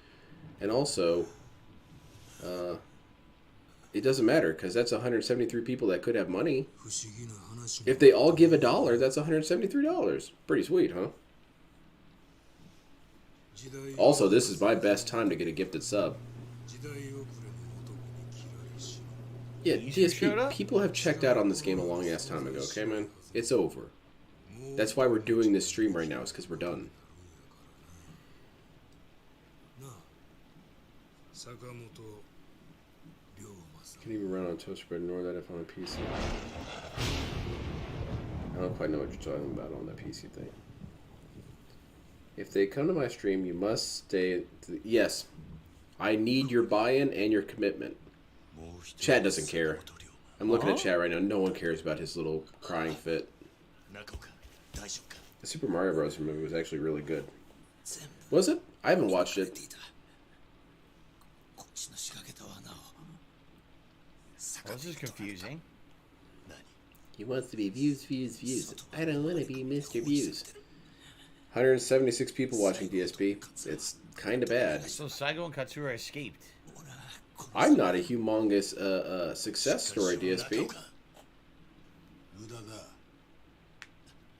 And also, it doesn't matter, because that's 173 people that could have money. If they all give $1, that's $173. Pretty sweet, huh? Also, this is my best time to get a gifted sub. Yeah, showed up? DSP, people have checked out on this game a long ass time ago, okay, man? It's over. That's why we're doing this stream right now, is because we're done. Can even run on toaster, but ignore that if on a PC. I don't quite know what you're talking about on that PC thing. If they come to my stream, you must stay. Yes, I need your buy-in and your commitment. Chad doesn't care. I'm looking at chat right now. No one cares about his little crying fit. The Super Mario Bros. Movie was actually really good. Was it? I haven't watched it. Well, this is confusing. He wants to be views, views, views. I don't want to be Mr. Views. 176 people watching DSP. It's kind of bad. So Saigo and Katsura escaped. I'm not a humongous success story, DSP.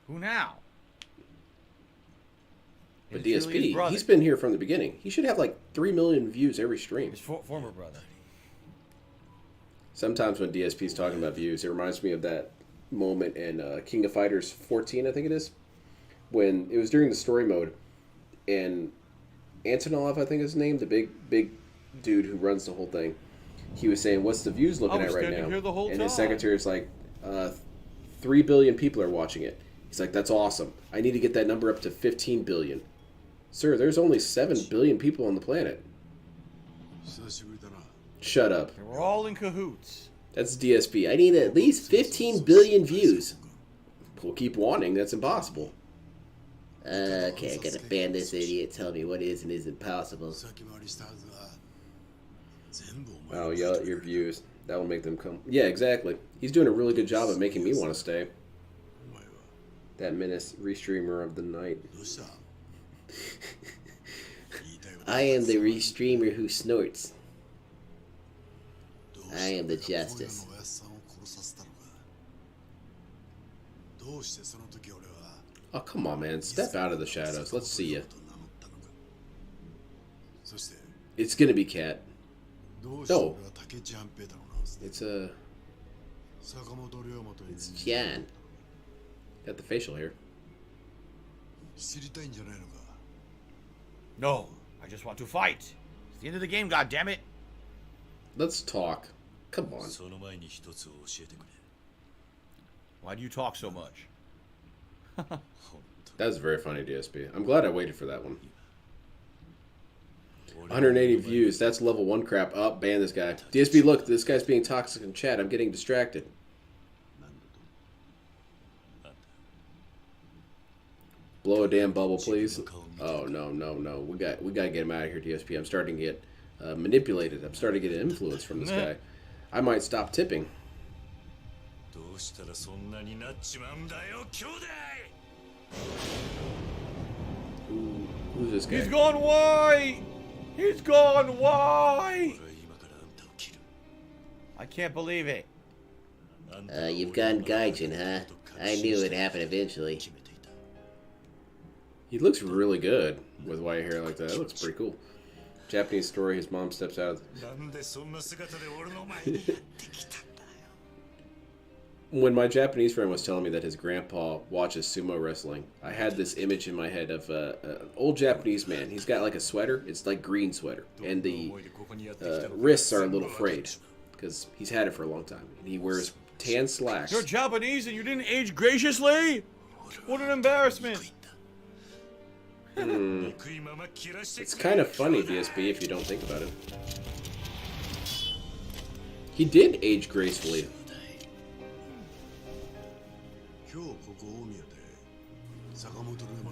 Who now? But It's really his DSP, brother. he's been here from the beginning. He should have like 3 million views every stream. His former brother. Sometimes when DSP's talking about views, it reminds me of that moment in King of Fighters 14, I think it is, when it was during the story mode, and Antonov, I think is his name, the big dude who runs the whole thing, he was saying, "What's the views looking I at was right standing now?" here the whole And his time. secretary's like, 3 billion people are watching it. He's like, "That's awesome. I need to get that number up to 15 billion." Sir, there's only 7 billion people on the planet. Shut up. They were all in cahoots. That's DSP. I need at least 15 billion views. We'll keep wanting. That's impossible. Okay, I gotta ban this idiot telling me what is and isn't possible. Oh, yell at your views. That will make them come. Yeah, exactly. He's doing a really good job of making me want to stay. That menace restreamer of the night. I am the restreamer who snorts. I am the justice. Oh, come on, man. Step out of the shadows. Let's see you. It's gonna be Cat. No. It's It's Jan. got the facial hair. No, I just want to fight. It's the end of the game, goddammit. Let's talk. Come on. Why do you talk so much? That was very funny, DSP. I'm glad I waited for that one. 180 views. That's level 1 crap. Oh, ban this guy. DSP, look, this guy's being toxic in chat. I'm getting distracted. Blow a damn bubble, please. Oh, no. We got to get him out of here, DSP. I'm starting to get manipulated. I'm starting to get influence from this guy. I might stop tipping. Who's this guy? He's gone white! He's gone white! I can't believe it. You've gone Gaijin, huh? I knew it'd happen eventually. He looks really good with white hair like that. That looks pretty cool. Japanese story, his mom steps out. When my Japanese friend was telling me that his grandpa watches sumo wrestling, I had this image in my head of an old Japanese man. He's got like a sweater. It's like green sweater. And the wrists are a little frayed because he's had it for a long time. And he wears tan slacks. You're Japanese and you didn't age graciously? What an embarrassment. It's kind of funny, DSP, if you don't think about it. He did age gracefully.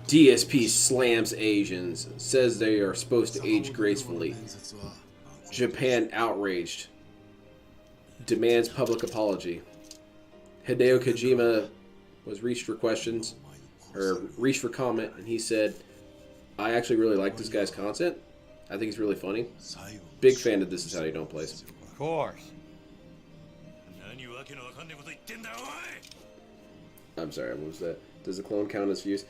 DSP slams Asians, says they are supposed to age gracefully. Japan outraged. Demands public apology. Hideo Kojima was reached for questions, or reached for comment, and he said, I actually really like this guy's content. I think he's really funny. Big fan of This Is How You Don't Place. Of course. I'm sorry, what was that? Does the clone count as views?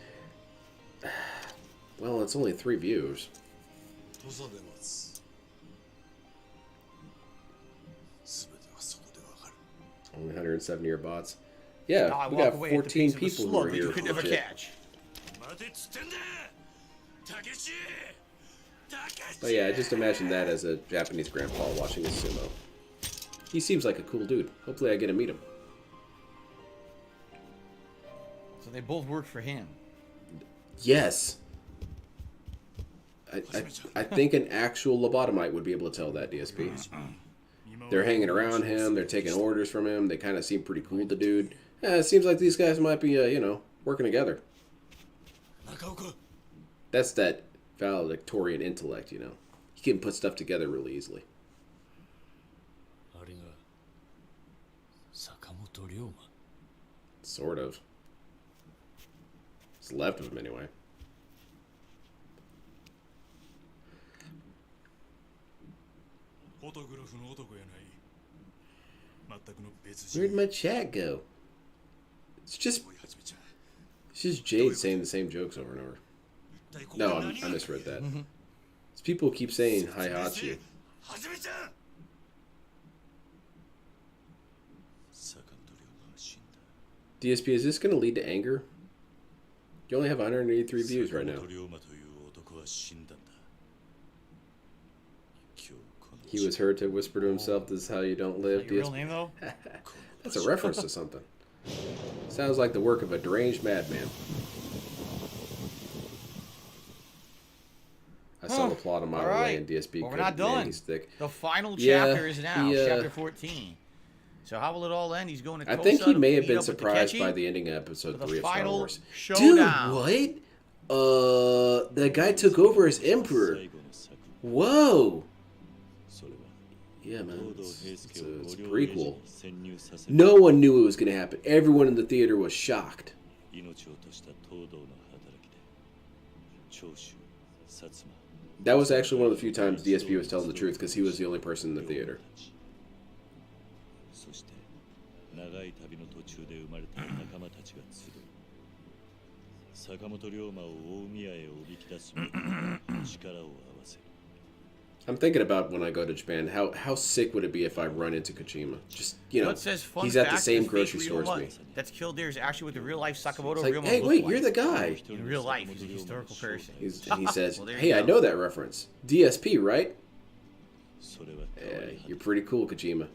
Well, it's only 3 views. Only 170 are bots. Yeah, we got 14 people who are here. You could never catch. But yeah, I just imagine that as a Japanese grandpa watching his sumo. He seems like a cool dude. Hopefully I get to meet him. So they both work for him. Yes. I think an actual lobotomite would be able to tell that, DSP. They're hanging around him. They're taking orders from him. They kind of seem pretty cool to dude. Yeah, it seems like these guys might be, working together. That's that valedictorian intellect, you know. He can put stuff together really easily. Sort of. What's left of him, anyway. Where'd my chat go? It's just Jade saying the same jokes over and over. No, I misread that. It's people who keep saying Heihachi. DSP, is this going to lead to anger? You only have 183 views right now. He was heard to whisper to himself, "This is how you don't live." Is that your real name, though? That's a reference to something. Sounds like the work of a deranged madman. I saw the plot a mile away, and DSP well, we're not done. He's thick. The final chapter is now, chapter 14. So how will it all end? He's going to I think he may have been surprised by the ending of episode 3 of Star Wars. Showdown. Dude, what? The guy took over as Emperor. Whoa. Yeah, man. It's a prequel. No one knew it was going to happen. Everyone in the theater was shocked. That was actually one of the few times DSP was telling the truth, because he was the only person in the theater. I'm thinking about when I go to Japan, how sick would it be if I run into Kojima? Just, he's at the same grocery store as me. That's killed there is actually what the real life Sakamoto It's like, Ryoma hey, looked wait, like. you're the guy. In real life, he's a historical person. And he says, Well, there you hey, I go. know that reference. DSP, right? Yeah, you're pretty cool, Kojima.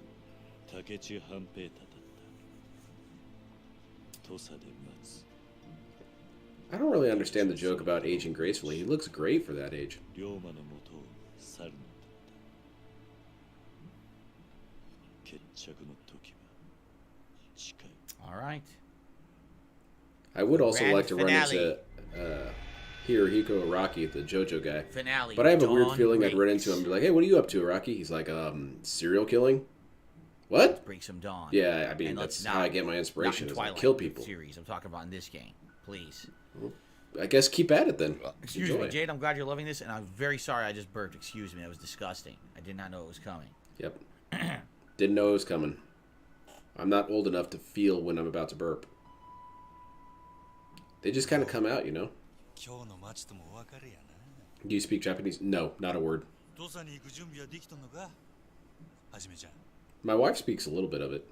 I don't really understand the joke about aging gracefully. He looks great for that age. All right. I would also Grand like to finale. run into Hirohiko Araki, the JoJo guy. Finale. But I have a weird Dawn feeling I'd run breaks. into him and be like, hey, what are you up to, Araki? He's like, serial killing? What? Break some dawn. Yeah, I mean, And that's let's how I not- get my not inspiration, in is I Twilight kill people. Series. I'm talking about in this game. Please. I guess keep at it then. Excuse Enjoy me, it. Jade. I'm glad you're loving this, and I'm very sorry I just burped. Excuse me. That was disgusting. I did not know it was coming. Yep. Didn't know it was coming. I'm not old enough to feel when I'm about to burp. They just kind of come out, you know? Do you speak Japanese? No, not a word. My wife speaks a little bit of it.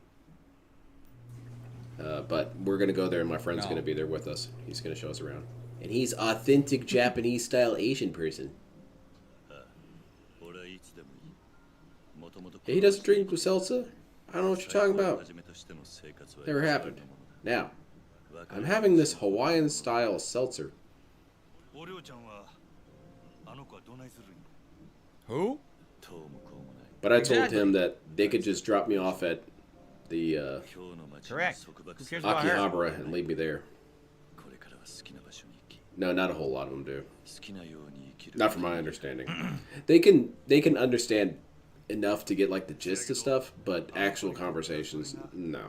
But we're going to go there, and my friend's going to be there with us. He's going to show us around. And he's authentic Japanese-style Asian person. He doesn't drink with seltzer? I don't know what you're talking about. Never happened. Now, I'm having this Hawaiian-style seltzer. Who? But I told him that they could just drop me off at the Correct. Who cares about her? Akihabara and leave me there. No, not a whole lot of them do. Not from my understanding. They can understand enough to get like the gist of stuff, but actual conversations, no.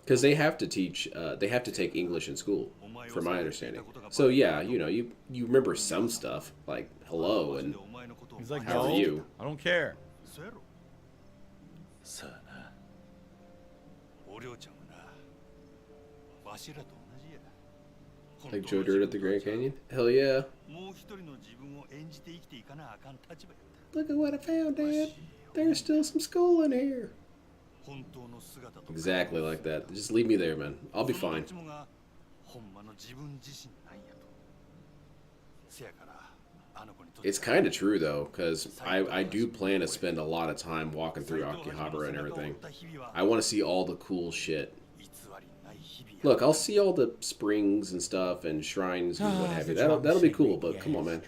Because they have to teach, they have to take English in school, from my understanding. So yeah, you know, you remember some stuff like hello and He's like, how are no, you? I don't care. Like Joe Dirt at the Grand Canyon? Hell yeah. Look at what I found, Dad. There's still some school in here. Exactly like that. Just leave me there, man. I'll be fine. It's kind of true, though, because I do plan to spend a lot of time walking through Akihabara and everything. I want to see all the cool shit. Look, I'll see all the springs and stuff and shrines and what have you. That'll be cool, but come on, man.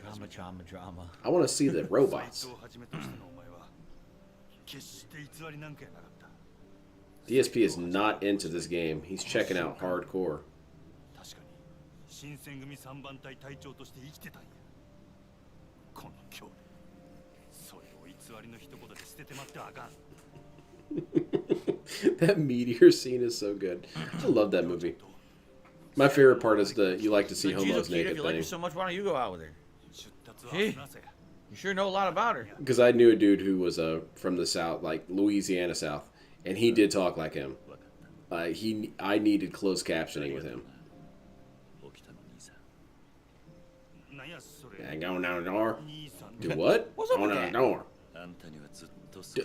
Drama. I want to see the robots. DSP is not into this game. He's checking out hardcore. That meteor scene is so good. I love that movie. My favorite part is the you like to see homos naked If you like her thing. so much, why don't you go out with her? Gee, you sure know a lot about her. Because I knew a dude who was from the South, like Louisiana South, and he did talk like him. I needed closed captioning with him. And going down the door. Do what? What's up Going with down that? the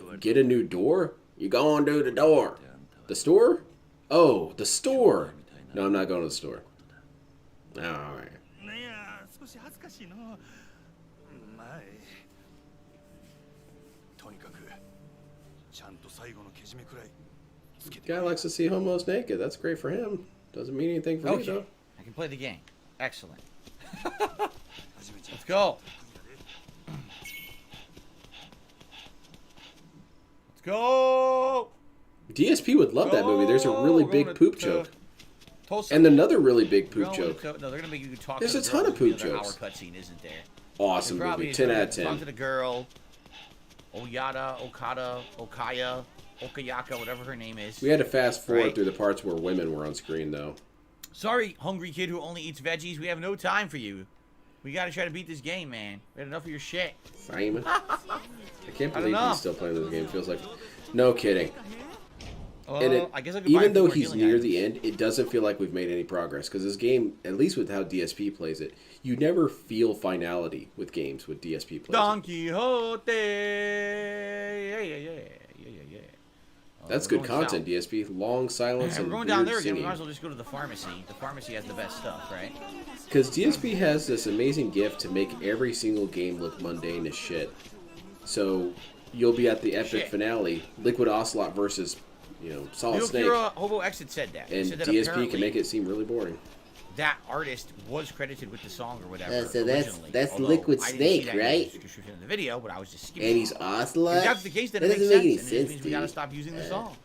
door. Get a new door? You going to the door? The store? Oh, the store. No, I'm not going to the store. All right. Guy likes to see homos naked. That's great for him. Doesn't mean anything for me, Okay, though. I can play the game. Excellent. Let's go. Let's go. DSP would love that movie. There's a really big poop joke. Tulsa. And another really big We're poop going joke. No, they're gonna make you talk. There's to a the ton girl. of poop Another jokes. Hour cutscene, isn't there? Awesome It probably movie. is. 10 They're out of gonna 10. Talk to the girl. Okada, Okaya, Okayaka, whatever her name is. We had to fast forward Right. through the parts where women were on screen, though. Sorry, hungry kid who only eats veggies. We have no time for you. We gotta try to beat this game, man. We had enough of your shit. Simon. I can't I don't believe know. he's still playing this game. Feels like, no kidding. Well, And I guess I could buy even though more he's healing near items. the end, it doesn't feel like we've made any progress. Because this game, at least with how DSP plays it, you never feel finality with games with DSP plays. Don Quixote. Yeah. That's we're good going content, DSP. Long silence We're and going weird down there again. We singing. might as well just go to the pharmacy. The pharmacy has the best stuff, right? Because DSP has this amazing gift to make every single game look mundane as shit. So you'll be at the epic Shit. finale, Liquid Ocelot versus, Solid Snake, Yokira Hobo Exit said that. He and said that DSP apparently can make it seem really boring. that artist was credited with the song or whatever. So that's originally. Although Liquid I didn't see Snake, that in the right? description in the video, but I was just skipping. And he's it. Ocelot? If that's the case, then That it makes doesn't make sense. any And it just sense, means we gotta dude. stop using the song,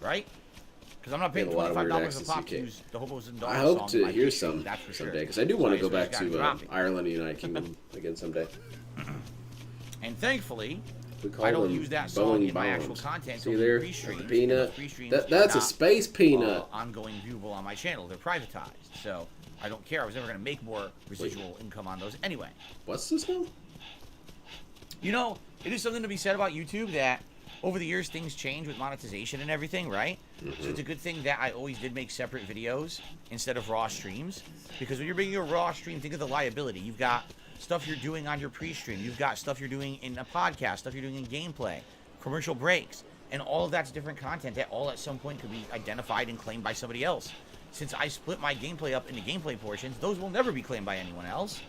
right? Because I'm not paying We have a lot of weird $25 a ecstasy pop to cake. use the Hobos and Dogs I song hope in to my hear pastry, some that's for sure. someday, because I do want to So go I back just gotta to drop it. Ireland and United Kingdom again someday. And thankfully, We call I don't them use that song Boeing in my actual bombs. content. See so there, pre-streams, peanut. because pre-streams That's are a not, space peanut. ongoing viewable on my channel. They're privatized, so I don't care. I was never going to make more residual income on those anyway. What's this now? You know, it is something to be said about YouTube that over the years things change with monetization and everything, right? So it's a good thing that I always did make separate videos instead of raw streams, because when you're making a raw stream, think of the liability. You've got stuff you're doing on your pre-stream, you've got stuff you're doing in a podcast, stuff you're doing in gameplay, commercial breaks, and all of that's different content that all at some point could be identified and claimed by somebody else. Since I split my gameplay up into gameplay portions, those will never be claimed by anyone else.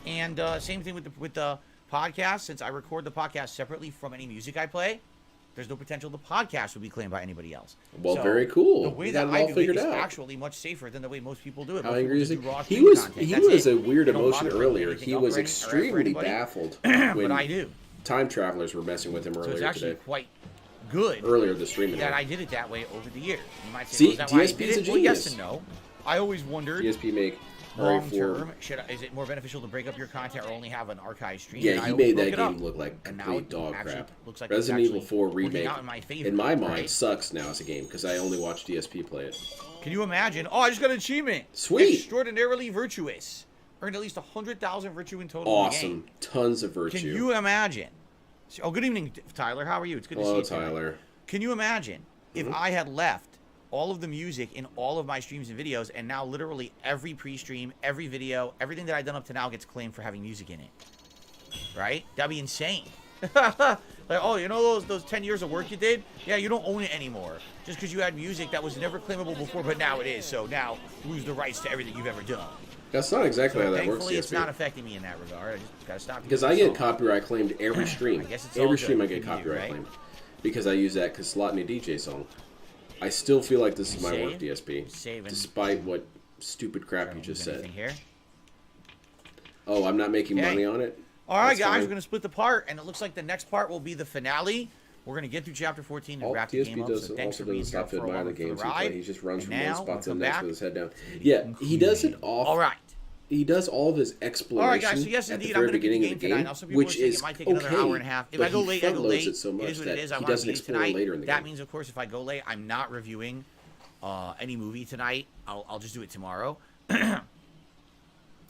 And same thing with the podcast. Since I record the podcast separately from any music I play, there's no potential the podcast would be claimed by anybody else. Well, So, very cool. The way You that got it I all do it figured is out. actually much safer than the way most people do it. How Most angry people is just he? do raw He stream was content. he That's was it. a weird They don't emotion monitor earlier. anything He up was for extremely anybody. baffled But when I do. time travelers were messing with him So it's earlier actually today. quite good Earlier this stream. that I did it that way over the years. You might say, See, well, is that why I DSP did is a it? Well, yes genius. and no. I always wondered, DSP make long term, is it more beneficial to break up your content or only have an archive stream? And Yeah, I he always made broke that it up. game look like And now complete it dog actually crap. looks like it's Resident Evil actually 4 working remake, out in my favor, in my mind, right? sucks now as a game because I only watch DSP play it. Can you imagine? Oh, I just got an achievement. Sweet. Extraordinarily virtuous. Earned at least 100,000 virtue in total in the game. Awesome, tons of virtue. Can you imagine? Oh, good evening, Tyler. How are you? It's good Hello, to see you. Tyler. Mm-hmm. Can you imagine if I had left all of the music in all of my streams and videos, and now literally every pre-stream, every video, everything that I've done up to now gets claimed for having music in it? Right? That'd be insane. Like, oh, you know those 10 years of work you did? Yeah, you don't own it anymore. Just because you had music that was never claimable before, but now it is. So now lose the rights to everything you've ever done. That's not exactly how that works, Thankfully, it's DSP. not affecting me in that regard. I just gotta stop. Because I get copyright claimed every stream. I guess it's all Every good stream I for get you, copyright right? claimed. Because I use that Kaslotny DJ song. I still feel like this is my work, Save? DSP. Saving. Despite what stupid crap you just said. Anything here? Oh, I'm not making Okay. money on it? All right, That's guys, fine. we're gonna split the part, and it looks like the next part will be the finale. We're gonna get through chapter 14 and All wrap the DSP game up. does So thanks also for being doesn't here stop to for admire the along for the games he ride. plays. He just runs And from one now, spot when to we the come next back, with his head down. to the Yeah, he does it off. All right. He does all of his exploration All right, guys. So yes, at the indeed, I'm very going to be beginning the of game the tonight. game, Now, some people are which saying is it might take okay. another hour and a half. If but I go he late, I go front-loads late. it so much It is what that it is. I he want to doesn't beat it explore tonight. later in the That game. means, of course, if I go late, I'm not reviewing any movie tonight. I'll just do it tomorrow.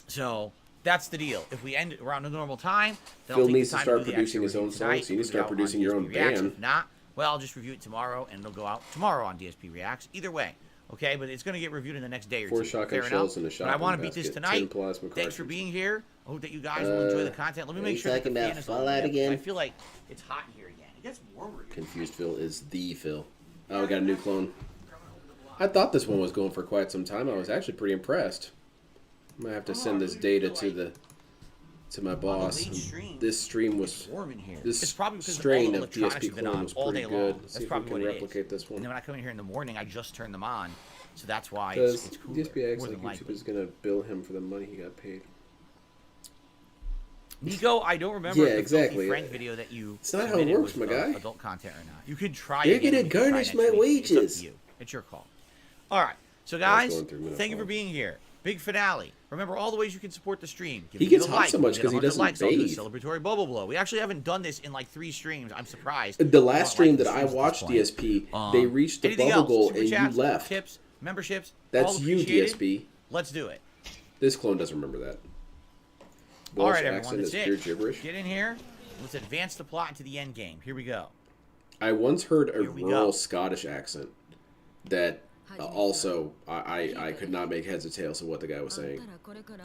So that's the deal. If we end it around the normal time, then Phil I'll take needs the to time start do the producing actual his own review tonight. songs. So you need to Put it start out on producing your DSP own Reacts. band. If not, well, I'll just review it tomorrow, and it'll go out tomorrow on DSP Reacts. Either way. Okay, but it's going to get reviewed in the next day or 4 two. shotgun Fair shells enough. and a But I shotgun want to beat this basket, 10 tonight. plasma Thanks for cartridges. being here. I hope that you guys will enjoy the content. Let me are make you sure that the talking about fan is Fallout on. again? I feel like it's hot in here again. It gets warmer. Here. Confused Phil is the Phil. Oh, we got a new clone. I thought this one was going for quite some time. I was actually pretty impressed. I might have to send this data to my boss. late stream. This stream was It's warm in here. this It's probably because strain all the of electronics DSP have been clone on was all pretty day good. long. Let's That's see if we probably can what it replicate is. this one. And then when I come in here in the morning, I just turn them on, so that's why Because it's cooler. DSP acts more like than YouTube likely. is going to bill him for the money he got paid. Nico, I don't remember Yeah, if the exactly. Filthy Frank video that you It's not how it submitted works, was, my guy. adult content or not. You could try They're again. gonna We can try garnish next my week. It's up to wages. you. It's your call. All right. So, was guys, going through menopause. thank you for being here. Big finale. Remember all the ways you can support the stream. Give He me gets the hot like. so much Get 'cause he 100 doesn't likes. I'll do a bathe. celebratory bubble blow. We actually haven't done this in like 3 streams. I'm surprised. The You last don't stream like the that I streams at this watched, point. DSP, they reached the Anything bubble else? goal Super and you chats, left. Tips, memberships. That's all you, appreciated. DSP. Let's do it. This clone doesn't remember that. All Welsh right, everyone. accent That's is it. pure gibberish. Get in here. Let's advance the plot into the end game. Here we go. I once heard a Here we rural go. Scottish accent that also I could not make heads or tails of what the guy was saying.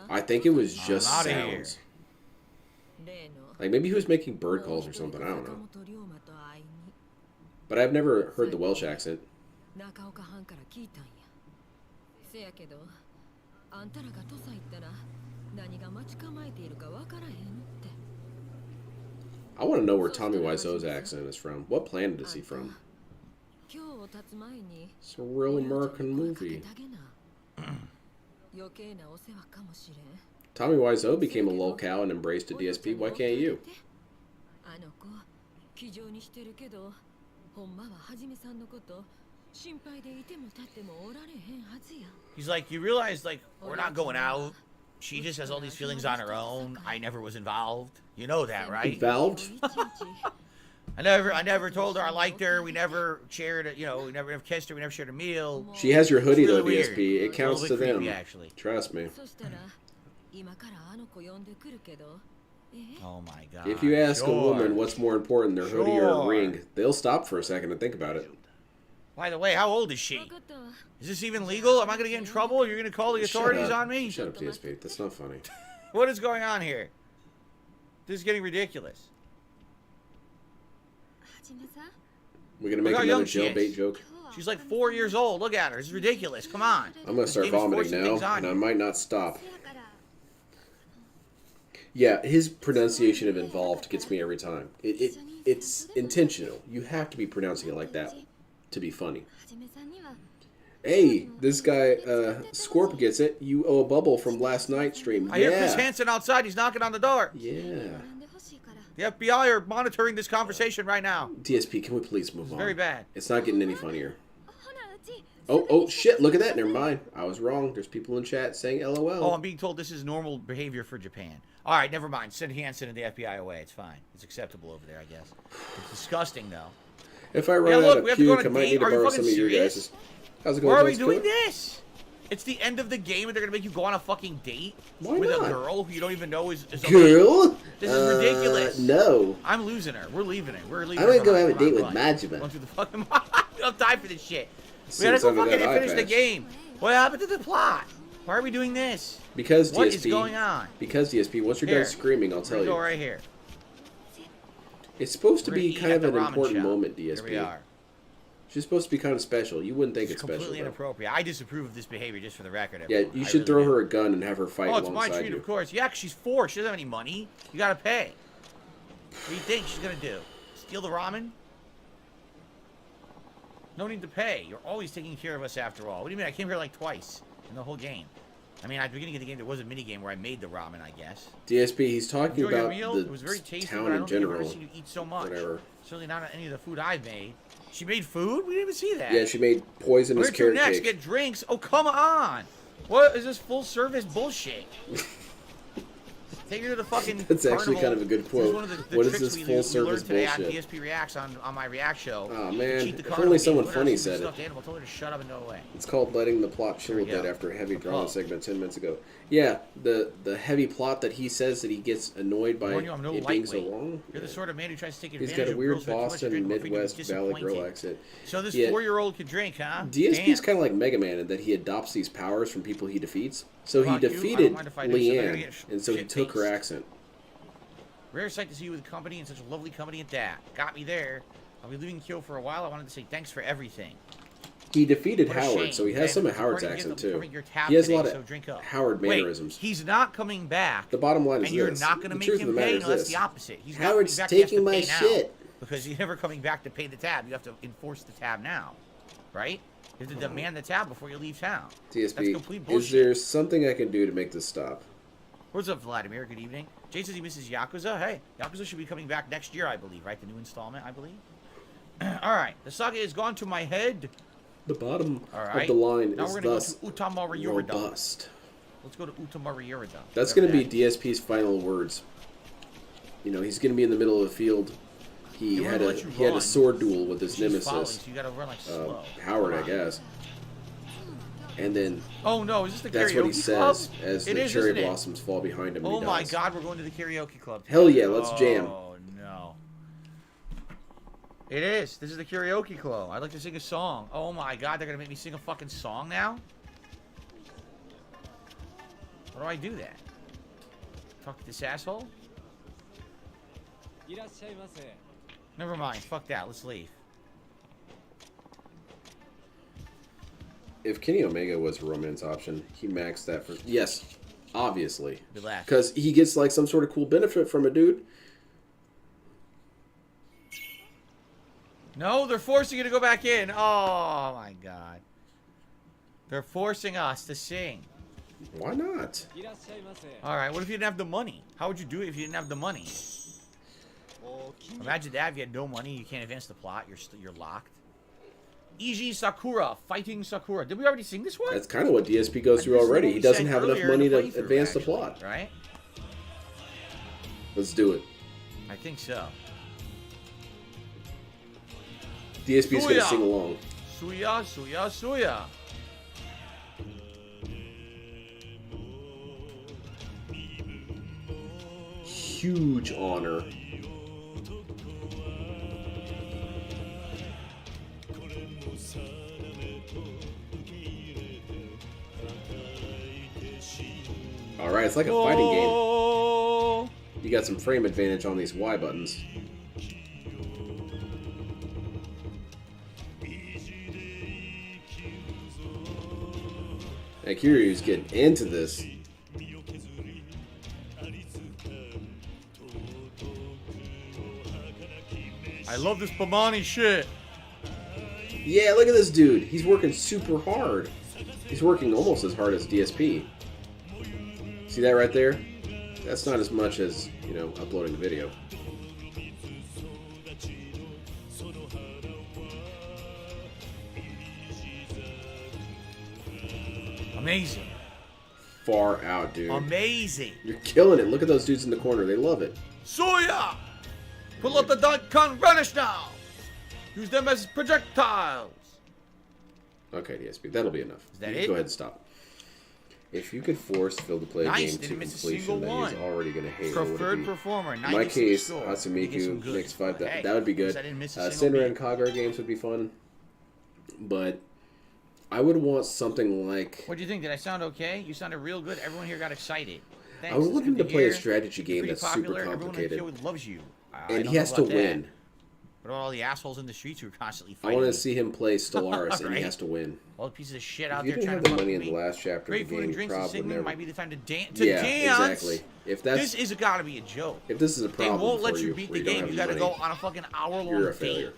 I think it was just I'm outta here. sounds. Like maybe he was making bird calls or something. I don't know. But I've never heard the Welsh accent. 中岡藩から聞いたんやせやけどあんたらが土佐行ったら何が待ち構えているかわからへんって I want to know where Tommy Wiseau's accent is from. What planet is he from? 今日を経つ前に It's a real American movie. 余計なお世話かもしれん Tommy Wiseau became a lolcow and embraced a DSP. Why can't you? あの子気丈にしてるけどほんまははじめさんのこと心配でいても立ってもおられへんはずや He's like, you realize, like, we're not going out. She just has all these feelings on her own. I never was involved. You know that, right? Involved? I never told her I liked her. We never shared, we never kissed her. We never shared a meal. She has your hoodie It's though, really weird. DSP. It It's a counts to little bit them. creepy, actually. Trust me. そしたら今からあの子呼んでくるけど Oh my god. If you ask a Sure. woman what's more important, their hoodie or a Sure. ring, they'll stop for a second and think about it. By the way, how old is she? 分かったわ Is this even legal? Am I gonna get in trouble? You're gonna call the authorities Shut up. on me? Shut up, DSP. That's not funny. What is going on here? This is getting ridiculous. はじめさん We're gonna make Look how another young she is. jailbait joke. She's like 4 years old. Look at her. This is ridiculous. Come on. I'm gonna start This game is vomiting forcing things now, on and I you. might not stop. せやから Yeah, his pronunciation of involved gets me every time. It's intentional. You have to be pronouncing it like that to be funny. はじめさんには Hey, this guy, Scorp gets it. You owe a bubble from last night's stream. I hear Chris Yeah. Hansen outside. He's knocking on the door. Yeah. 学んでほしいから The FBI are monitoring this conversation right now. DSP, can we please move It's on? very bad. It's not getting any funnier. ほなうち Oh, shit, look at that. Never mind. I was wrong. There's people in chat saying Oh, LOL. I'm being told this is normal behavior for Japan. All right, never mind. Send Hansen and the FBI away. It's fine. It's acceptable over there, I guess. It's disgusting, though. If I run Yeah, out look, of we have to go on puke, a I might date. need to Are you borrow fucking some of your serious? guys'. How's it going, Why are we Toast doing Cook? this? It's the end of the game, and they're gonna make you go on a fucking date Why with not? a girl who you don't even know is a Girl? This is ridiculous. No. I'm losing her. We're leaving her. We're leaving I'm her. gonna go behind. have a Come on, date with run. Majima. Going through the fucking. We don't have time for this shit. We See gotta what's go under fucking that eye finish the patch. game. What happened to the plot? Why are we doing this? Because What DSP. is going on? Because DSP. Once you're Here. done screaming, I'll tell We you. go right here. It's supposed to We're gonna be eat kind at of the an ramen important shop. moment, Here DSP. we are. She's supposed to be kind of special. You wouldn't think It's it's special. completely Though. inappropriate. I disapprove of this behavior, just for the record. Yeah, everyone. you I should really throw do. her a gun and have her fight Oh, it's my alongside treat, you. of course. Yeah, 'cause she's 4. She doesn't have any money. You gotta pay. What do you think she's gonna do? Steal the ramen? No need to pay. You're always taking care of us after all. What do you mean? I came here like twice in the whole game. I mean, at the beginning of the game, there was a mini game where I made the ramen, I guess. DSP, he's talking Enjoy your about meal. the It was very tasty, town but I in don't think I've general. ever seen you eat so much. Whatever. Certainly not on any of the food I've made. She made food? We didn't even see that. Yeah, she made poisonous Where'd you carrot next? cake. Get drinks? Oh, come on! What is this full service bullshit? Take her to the fucking That's actually carnival. kind of a good This quote. one of the What is tricks this we full we service learned today bullshit? on DSP Reacts on my React show. Aw, To man. cheat the If carnival only game. someone Put her funny on some said it. stuffed animal. Told her to shut up and go away. It's called letting the plot chill Here a we bit go. after a heavy The drama plot. segment 10 minutes ago. Yeah, the heavy plot that he says that he gets annoyed by Warn you, I'm no it being so lightweight. long. You're the Yeah. sort of man who tries to take He's advantage got a of weird girls who have too much to Boston, drink and afraid you'll be Midwest Valley girl disappointed. accent. So this Yeah. 4-year-old could drink, huh? DSP's Damn. kind of like Mega Man in that he adopts these powers from people he defeats. So he Fuck you. I defeated don't mind if I do, so they're gonna Leanne, get and so he took her shit-faced. accent. Rare sight to see you with company and such a lovely company at that. Got me there. I'll be leaving Kyo for a while. I wanted to say thanks for everything. He defeated What a Howard, shame. so he Okay, has some of it's Howard's according to accent you, too. covering your tab He has a today, lot of so drink up. Howard Wait, mannerisms. he's not coming back. The bottom line is and you're this. not going to The make truth of him the matter pay. is No, that's this. the opposite. He's Howard's not coming back. He taking my has to pay now, shit. because he's never coming back to pay the tab. You have to enforce the tab now, right? You have to demand the tab before you leave town. That's DSP, complete is bullshit. there something I can do to make this stop? What's up, Vladimir? Good evening. Jay says he misses Yakuza. Hey, Yakuza should be coming back next year, I believe, right? The new installment, I believe. All right, the saga has gone to my head. The bottom All of right. the line Now is we're gonna thus go to Utamariyurida. robust. Let's go to Utamariyurida. That's Whatever going to be that is. DSP's final words. You know, he's going to be in the middle of the field. He They had won't a let you he had a run. sword duel with his She's following, nemesis, so you gotta run like slow. Howard, Come I on. guess. And then Oh no, is this the that's karaoke what he club? says as It the is, cherry isn't it? blossoms fall behind him. and Oh he my dies. God, we're going to the karaoke club. Hell yeah, let's jam. Oh no. It is. This is the karaoke club. I'd like to sing a song. Oh my God, they're gonna make me sing a fucking song now? How do I do that? Talk to this asshole? Never mind. Fuck that. Let's leave. If Kenny Omega was a romance option, he maxed that for yes, obviously, Relax. because he gets like some sort of cool benefit from a dude. No, they're forcing you to go back in. Oh my God. They're forcing us to sing. Why not? All right, what if you didn't have the money? How would you do it if you didn't have the money? Imagine that if you had no money, you can't advance the plot. You're locked. Eiji Sakura fighting Sakura. Did we already sing this one? That's kind of what DSP goes This through is already. what He we doesn't said have enough earlier in money the to playthrough, advance the actually, plot. right? Let's do it. I think so. DSP's gonna Suya. sing along. Suya, suya, suya. huge honor. Alright, it's like a fighting game. You got some frame advantage on these Y buttons. And Kiryu's getting into this. I love this Bomani shit. Yeah, look at this dude. He's working super hard. He's working almost as hard as DSP. See that right there? That's not as much as, you know, uploading a video. Amazing. Far out, dude. Amazing. You're killing it. Look at those dudes in the corner. They love it. Soya! Pull up the Duncan Vanish now! Use them as projectiles! Okay, DSP. That'll be enough. Is that You can it? Go ahead and stop. If you could force Phil to play a Nice, game to didn't miss a completion single that he's one. already going to hate, what would it Preferred be? performer, In my 96 case, score. Get Hatsumiku some good. makes 5. Hey, That would be good. I didn't miss a Senran single and beat. Kagura games would be fun. But I would want something like... What do you think? Did I sound okay? You sounded real good. Everyone here got excited. Thanks. I was It's looking good to play a hear. strategy You're game pretty that's super popular. complicated. Everyone in the field loves you. I And don't he has know to about that. win. What about all the assholes in the streets who are constantly I fighting? want to see him play Stellaris, and he Right. has to win. all the pieces of shit out If you there didn't trying have to the fuck money with in the me. last chapter Great of the food game, and you drinks and probably singing never... might be the time to dance. Yeah, dance. exactly. If that's... This is gotta be a joke. If this is a They problem won't let for you beat where the don't game. have You gotta money, go on a fucking hour-long you're a date. failure.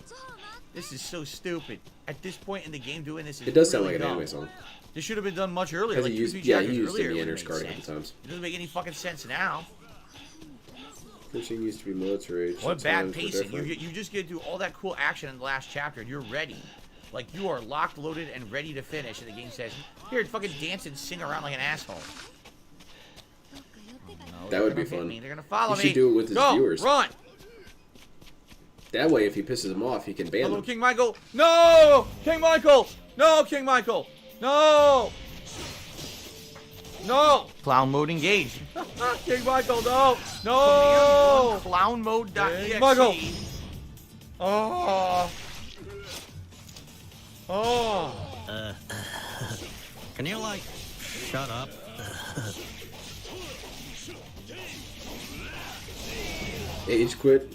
This is so stupid. At this point in the game, doing this is It does sound really like an dumb. anime song. This should have been done much earlier, Has like he 2 used- 3 yeah, he chapters used earlier. Indiana It would've card a made couple sense. times. It doesn't make any fucking sense now. Fishing used to be military. What bad times were pacing. different. You just get to do all that cool action in the last chapter and you're ready. Like you are locked, loaded, and ready to finish. And the game says, here, fucking dance and sing around like an asshole. No, That would they're be gonna hit fun. me. They're gonna follow He me. should do it with his Go, viewers. Run! That way, if he pisses them off, he can ban Hello, them. King Michael. No! King Michael! No, King Michael! No! No! Clown mode engaged. King Michael, no! No! Clown mode. E King Michael! Oh! Oh! Can you, like, shut up? Age quit.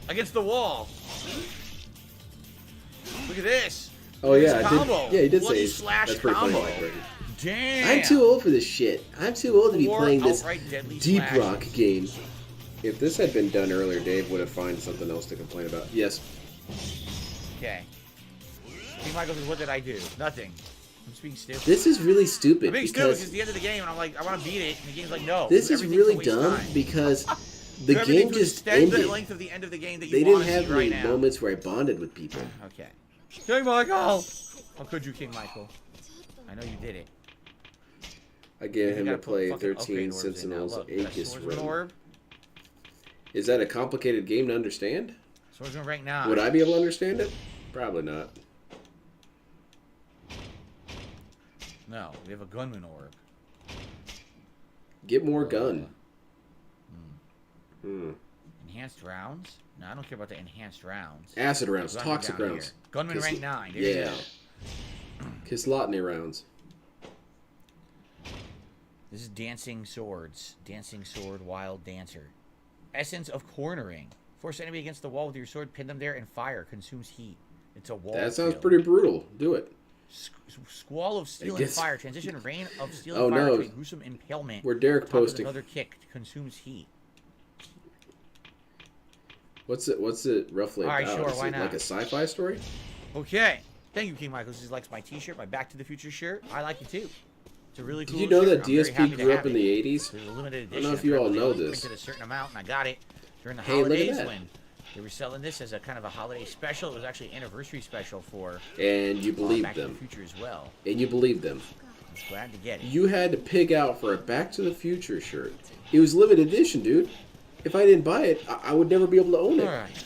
Against the wall. Look at this. Oh Look at yeah, this I combo. did. Yeah, he did Bloody say slash that's pretty funny. combo. Like, right? Damn. I'm too old for this shit. I'm too old to be Four playing this outright deadly deep slash. rock game. If this had been done earlier, Dave would have found something else to complain about. Yes. Okay. King Michael says, what did I do? Nothing. I'm just being stupid. This is really stupid I'm being stupid because because it's the end of the game and I'm like, I want to beat it. And the game's like, no. this is Everything's a really waste of dumb time. because the Do everything game to just extend ended. the length of the end of the game that you They didn't want to have see right any now. moments where I bonded with people. Okay. King Michael! How could you, King Michael? I know you did it. I gave You him gotta to put play fucking 13 upgrade orbs in now. Sentinels Look, got Aegis Swordsman Rim. orb. Is that a complicated game to understand? Swordsman right now. Would I be able to understand it? Probably not. No, we have a gunman orb. Get more gun. Enhanced rounds? No, I don't care about the enhanced rounds. Acid rounds. Gunman Toxic down rounds. here. Gunman Kiss- rank 9. There you Yeah. go. Kislotny rounds. This is dancing swords. Dancing sword, wild dancer. Essence of cornering. Force enemy against the wall with your sword, pin them there, and fire. Consumes heat. It's a wall That sounds kill. pretty brutal. Do it. Squall of steel It and gets- fire. Transition rain of steel Oh, and fire no. to a gruesome impalement. Where Derek Top with posting. Another kick. Consumes heat. What's it roughly All right, about? sure, Is why it not? like a sci-fi story? Okay. Thank you, King Michael. He likes my t-shirt, my Back to the Future shirt. I like it too. It's a really cool Did you know shirt. that I'm very happy DSP to grew have up in it. the 80s? There's a limited edition. I don't know if you all Apparently know they only this. printed a certain amount, and I got it during the Hey, look at holidays that. when they were selling this as a kind of a holiday special. It was actually an anniversary special for And you believed Back to them. the Future as well. And you believed them. I was glad to get it. You had to pig out for a Back to the Future shirt. It was limited edition, dude. If I didn't buy it, I would never be able to own it. All right.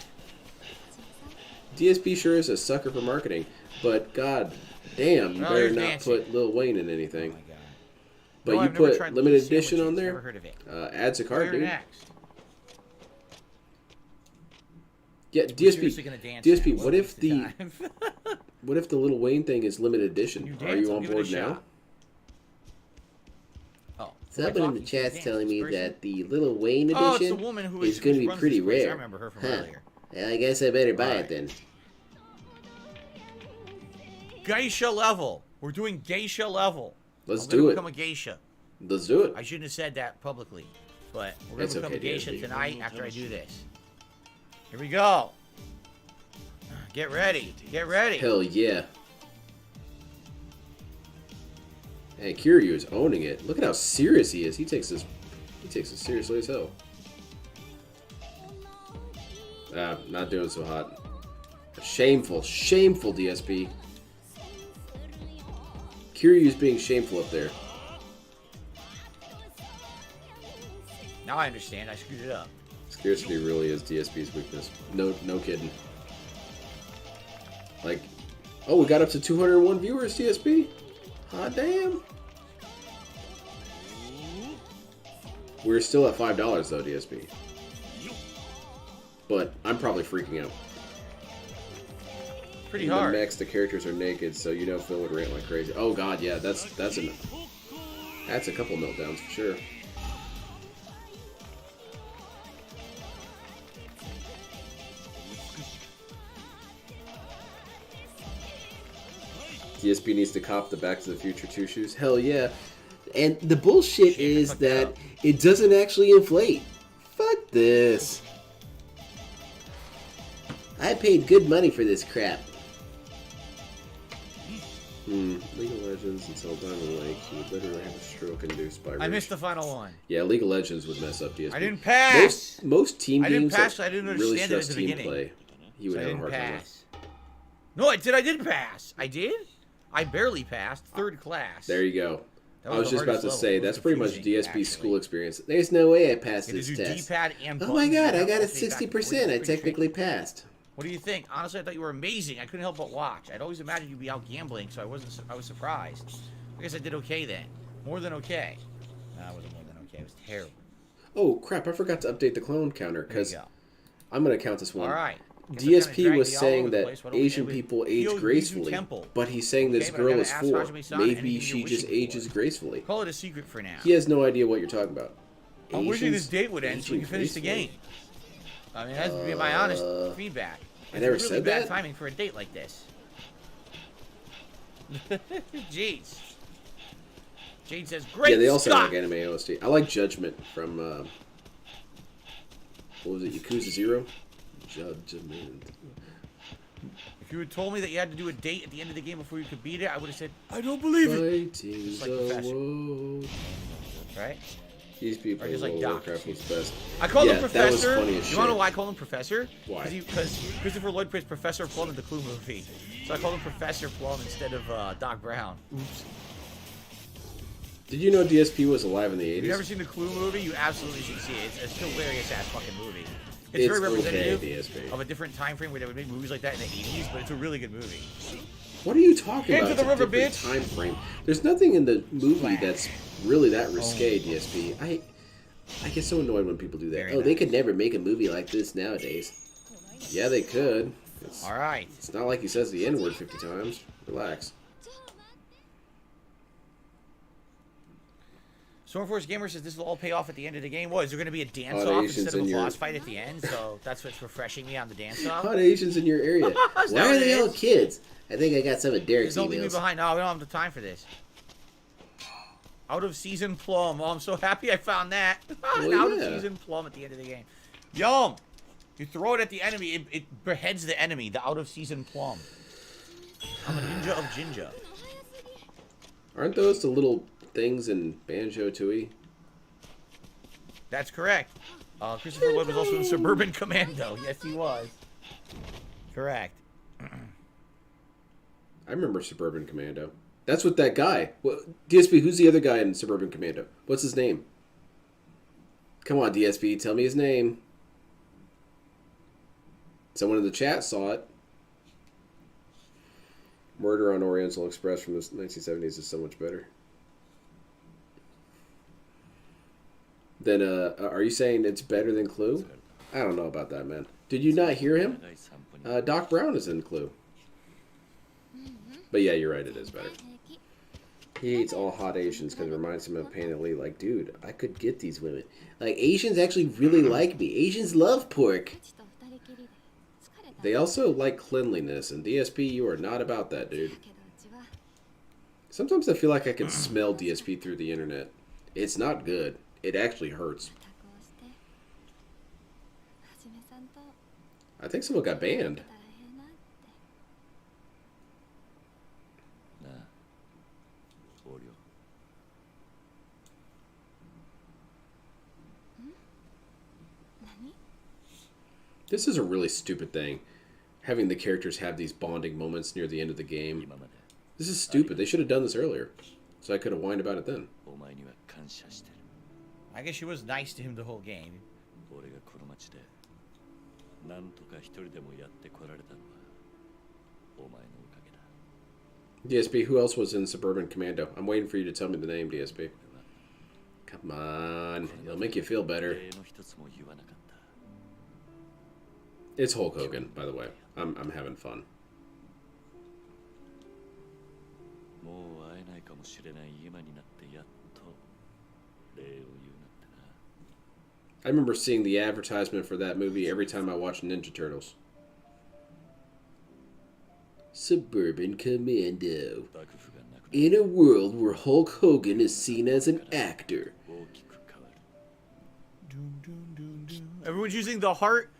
DSP sure is a sucker for marketing, but God, Damn, you No, better there's not dancing. put Lil Wayne in Oh anything. my god. But No, you I've never put tried limited Lee's edition on sandwiches. there. Never heard of it. Adds a card, Where dude. next? Yeah, We're seriously DSP. gonna dance DSP. now. What if Waste of the time. what if the Lil Wayne thing is limited edition? You Are dance, you I'll on give it a board now? shot. Oh. Someone in the chat's telling me that the Little Wayne edition Oh, it's the woman who is going to be runs pretty this place. I rare. remember her from Huh. earlier. Well, I guess I better buy Alright. it then. Geisha level. We're doing geisha level. Let's I'm do gonna it. become a geisha. Let's do it. I shouldn't have said that publicly, but we're gonna It's become okay, a geisha DSP. tonight after I do this. Here we go. Get ready. Get ready. Hell yeah. Hey, Kiryu is owning it. Look at how serious he is. He takes this seriously as hell. Not doing so hot. Shameful, shameful DSP. Kiryu's being shameful up there. Now I understand. I screwed it up. Scarcity really is DSP's weakness. No kidding. Like, oh, we got up to 201 viewers, DSP. Hot damn. We're still at $5 though, DSP. But I'm probably freaking out. Pretty In hard. the mechs, the characters are naked, so you know Phil would rant like crazy. Oh god, yeah, that's a couple meltdowns for sure. DSP needs to cop the Back to the Future 2 shoes. Hell yeah. And the bullshit Shit, is fuck that that up. it doesn't actually inflate. Fuck this. I paid good money for this crap. League of Legends until Diamond Lake, you would literally have a stroke induced by I rage. missed the final one. Yeah, League of Legends would mess up DSP. I didn't pass. Most team I didn't games pass, that I didn't really understand it stress at the team beginning. play, you would I have a didn't hard time with. pass. No, I did pass. I did? I barely passed. Third class. There you go. That I was the just about hardest to level. say, It was that's pretty much confusing, DSP's actually. school experience. There's no way I passed You had this to do test. D-pad and Oh buttons. my god, I and got a alternate back and forth. 60%. I Pretty technically tricky. passed. What do you think? Honestly, I thought you were amazing. I couldn't help but watch. I'd always imagined you'd be out gambling, so I was surprised. I guess I did okay then. More than okay. No, I wasn't more than okay. It was terrible. Oh crap, I forgot to update the clone counter, There you because go. I'm going to count this one. All right. Guess I'm kinda DSP dragging was you all saying over the that place. Why don't we Asian end with people age Hyo Yuzu gracefully, Temple? but he's saying this Okay, but I girl gotta is ask 4. Hajime-san Maybe anything she you're just wishing ages for. gracefully. Call it a secret for now. He has no idea what you're talking about. I'm wishing this Asians date would end so we aging can finish the gracefully? game. I mean, that's my honest feedback. I It's never really said bad that. timing for a date like this. Jeez. Jade says, "Great Yeah, they all sound Scott!" like anime OST. I like Judgment from, what was it, Yakuza 0? Judgment. If you had told me that you had to do a date at the end of the game before you could beat it, I would have said, "I don't believe it." Fighting Just like the Professor. world. Right? These people, Or just like World of Doc. Warcraft was best. I called Yeah, him that was Professor. funny as You want to know shit. why I called him Professor? Why? Because Christopher Lloyd plays Professor Plum in the Clue movie. So I called him Professor Plum instead of Doc Brown. Oops. Did you know DSP was alive in the 80s? If you've never seen the Clue movie, you absolutely should see it. It's a hilarious ass fucking movie. It's very okay, representative DSP. of a different time frame where they would make movies like that in the 80s, but it's a really good movie. What are you talking Into about? the It's a river, different bitch. Time frame. There's nothing in the movie Splash. that's really that risque, DSP. I get so annoyed when people do that. Very Oh, they nice. could never make a movie like this nowadays. Yeah, they could. All right. It's not like he says the N-word 50 times. Relax. Stormforce Gamer says this will all pay off at the end of the game. What, is there going to be a dance Hot off Asians instead of a in your- boss fight at the end? So that's what's refreshing me on the dance off. Hot Asians in your area. Is that Why are what they it all is? kids? I think I got some of Derek's Don't leave me emails. behind. No, we don't have the time for this. Out of season plum. Oh, I'm so happy I found that. An Well, out yeah. of season plum at the end of the game. Yum! You throw it at the enemy, it beheads the enemy. The out of season plum. I'm a ninja of Jinja. Aren't those the little things in Banjo-Tooie? That's correct. Christopher Lloyd was also in Suburban Commando. Yes, he was. Correct. I remember Suburban Commando. That's what that guy. DSP, who's the other guy in Suburban Commando? What's his name? Come on, DSP, tell me his name. Someone in the chat saw it. Murder on Oriental Express from the 1970s is so much better. Then, are you saying it's better than Clue? I don't know about that, man. Did you not hear him? Doc Brown is in Clue. But yeah, you're right, it is better. He hates all hot Asians because it reminds him of Panda Lee. Like, dude, I could get these women. Like, Asians actually really like me. Asians love pork. They also like cleanliness, and DSP, you are not about that, dude. Sometimes I feel like I can smell DSP through the internet. It's not good. It actually hurts. I think someone got banned. This is a really stupid thing. Having the characters have these bonding moments near the end of the game. This is stupid. They should have done this earlier. So I could have whined about it then. I guess she was nice to him the whole game. DSP, who else was in Suburban Commando? I'm waiting for you to tell me the name, DSP. Come on. It'll make you feel better. It's Hulk Hogan, by the way. I'm having fun. I remember seeing the advertisement for that movie every time I watched Ninja Turtles. Suburban Commando. In a world where Hulk Hogan is seen as an actor. Everyone's using the heart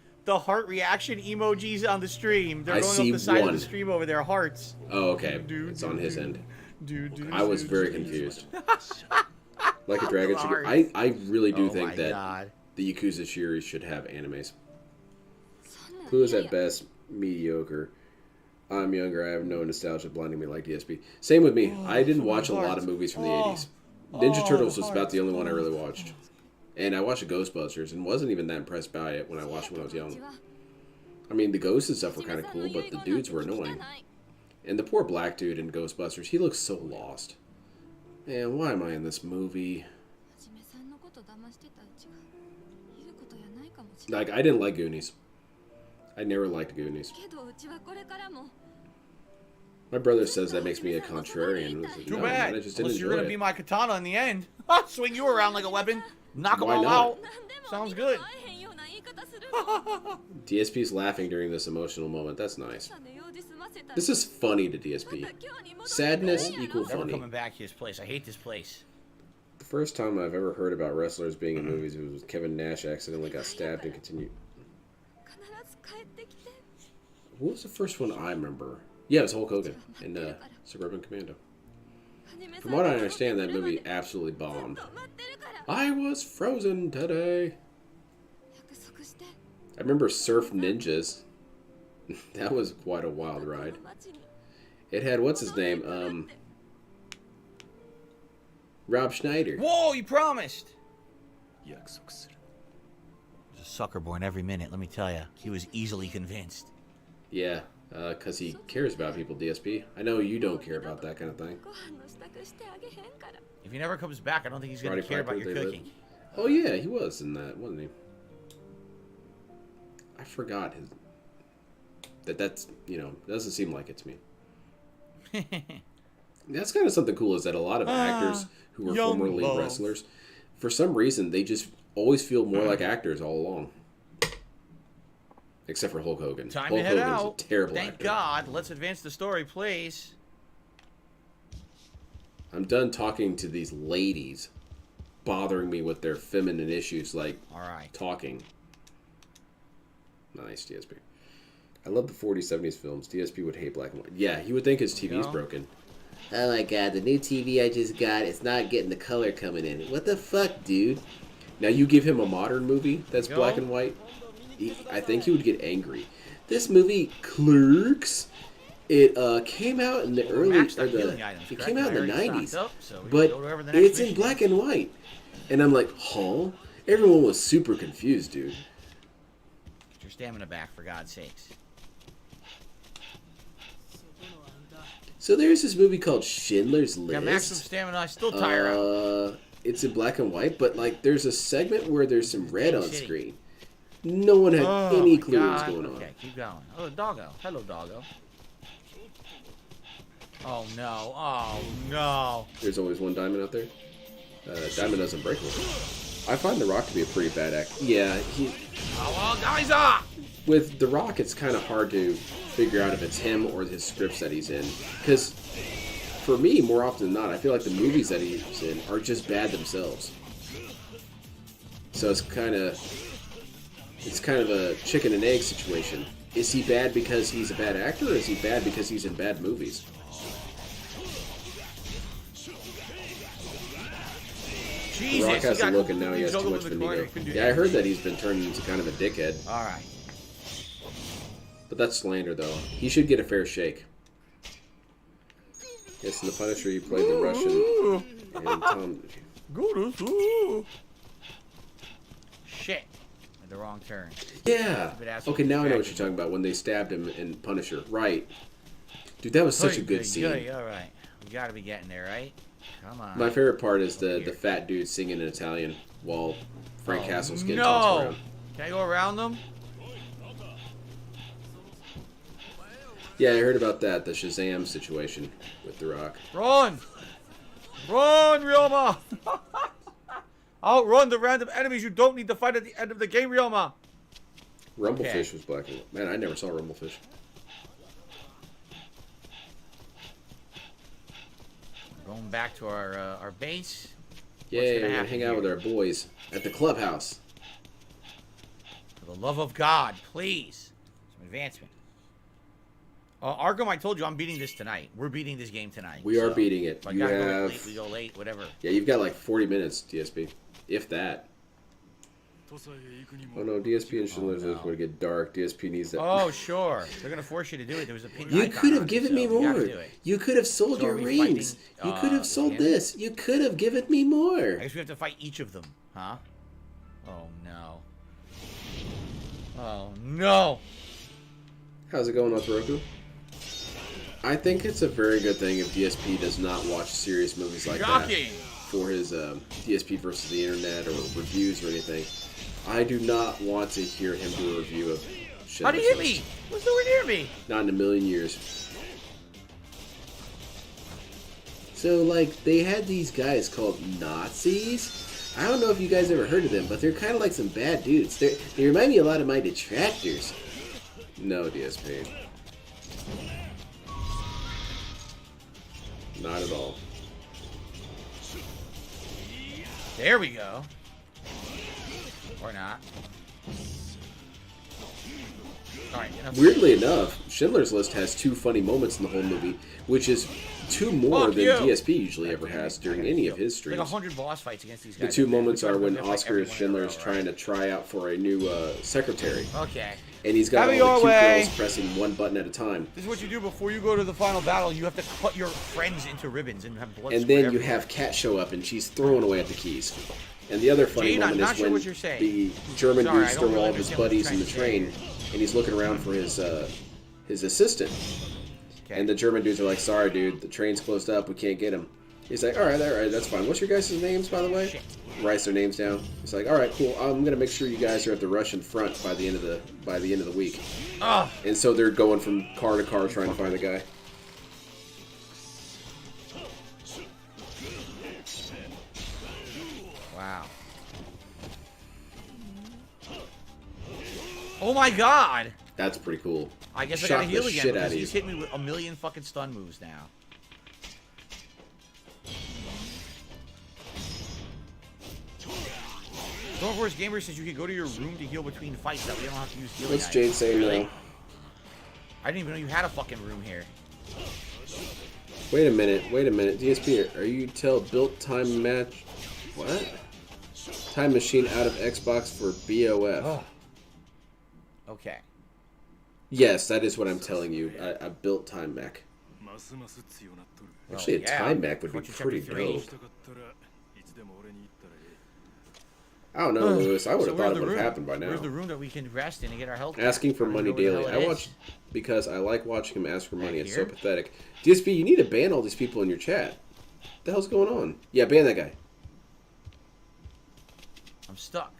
reaction emojis on the stream. They're I going see up the side one. of the stream over there, hearts. Oh, okay. It's on his end. I was very confused. Like a Dragon Secret. I really do think that the Yakuza series should have animes. Who is at best mediocre? I'm younger. I have no nostalgia blinding me like DSP. Same with me. I didn't watch a lot of movies from the 80s. Ninja Turtles was about the only one I really watched. And I watched Ghostbusters and wasn't even that impressed by it when I watched it when I was young. I mean, the ghosts and stuff were kind of cool, but the dudes were annoying. And the poor black dude in Ghostbusters, he looks so lost. Man, why am I in this movie? Like, I didn't like Goonies. I never liked Goonies. My brother says that makes me a contrarian. Like, Too no, bad. man, I just Unless didn't you're gonna enjoy be it. my katana in the end. Swing you around like a weapon. Knock them Why all not? out. Sounds good. DSP's laughing during this emotional moment. That's nice. This is funny to DSP. Sadness equal Never funny. coming back to his place. I hate this place. The first time I've ever heard about wrestlers being in movies was Kevin Nash accidentally got stabbed and continued. What was the first one I remember? Yeah, it was Hulk Hogan in Suburban Commando. From what I understand, that movie absolutely bombed. I was frozen today. I remember Surf Ninjas. That was quite a wild ride. It had, what's his name? Rob Schneider. Whoa, you promised! There's a sucker born every minute, let me tell you. He was easily convinced. Yeah, because he cares about people, DSP. I know you don't care about that kind of thing. If he never comes back, I don't think he's going to Friday care about Fight your Birthday cooking. Oh yeah, he was in that, wasn't he? I forgot his. That's, you know, doesn't seem like it to me. That's kind of something cool, is that a lot of actors who were young formerly love. wrestlers, for some reason, they just always feel more like actors all along. Except for Hulk Hogan. Time Hulk to head Hogan's out. a terrible Thank actor. God. Let's advance the story, please. I'm done talking to these ladies, bothering me with their feminine issues like All right. talking. Nice, DSP. I love the 40s, 70s films. DSP would hate black and white. Yeah, he would think his TV's broken. Oh my god, the new TV I just got, it's not getting the color coming in. What the fuck, dude? Now you give him a modern movie that's Go. black and white, I think he would get angry. This movie, Clerks, it came out in the early, maxed or out the, healing items, it correct? came out in I the already 90s, stocked up, so we but can go to wherever the next it's in mission black is. and white. And I'm like, huh? Everyone was super confused, dude. Get your stamina back, for God's sakes. So there's this movie called Schindler's List. Got maximum stamina. I still tire out. It's in black and white, but like there's a segment where there's some red on screen. No one had any clue what was going on. Okay, keep going. Oh, doggo. Hello, doggo. Oh no! Oh no! There's always one diamond out there. Diamond doesn't break one. I find The Rock to be a pretty bad actor. Yeah, Oh, guys up! with The Rock, it's kind of hard to figure out if it's him or his scripts that he's in. Because for me, more often than not, I feel like the movies that he's in are just bad themselves. So it's kind of a chicken and egg situation. Is he bad because he's a bad actor, or is he bad because he's in bad movies? Jesus, The Rock has to look, and now he has too much of an ego. Yeah, I heard that he's been turned into kind of a dickhead. All right. But that's slander, though. He should get a fair shake. Yes, in The Punisher, he played the Russian. And Tom... Shit. Made the wrong turn. Yeah. Okay, now I know what you're talking about. When they stabbed him in Punisher. Right. Dude, that was such a good scene. Yeah, all right. We gotta be getting there, right? Come on. My favorite part is the fat dude singing in Italian while Frank Castle's getting tossed around. Can I go around them? Yeah, I heard about that, the Shazam situation with The Rock. Run! Run, Ryoma! Outrun the random enemies you don't need to fight at the end of the game, Ryoma! Rumblefish was black and white. Man, I never saw Rumblefish. Going back to our base. Yeah, we're gonna hang out with our boys at the clubhouse. For the love of God, please. Some advancement. Arkham, I told you I'm beating this tonight. We're beating this game tonight. We are beating it. If I gotta go late, we go late, whatever. Yeah, you've got like 40 minutes, DSP. If that. Oh no, DSP and Schindler's List would get dark. DSP needs that. Oh, sure. They're going to force you to do it. There was a pink You icon could have on it, given so me you more. gotta do it. You could have sold So your are we rings. fighting, You could have sold Canada? this. You could have given me more. I guess we have to fight each of them, huh? Oh, no. Oh, no. How's it going with Roku? I think it's a very good thing if DSP does not watch serious movies like Shocking. that for his DSP versus the internet or reviews or anything. I do not want to hear him do a review of shit. How do you hit me? What's nowhere near me? Not in a million years. So, like, they had these guys called Nazis. I don't know if you guys ever heard of them, but they're kind of like some bad dudes. They remind me a lot of my detractors. No, DSP. Not at all. There we go. Or not. Alright, Weirdly enough, Schindler's List has two funny moments in the whole movie, which is two more than DSP usually ever has during any of his streams. Like 100 boss fights against these guys. The two moments are when Oscar Schindler's trying to try out for a new secretary. Okay. And he's got all the cute girls pressing one button at a time. This is what you do before you go to the final battle. You have to cut your friends into ribbons and have blood. And then you have Kat show up and she's throwing away at the keys. And the other funny moment is when the German dude's throwing all of his buddies in the train, and he's looking around for his assistant. Okay. And the German dudes are like, "Sorry, dude, the train's closed up. We can't get him." He's like, all right, that's fine. What's your guys' names, by the way? Shit. Writes their names down. He's like, all right, cool. I'm gonna make sure you guys are at the Russian front by the end of the week. Oh. And so they're going from car to car trying to find the guy. Wow. Oh my God. That's pretty cool. I guess I gotta heal again because he's hit me with a million fucking stun moves now. Stormforce Gamer says you can go to your room to heal between fights. That we don't have to use healing. What's Jade saying now? I didn't even know you had a fucking room here. Wait a minute. DSP, are you tell built time match? What? Time machine out of Xbox for BOF. Oh. Okay. Yes, that is what I'm telling you. A built time mech. Actually, a time mech would be pretty dope. I don't know, Lewis. I would have So thought where's it the would have room? happened by now. Where's the room that we can rest in and get our health back? Asking for I don't money know where the daily. hell it I is. watch because I like watching him ask for money. It's so here? pathetic. DSP, you need to ban all these people in your chat. What the hell's going on? Yeah, ban that guy. I'm stuck.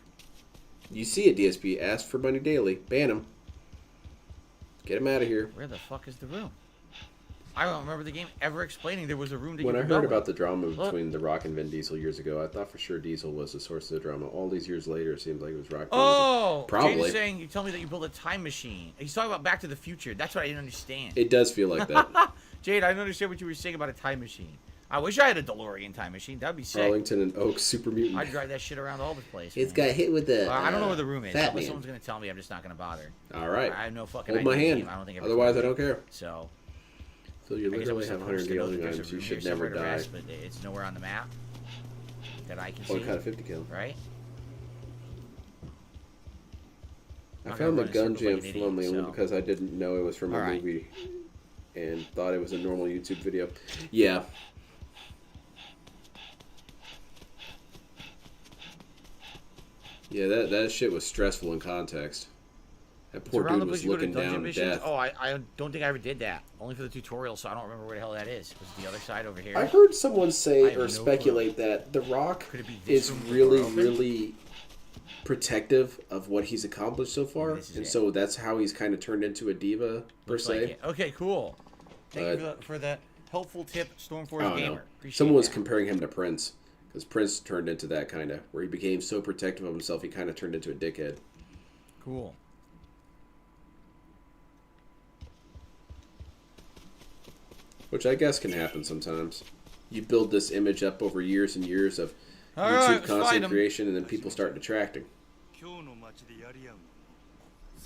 You see it, DSP. Ask for money daily. Ban him. Get him out of here. Where the fuck is the room? I don't remember the game ever explaining there was a room that When you I could heard go about in. the drama Look. between The Rock and Vin Diesel years ago, I thought for sure Diesel was the source of the drama. All these years later, it seems like it was Rock. Oh, Probably. Jade is saying you tell me that you built a time machine. He's talking about Back to the Future. That's what I didn't understand. It does feel like that. Jade, I didn't understand what you were saying about a time machine. I wish I had a DeLorean time machine. That'd be sick. Arlington and Oak Super Mutant. I'd drive that shit around all the place. It's man. got hit with the. I don't know where the room is. Fat Unless man. someone's gonna tell me, I'm just not gonna bother. All right. I have no fucking Hold my idea. hand. I don't think I've Otherwise, I recorded don't care. it. So So you I guess literally I'm have supposed 100 to know that gailing there's a items. You room should here never somewhere to die. rest, but it's nowhere on the map that I can Oh, see. got a 50 kill. Right? I I'm found the not gonna gun run in jam circles like an lonely idiot, only so- because I didn't know it was from a All right. movie and thought it was a normal YouTube video. Yeah. Yeah, that shit was stressful in context. That poor Around the dude place was you go to looking dungeon down to missions? death. Oh, I don't think I ever did that. Only for the tutorial, so I don't remember where the hell that is. Was it the other side over here? I heard someone I say have or no speculate that The Rock Could it be this is room with the really, door open? really protective of what he's accomplished so far, This is and it. so that's how he's kind of turned into a diva per Looks se. like it. Okay, cool. Thank you But- for that helpful tip, Stormforce I don't Gamer. know. Appreciate Someone was that. comparing him to Prince, because Prince turned into that kind of, where he became so protective of himself, he kind of turned into a dickhead. Cool. Which I guess can happen sometimes. You build this image up over years and years of All right, YouTube let's fight content 'em. creation, and then people start detracting.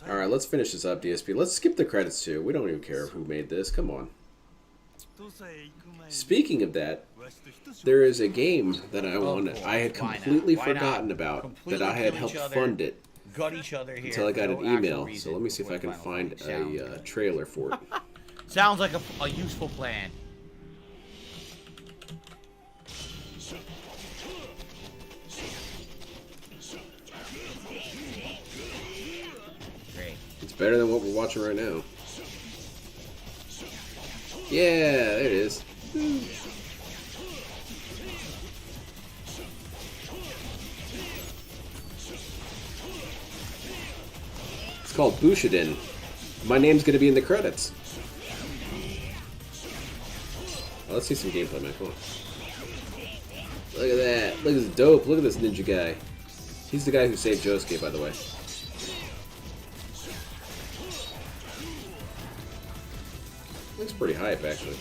Alright, let's finish this up, DSP. Let's skip the credits too. We don't even care who made this. Come on. Speaking of that, there is a game that I want. cool. I had Why not? completely Why not? forgotten about, Completely that I had kill helped each other. fund it Gut each other here. until I got for an no actual email. reason So let me see if before I can the final find fight. Sounds a good. trailer for it. Sounds like a useful plan. Great. It's better than what we're watching right now. Yeah, there it is. It's called Bushiden. My name's gonna be in the credits. Oh, let's see some gameplay, man. Come on. Look at that. Look at this dope. Look at this ninja guy. He's the guy who saved Josuke, by the way. Looks pretty hype, actually.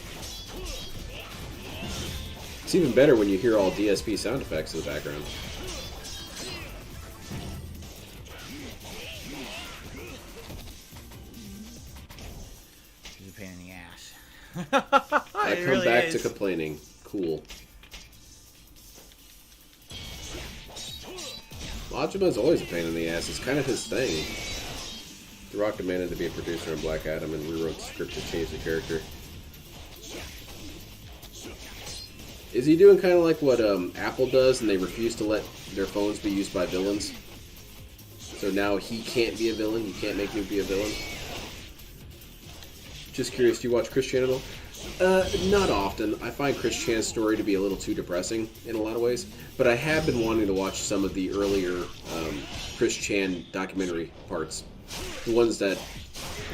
It's even better when you hear all DSP sound effects in the background. He's a pain in the ass. I It come really back is. to complaining. Cool. Majima's always a pain in the ass. It's kind of his thing. The Rock demanded to be a producer on Black Adam and rewrote the script to change the character. Is he doing kind of like what Apple does and they refuse to let their phones be used by villains? So now he can't be a villain? He can't make me be a villain? Just curious, do you watch Chris Chan at all? Not often. I find Chris Chan's story to be a little too depressing in a lot of ways. But I have been wanting to watch some of the earlier Chris Chan documentary parts. The ones that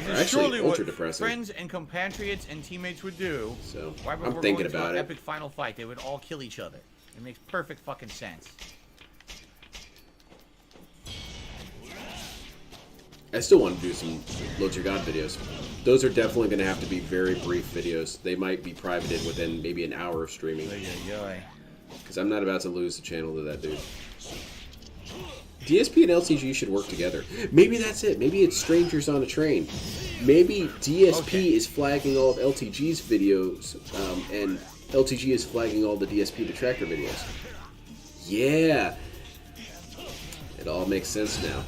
are actually Surely what ultra depressing. friends and compatriots and teammates would do. So, Right before I'm thinking going to about an it. epic final fight, they would all kill each other. It makes perfect fucking sense. I still want to do some Load Your God videos. Those are definitely going to have to be very brief videos. They might be privated within maybe an hour of streaming. Because I'm not about to lose the channel to that dude. DSP and LTG should work together. Maybe that's it. Maybe it's strangers on a train. Maybe DSP is flagging all of LTG's videos, and LTG is flagging all the DSP detractor videos. Yeah. It all makes sense now.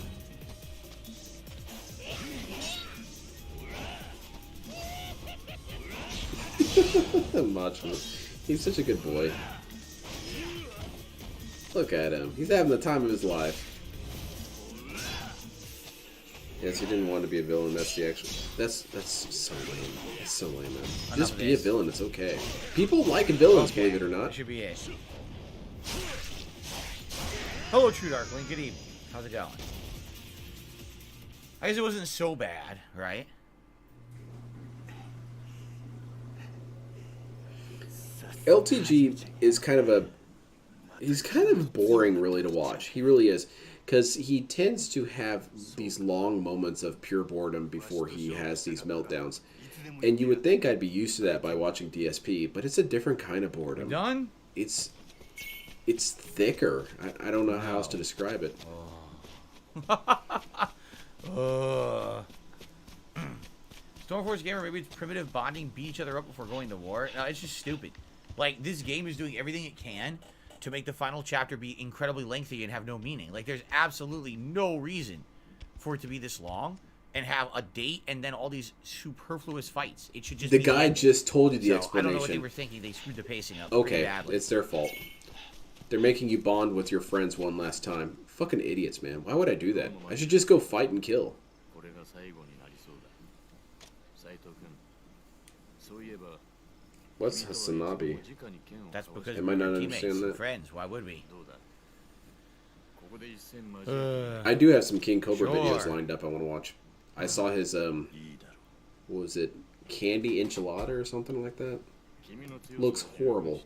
Macho. He's such a good boy. Look at him. He's having the time of his life. Yes, he didn't want to be a villain. That's the actual. That's so lame. That's so lame, man. Just be a villain. It's okay. People like villains, believe it or not. That should be it. Hello, True Darkling. Good evening. How's it going? I guess it wasn't so bad, right? LTG is kind of a... He's kind of boring, really, to watch. He really is. Because he tends to have these long moments of pure boredom before he has these meltdowns. And you would think I'd be used to that by watching DSP, but it's a different kind of boredom. Done? It's thicker. I don't know how else to describe it. Stormforce Gamer, maybe it's primitive bonding, beat each other up before going to war. No, it's just stupid. Like, this game is doing everything it can to make the final chapter be incredibly lengthy and have no meaning. Like, there's absolutely no reason for it to be this long and have a date and then all these superfluous fights. It should just the be guy just told you the explanation. I don't know what they were thinking. They screwed the pacing up okay, pretty badly. It's their fault. They're making you bond with your friends one last time. Fucking idiots, man. Why would I do that? I should just go fight and kill. What's Hasanabi? That's because Am I not we're teammates understanding and that? friends. Why would we? I do have some King Cobra Sure. videos lined up I want to watch. I saw his, what was it? Candy enchilada or something like that? Looks horrible.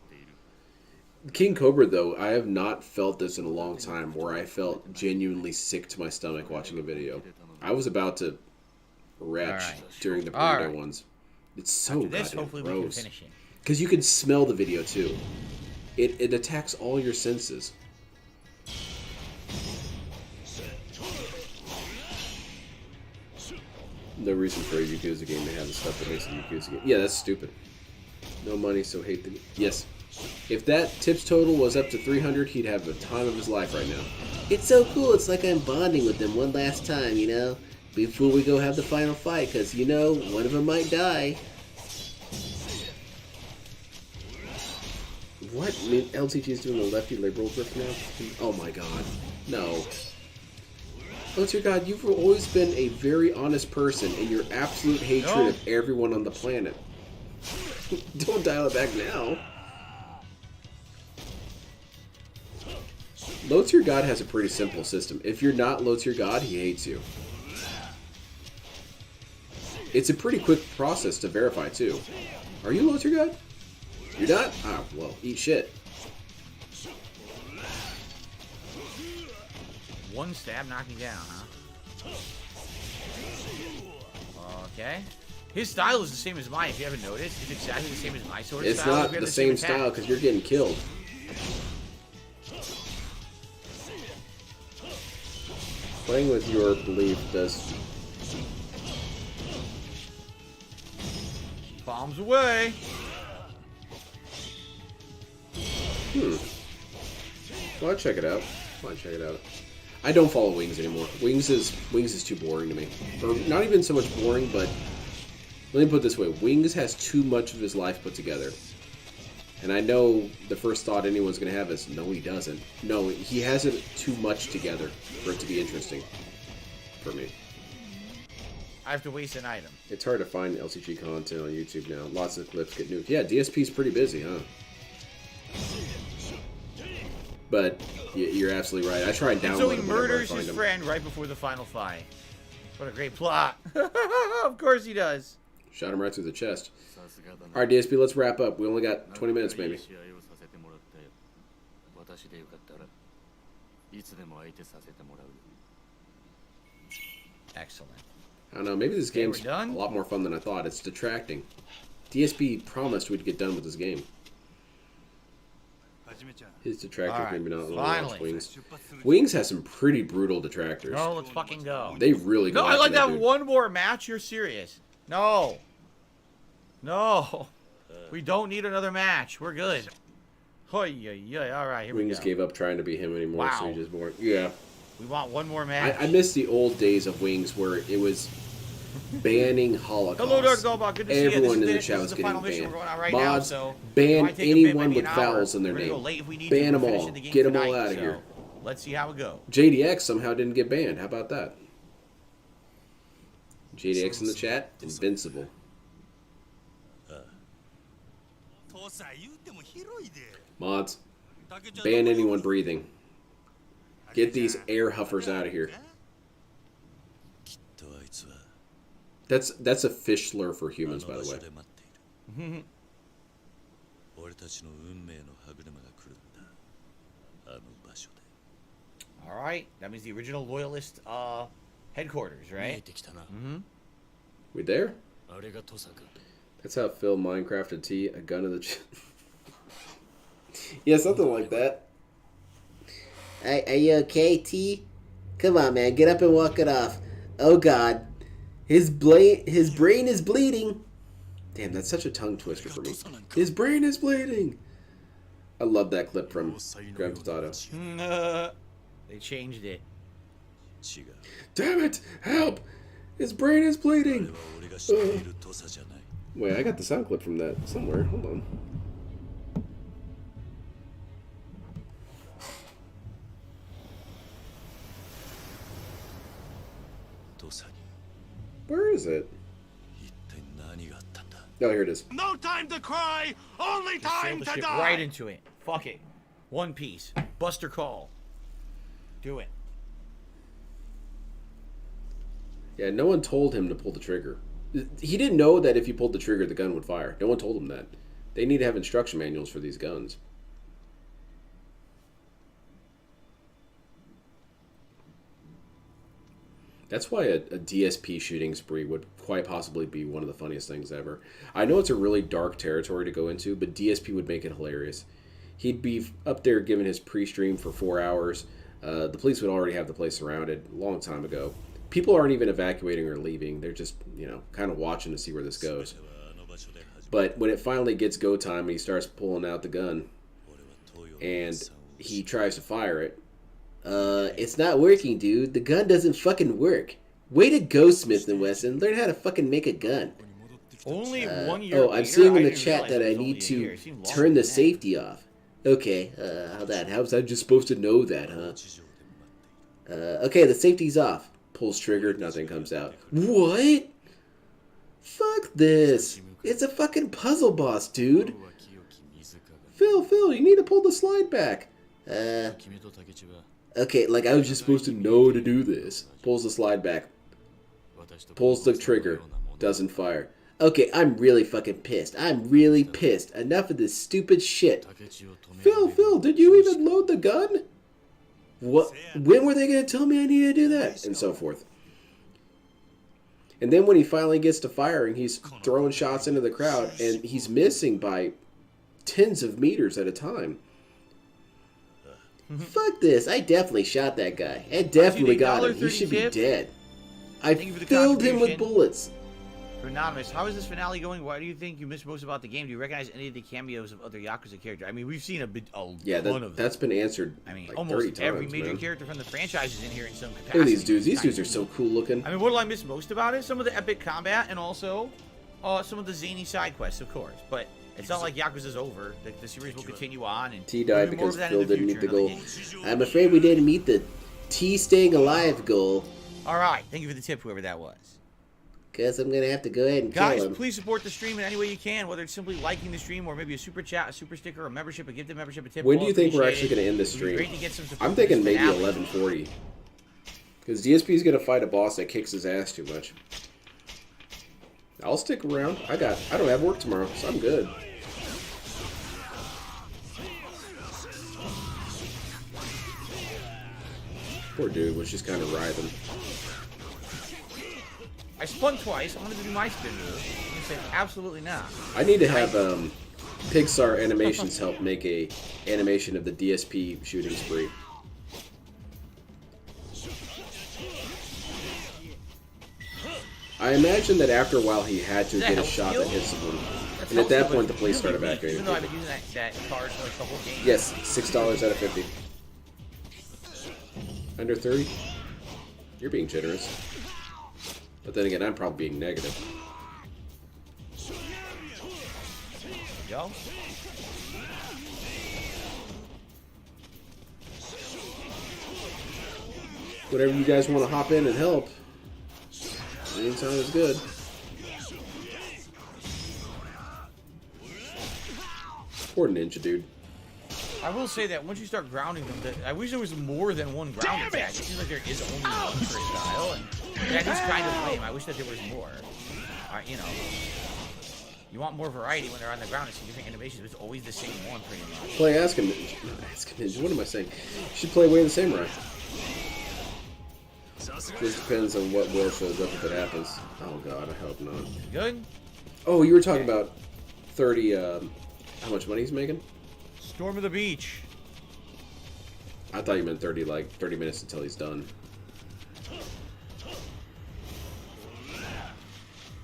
King Cobra, though, I have not felt this in a long time where I felt genuinely sick to my stomach watching a video. I was about to retch during the burrito ones. It's so After this, goddamn hopefully we can gross. finish it. Because you can smell the video, too. It attacks all your senses. No reason for a Yakuza game to have the stuff that makes a Yakuza game. Yeah, that's stupid. No money, so hate the... Yes. If that tips total was up to 300, he'd have the time of his life right now. It's so cool. It's like I'm bonding with them one last time, you know? Before we go have the final fight, because, you know, one of them might die. What? I mean, LTG is doing a lefty liberal grip now? Oh my god. No. Oh dear god, you've always been a very honest person in your absolute hatred of everyone on the planet. Don't dial it back now. Low tier god has a pretty simple system. If you're not low tier god, he hates you. It's a pretty quick process to verify too. Are you low tier god? You're not? Ah, well, eat shit. One stab, knock you down, huh? Okay. His style is the same as mine, if you haven't noticed. It's exactly the same as my sword It's style. not We have the same attack. style because you're getting killed. Playing with your belief does... Bombs away. Well, I'll check it out. I don't follow Wings anymore. Wings is too boring to me. Or not even so much boring, but let me put it this way. Wings has too much of his life put together. And I know the first thought anyone's going to have is, no, he doesn't. No, he has it too much together for it to be interesting for me. I have to waste an item. It's hard to find LCG content on YouTube now. Lots of clips get nuked. Yeah, DSP's pretty busy, huh? But you're absolutely right. I try and download So he them whenever I murders find his them. friend right before the final fight. What a great plot. Of course he does. Shot him right through the chest. All right, DSP, let's wrap up. We only got 20 minutes, maybe. Excellent. I don't know. Maybe this Okay, game's we're done? a lot more fun than I thought. It's detracting. DSP promised we'd get done with this game. His detractors All right, maybe not. finally. Wings. Wings has some pretty brutal detractors. No, let's fucking go. They really go No, I'd after like to that have dude. one more match. You're serious. No. No. We don't need another match. We're good. Hoy, all right, here Wings we go. gave up trying to be him anymore, so Wow. he's just boring. Yeah. We want one more match. I miss the old days of Wings where it was banning Holocaust. Hello there, Gobot. Good to see you. Everyone in the This chat is was the getting final mission banned. we're going on right Mods, now, so ban might take a bit, anyone maybe with an hour. vowels in their We're gonna go name. late if we need Ban to. them We're all. finishing the game Get them all tonight, out of so here. let's see how it goes. JDX somehow didn't get banned. How about that? JDX in the chat, invincible. Mods, ban anyone breathing. Get these air huffers out of here. That's a fish slur for humans, by the way. All right, that means the original loyalist headquarters, right? Mm-hmm. We there? That's how Phil Minecrafted T, a gun of the... Yeah, something like that. Are you okay, T? Come on, man. Get up and walk it off. Oh, God. His brain is bleeding. Damn, that's such a tongue twister for me. His brain is bleeding. I love that clip from Grand Theft Auto. They changed it. Damn it! Help! His brain is bleeding. Wait, I got the sound clip from that somewhere. Hold on. Where is it? Oh, here it is. No time to cry, only Just sail time the to ship die. right into it. Fuck it. One Piece. Buster Call. Do it. Yeah, no one told him to pull the trigger. He didn't know that if he pulled the trigger, the gun would fire. No one told him that. They need to have instruction manuals for these guns. That's why a DSP shooting spree would quite possibly be one of the funniest things ever. I know it's a really dark territory to go into, but DSP would make it hilarious. He'd be up there giving his pre-stream for 4 hours. The police would already have the place surrounded a long time ago. People aren't even evacuating or leaving. They're just, kind of watching to see where this goes. But when it finally gets go time and he starts pulling out the gun and he tries to fire it, It's not working, dude. The gun doesn't fucking work. Way to go, Smith & Wesson. Learn how to fucking make a gun. Only 1 year Oh, I'm later, seeing in I the didn't chat realize that it I was need only a year. to It seemed longer turn the than that. safety off. Okay, how was I just supposed to know that, huh? Okay, the safety's off. Pulls trigger, nothing comes out. What? Fuck this. It's a fucking puzzle boss, dude. Phil, you need to pull the slide back. Okay, like I was just supposed to know to do this. Pulls the slide back. Pulls the trigger. Doesn't fire. Okay, I'm really fucking pissed. I'm really pissed. Enough of this stupid shit. Phil, did you even load the gun? What? When were they gonna tell me I needed to do that? And so forth. And then when he finally gets to firing, he's throwing shots into the crowd, and he's missing by tens of meters at a time. Fuck this. I definitely shot that guy. I definitely got him. He $1.30 should be tip. dead. I Thank you for the filled him with contribution. bullets. Anonymous, how is this finale going? Why do you think you missed most about the game? Do you recognize any of the cameos of other Yakuza characters? I mean, we've seen a Yeah, ton of them. that's been answered I mean, like almost 30 every times, major man. character from the franchise is in here in some capacity. Look at these dudes. These dudes are so cool looking. I mean, what do I miss most about it? Some of the epic combat and also some of the zany side quests, of course. But it's not like Yakuza's over. The series will continue on. And T there'll died be more because of that Phil in the didn't meet the future in other goal. games. I'm afraid we didn't meet the T staying alive goal. All right. Thank you for the tip, whoever that was. Guess I'm gonna have to go ahead and Guys, kill him. please support the stream in any way you can, whether it's simply liking the stream or maybe a super chat, a super sticker, a membership, a gifted membership, a tip. When We'll do you think we're appreciate actually it. going to end this It'd be stream? great to get some support I'm for this thinking maybe finale. 11:40. Because DSP is going to fight a boss that kicks his ass too much. I'll stick around. I don't have work tomorrow, so I'm good. Poor dude was just kind of writhing. I spun twice. I wanted to do my spin move. You said absolutely not. I need to have Pixar Animations help make a animation of the DSP shooting spree. I imagine that after a while he had to Does that get a help shot you? that hits someone. That's And at that helpful, point but the police it's start really weak, evacuating even though I've people. been using that card for a couple of games. Yes, $6 out of 50. Under 30? You're being generous. But then again, I'm probably being negative. Yo. Whatever you guys want to hop in and help. Anytime is good. Poor ninja dude. I will say that once you start grounding them, I wish there was more than one ground attack. It seems like there is only one for a style, and that is kind of lame. I wish that there was more. You know, you want more variety when they're on the ground and see different animations, but it's always the same one pretty much. Play Ask a Ninja. Ask a Ninja. What am I saying? You should play Way of the Samurai. Just depends on what will shows up if it happens. Oh god, I hope not. Good? Oh, you were talking about 30, how much money he's making? Storm of the Beach. I thought you meant 30, like 30 minutes until he's done.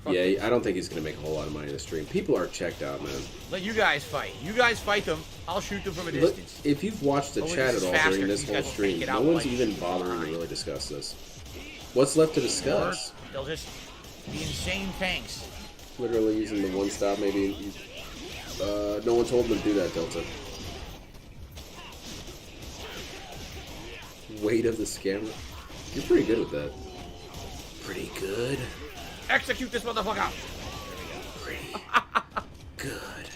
Yeah, I don't think he's going to make a whole lot of money in the stream. People are checked out, man. Let you guys fight. You guys fight them. I'll shoot them from a Look, distance. if you've watched the chat at all faster, during this these whole guys will stream, take it no out one's like even bothering to really discuss this. What's left to discuss? Or they'll just be insane tanks. Literally using the one stop, maybe. No one told them to do that, Delta. Weight of the scammer. You're pretty good with that. Pretty good. Execute this motherfucker! Pretty good.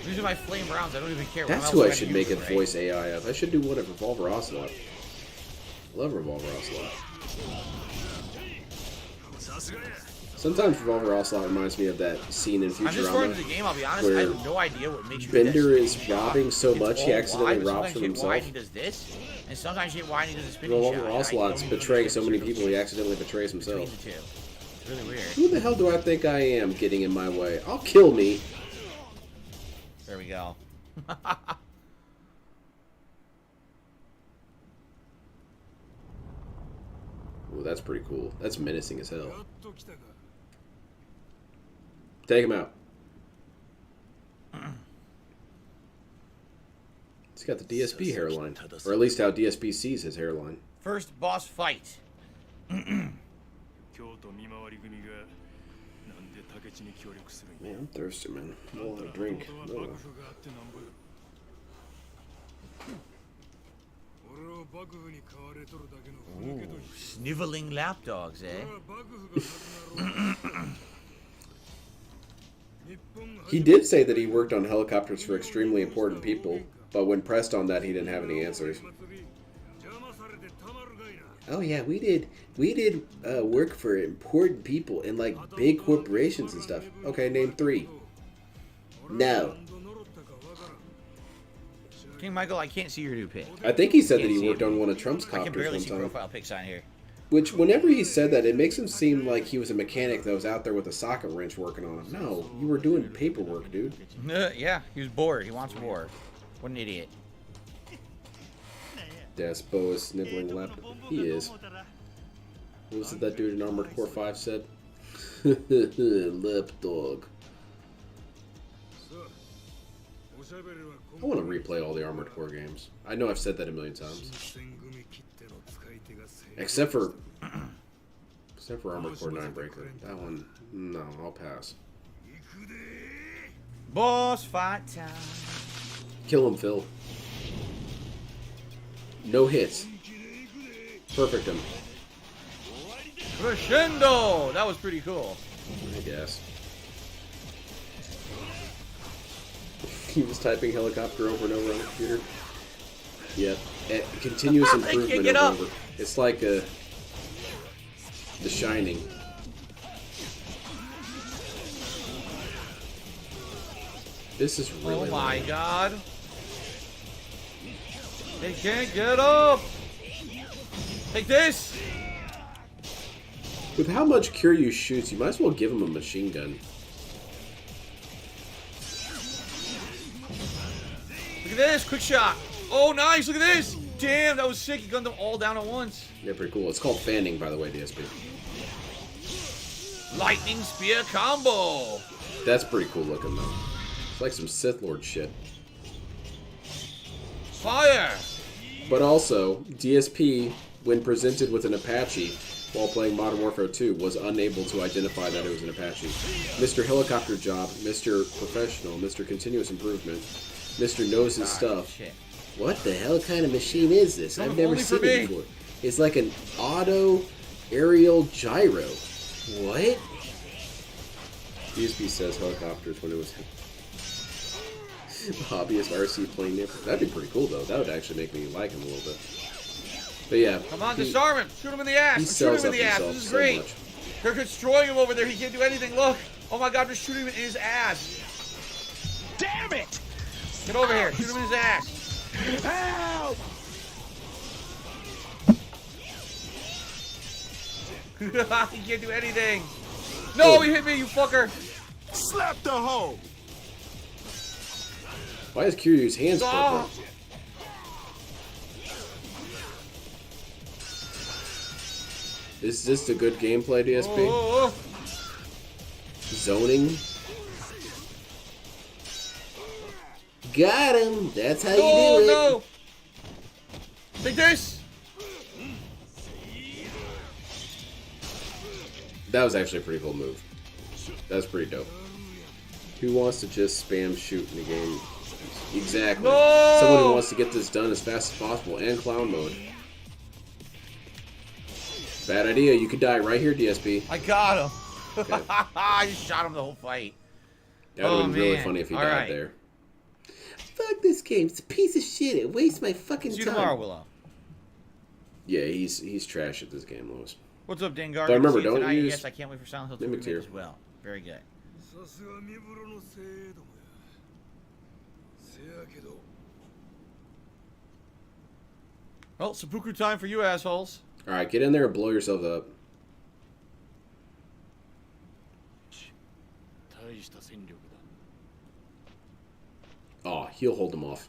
These are my flame rounds. I don't even care. That's who I should make a voice AI of. I should do one of Revolver Ocelot. I love Revolver Ocelot. Sometimes Revolver Ocelot reminds me of that scene in I'm just far into Futurama the game, I'll be honest. I where have no idea what makes you Bender do that. is robbing so much he accidentally robs from himself. Sometimes he does this, and sometimes you get why he does the spinning Revolver shot. Ocelot's betraying so many people he accidentally betrays himself. The two. It's really weird. Who the hell do I think I am getting in my way? I'll kill me. There we go. Ooh, that's pretty cool. That's menacing as hell. Take him out. He's got the DSP hairline. Or at least how DSP sees his hairline. First boss fight. Man, I'm thirsty, man. I want a drink. Oh. Ooh, sniveling lapdogs, eh? He did say that he worked on helicopters for extremely important people, but when pressed on that, he didn't have any answers. Oh yeah, we did work for important people in like big corporations and stuff. Okay, name 3. No. King Michael, I can't see your new pic. I think he said that he worked on one of Trump's I can copters barely one see time. profile pics on here. Which, whenever he said that, it makes him seem like he was a mechanic that was out there with a socket wrench working on him. No, you were doing paperwork, dude. Yeah, he was bored. He wants war. What an idiot. Despo is sniveling lap. He is. What was it that dude in Armored Core 5 said? Lapdog. I want to replay all the Armored Core games. I know I've said that a million times. Except for Armored Core 9 Breaker. That one, no, I'll pass. Boss fight time. Kill him, Phil. No hits. Perfect him. Crescendo! That was pretty cool. I guess. He was typing helicopter over and over on the computer. Yep. Continuous improvement get over up. and over. It's like The Shining. This is really Oh my loud. god. They can't get up! Take this! With how much Kiryu shoots, you might as well give him a machine gun. Look at this! Quick shot! Oh, nice! Look at this! Damn, that was sick. He gunned them all down at once. Yeah, pretty cool. It's called fanning, by the way, DSP. Lightning spear combo! That's pretty cool looking, though. It's like some Sith Lord shit. Fire! But also, DSP, when presented with an Apache, while playing Modern Warfare 2 was unable to identify that it was an Apache. Mr. Helicopter Job, Mr. Professional, Mr. Continuous Improvement, Mr. Knows His Stuff. Shit. What the hell kind of machine is this? I've never only for seen it me. before. It's like an auto aerial gyro. What? DSP says helicopters when it was hobbyist RC plane nipper. That'd be pretty cool though. That would actually make me like him a little bit. But yeah. Come on, disarm him. Shoot him in the ass. He Shoot him sells in up the ass. himself This is so great. much. They're destroying him over there. He can't do anything. Look. Oh my God, just shoot him in his ass. Damn it! Get over here. Shoot him in his ass. Help! He can't do anything. No, he hit me, you fucker. Slap the hoe! Why is Kiryu's hands Oh. purple? Is this the good gameplay, DSP? Oh. Zoning? Got him. That's how you No, do it. no. Take this. That was actually a pretty cool move. That's pretty dope. Who wants to just spam shoot in the game? Exactly. No! Someone who wants to get this done as fast as possible and clown mode. Bad idea. You could die right here, DSP. I got him. Okay. I just shot him the whole fight. That would have Oh, been really man. funny if he All died right. there. Fuck this game. It's a piece of shit. It wastes my fucking See you time. tomorrow, Willow. Yeah, he's trash at this game, Lewis. What's up, Dengar? But remember, Good to see you don't tonight. use Yes, I can't wait for Silent Hill 2 mimic remake tier. as well. Very good. Well, seppuku time for you assholes. All right, get in there and blow yourself up. Oh, he'll hold them off.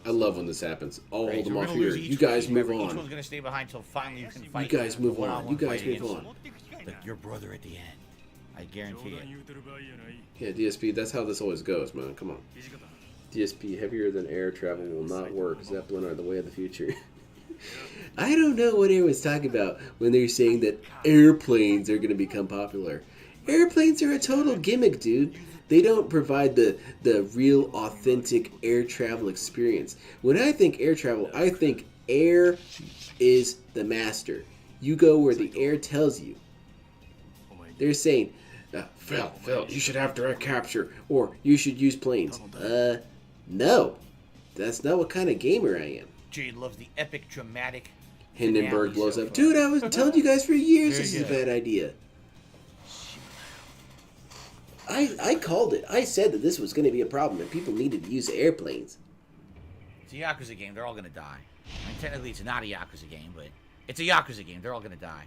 I love when this happens. I'll Right, hold so them we're off gonna here. lose each You guys one. move Each on. one's gonna stay behind till finally you can You fight. guys move on. one-on-one You guys fight move against on. your brother at the end. I guarantee it. Yeah, DSP, that's how this always goes, man. Come on. DSP, heavier than air travel will not work. Zeppelin are the way of the future. I don't know what everyone's talking about when they're saying that airplanes are going to become popular. Airplanes are a total gimmick, dude. They don't provide the real, authentic air travel experience. When I think air travel, I think air is the master. You go where the air tells you. They're saying, Fffil, you should have direct capture, or you should use planes. No. That's not what kind of gamer I am. Jade loves the epic, dramatic. Hindenburg finale blows so up. far. Dude, I was telling you guys for years Very this is a good. bad idea. I called it. I said that this was going to be a problem and people needed to use airplanes. It's a Yakuza game. They're all gonna die. I mean, technically, it's not a Yakuza game, but it's a Yakuza game. They're all gonna die.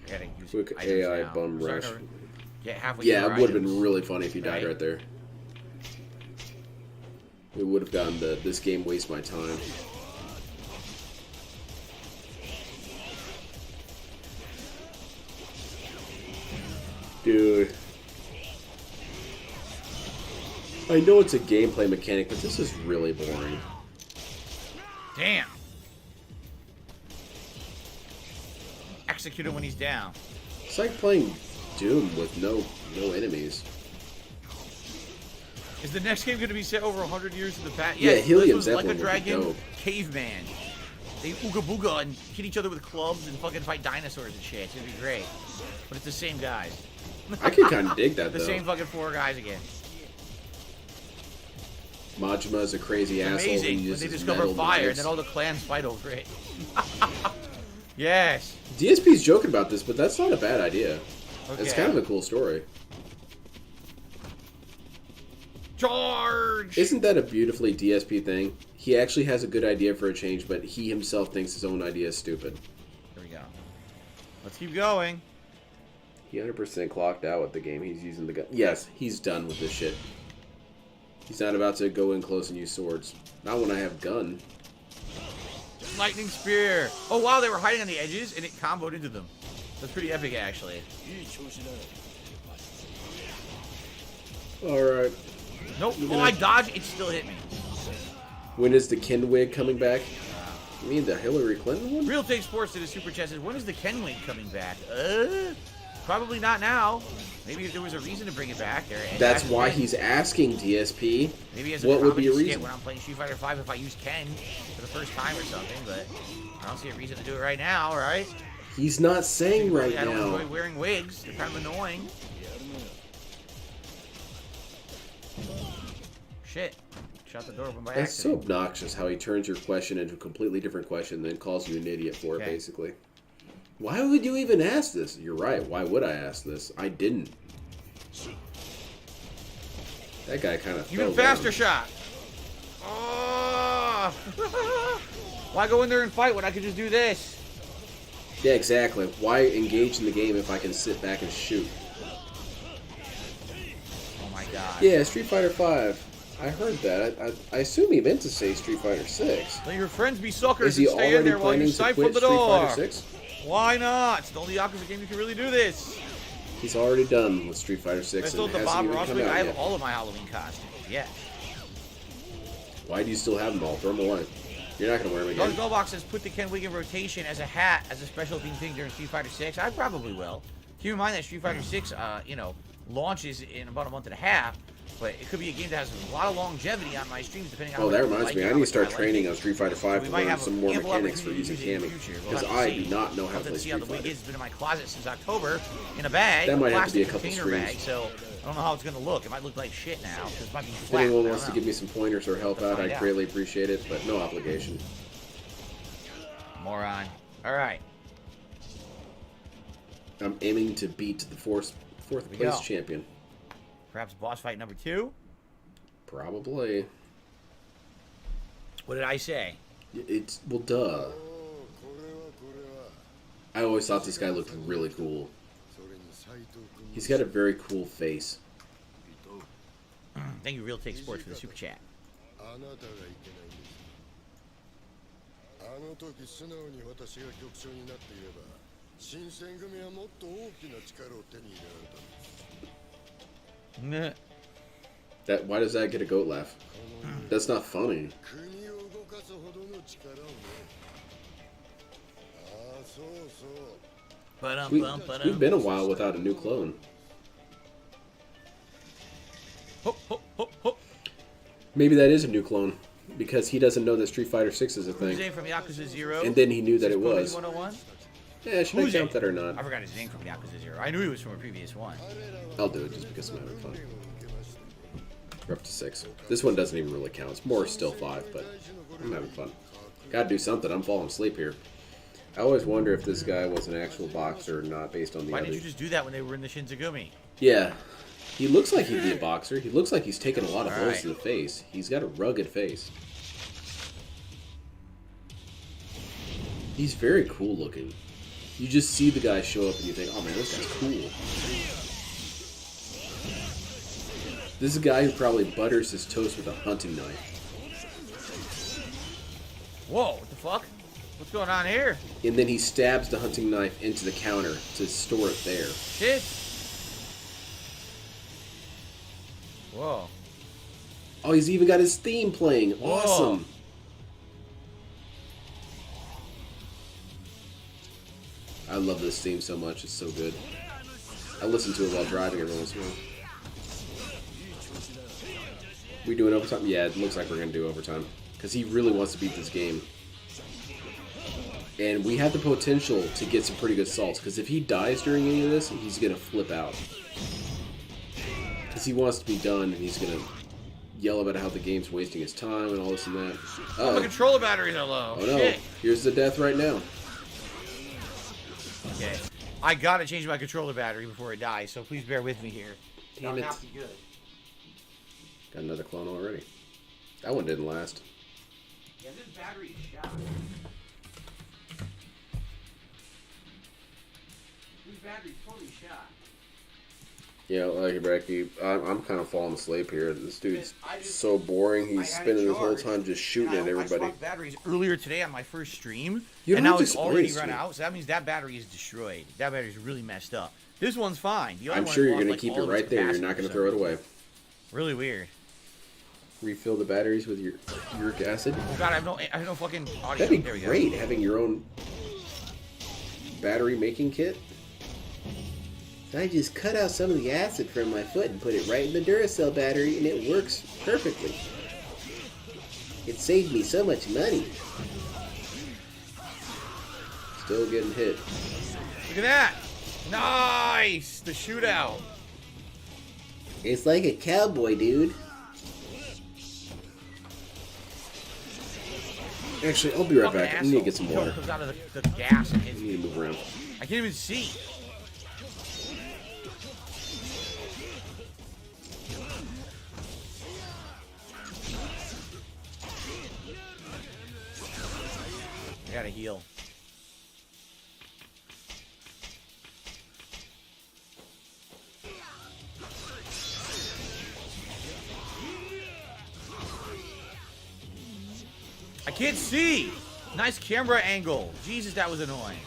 I gotta use Quick items AI now. bum We're rush. starting to get halfway Yeah, through it our would have items. been really funny if he died Right? right there. We would have gotten the this game waste my time. Dude. I know it's a gameplay mechanic, but this is really boring. Damn. Execute him when he's down. It's like playing Doom with no enemies. Is the next game going to be set over 100 years in the past? Yeah, Helium this was like Zeppelin a would be dragon, dope. caveman. They ooga booga and hit each other with clubs and fucking fight dinosaurs and shit. It's going to be great. But it's the same guys. I can kind of dig that The though. same fucking four guys again. Majima is a crazy asshole who Amazing when uses they discover metal fire and knives. then all the clans fight over it. Yes. DSP's joking about this, but that's not a bad idea. Okay. It's kind of a cool story. Charge! Isn't that a beautifully DSP thing? He actually has a good idea for a change, but he himself thinks his own idea is stupid. Here we go. Let's keep going. He 100% clocked out with the game. He's using the gun. Yes, he's done with this shit. He's not about to go in close and use swords. Not when I have gun. Lightning spear. Oh wow, they were hiding on the edges and it comboed into them. That's pretty epic, actually. Alright. Nope. Oh, I dodged. It still hit me. When is the Kindwig coming back? You mean the Hillary Clinton one? Real Take Sports to the Super Chat says, when is the Ken Link coming back? Probably not now. Maybe if there was a reason to bring it back. That's why he's asking DSP. Maybe as a what would be a comedy skit reason? when I'm playing Street Fighter 5 if I use Ken for the first time or something, but I don't see a reason to do it right now, right? He's not saying right I don't now. enjoy wearing wigs. They're kind of annoying. Shit. Shut the door open by That's so accident. obnoxious how he turns your question into a completely different question and then calls you an idiot for it, Okay. basically. Why would you even ask this? You're right. Why would I ask this? I didn't. That guy kind of Even faster shot. Oh. Why go in there and fight when I could just do this? Yeah, exactly. Why engage in the game if I can sit back and shoot? Oh my god. Yeah, Street Fighter 5. I heard that. I assume he meant to say Street Fighter 6. Let your friends be suckers Is he and stay in already there while you planning to siphon quit the Street door. Fighter 6? Why not? It's the only Yakuza game you can really do this. He's already done with Street Fighter 6 I still and have the hasn't Bob even Ross come wig. out I have yet. all of my Halloween costumes. Yeah. Why do you still have them all? Throw them away. You're not going to wear them Doug again. Goldbox says put the Ken wig in rotation as a hat as a special theme thing during Street Fighter 6. I probably will. Keep in mind that Street Fighter 6, launches in about a month and a half, but it could be a game that has a lot of longevity on my streams depending on Oh, how that much reminds like me. it, I how need to much start like training it. on Street Fighter 5 We to might learn have some more ample mechanics for opportunity using to use it in Cammy. the future. We'll Because have to I see. do not know how We'll to have play to see how Street the wig Fighter. is. It's been in my closet since October in a bag. That might have to be a plastic couple container streams. bag, so I don't know how it's going to look. It might look like shit now. 'Cause it might be If flat. anyone I wants to don't give know. me some pointers or help out, Find I'd out. greatly appreciate it, but no obligation. Moron. All right. I'm aiming to beat the fourth we place go. champion. Perhaps boss fight number 2. Probably. What did I say? It's, well, duh. I always thought this guy looked really cool. He's got a very cool face. Thank you, Real Take Sports, for the super chat. あの時素直に私が局長になっていれば新選組はもっと大きな力を手に入れられた Why does that get a goat laugh? That's not funny. 国を動かすほどの力をねああそうそう We've been a while without a new clone. Maybe that is a new clone because he doesn't know that Street Fighter 6 is a Who's his thing. name from Yakuza 0? And then he knew that it was. 101? Yeah, should I Who's count it? that or not? I forgot his name from Yakuza 0. I knew he was from a previous one. I'll do it just because I'm having fun. We're up to 6. This one doesn't even really count. It's more still 5, but I'm having fun. Gotta do something. I'm falling asleep here. I always wonder if this guy was an actual boxer or not based on the Why other. did you just do that when they were in the Shinzagumi? Yeah. He looks like he'd be a boxer. He looks like he's taken a lot of blows Alright. to the face. He's got a rugged face. He's very cool looking. You just see the guy show up and you think, oh man, this guy's cool. This is a guy who probably butters his toast with a hunting knife. Whoa, what the fuck? What's going on here? And then he stabs the hunting knife into the counter to store it there. Shit. Whoa. Oh, he's even got his theme playing. Whoa. Awesome. I love this theme so much. It's so good. I listen to it while driving every once in a while. We doing overtime? Yeah, it looks like we're going to do overtime. Because he really wants to beat this game. And we have the potential to get some pretty good salts. Because if he dies during any of this, he's going to flip out. Because he wants to be done, and he's going to yell about how the game's wasting his time and all this and that. Oh, my controller batteries are low. Oh no, Shit. here's the death right now. Okay. I gotta change my controller battery before it dies, so please bear with me here. Damn it. Not be good. Got another clone already. That one didn't last. Yeah, this battery is shot. This battery's totally shot. Yeah, like Becky, I'm kind of falling asleep here. This dude's so boring. He's spending his whole time just shooting at I everybody. swapped batteries earlier today on my first stream, You and don't now have to it's explain already this to run me. out, so that means that battery is destroyed. That battery's really messed up. This one's fine. The other I'm one sure has you're lost, going like, to keep all it of its right there. You're capacity not going for to throw it some away. reason. Really weird. Refill the batteries with your uric acid. Oh god, I have no fucking audio. That'd be There we great, go. having your own battery making kit. I just cut out some of the acid from my foot and put it right in the Duracell battery, and it works perfectly. It saved me so much money. Still getting hit. Look at that! Nice! The shootout. It's like a cowboy, dude. Actually, I'll be right Fucking back. I need to get some asshole. water. Comes out of the gas and I hits need me. to move around. I can't even see. I gotta heal. I can't see! Nice camera angle. Jesus, that was annoying.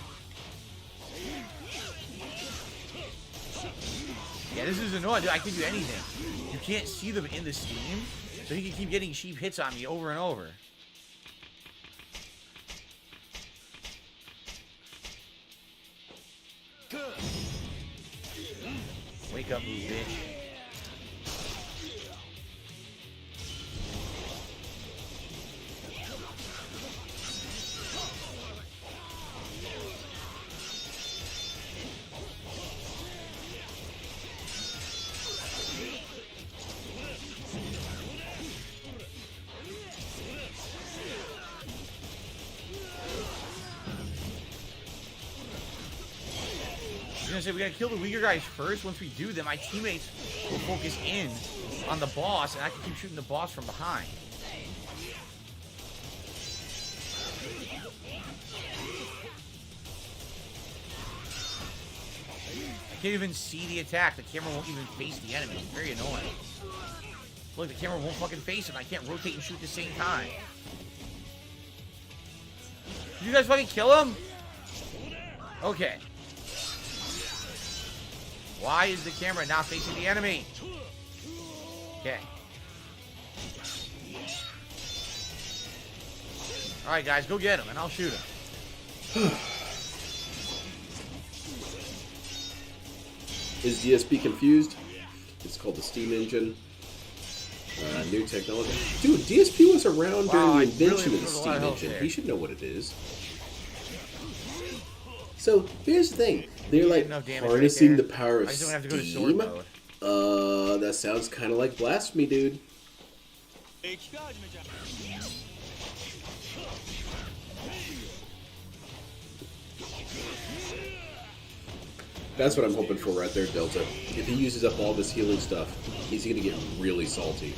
Yeah, this is annoying, dude. I can do anything. You can't see them in the Steam, so he can keep getting cheap hits on me over and over. Wake up, you bitch. I was gonna say, we gotta kill the weaker guys first. Once we do, then my teammates will focus in on the boss, and I can keep shooting the boss from behind. I can't even see the attack. The camera won't even face the enemy. It's very annoying. Look, the camera won't fucking face him. I can't rotate and shoot at the same time. Did you guys fucking kill him? Okay. Why is the camera not facing the enemy? Okay. Alright, guys, go get him, and I'll shoot him. Is DSP confused? It's called the Steam Engine. New technology. Dude, DSP was around during the invention of the Steam Engine. He should know what it is. So, here's the thing. They're like Harnessing the power of I just don't have to go to sword Steam? mode. That sounds kind of like blasphemy, dude. That's what I'm hoping for right there, Delta. If he uses up all this healing stuff, he's gonna get really salty.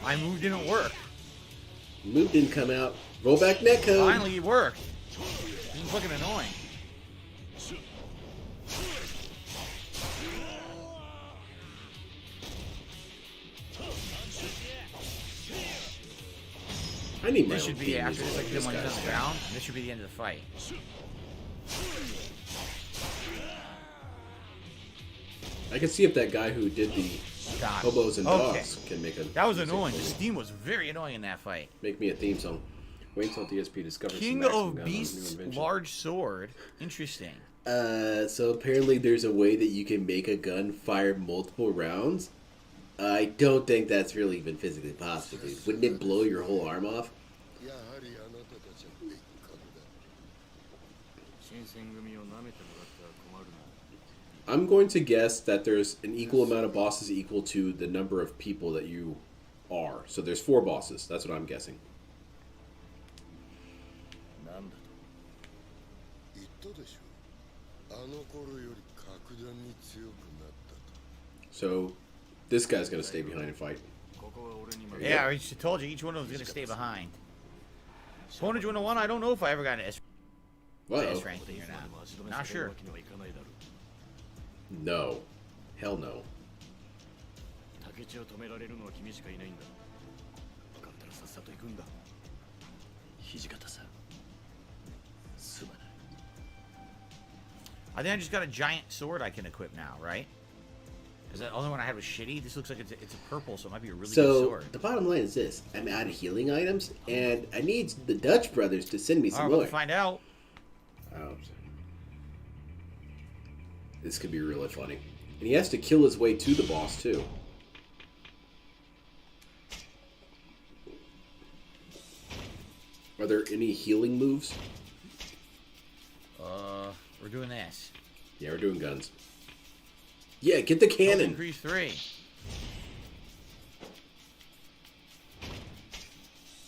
My move didn't work. Move didn't come out. Roll back netcode. Finally, it worked. This is fucking annoying. I need my This own should be theme after music this, like, this when he's guy's on the ground. This should be the end of the fight. I can see if that guy who did the God. hobos and Okay. dogs can make a. That was music annoying. for The me. Steam was very annoying in that fight. Make me a theme song. Wait until DSP discovers King some maximum of gun on his new Beasts, invention. large sword. Interesting. So apparently there's a way that you can make a gun fire multiple rounds. I don't think that's really even physically possible, dude. Wouldn't it blow your whole arm off? I'm going to guess that there's an equal amount of bosses equal to the number of people that you are. So there's 4 bosses. That's what I'm guessing. So this guy's going to stay behind and fight. Yeah, I just told you, each one of them is going to stay behind. Opponent 101, I don't know if I ever got an S rank thing or not. Not sure. No. Hell no. I think I just got a giant sword I can equip now, right? Because that other one I had was shitty. This looks like it's a purple, so it might be a really good So sword. the bottom line is this: I'm out of healing items, and I need the Dutch brothers to send me some We'll more. find out. Oh. This could be really funny. And he has to kill his way to the boss, too. Are there any healing moves? We're doing this. Yeah, we're doing guns. Yeah, get the Health cannon. increase 3.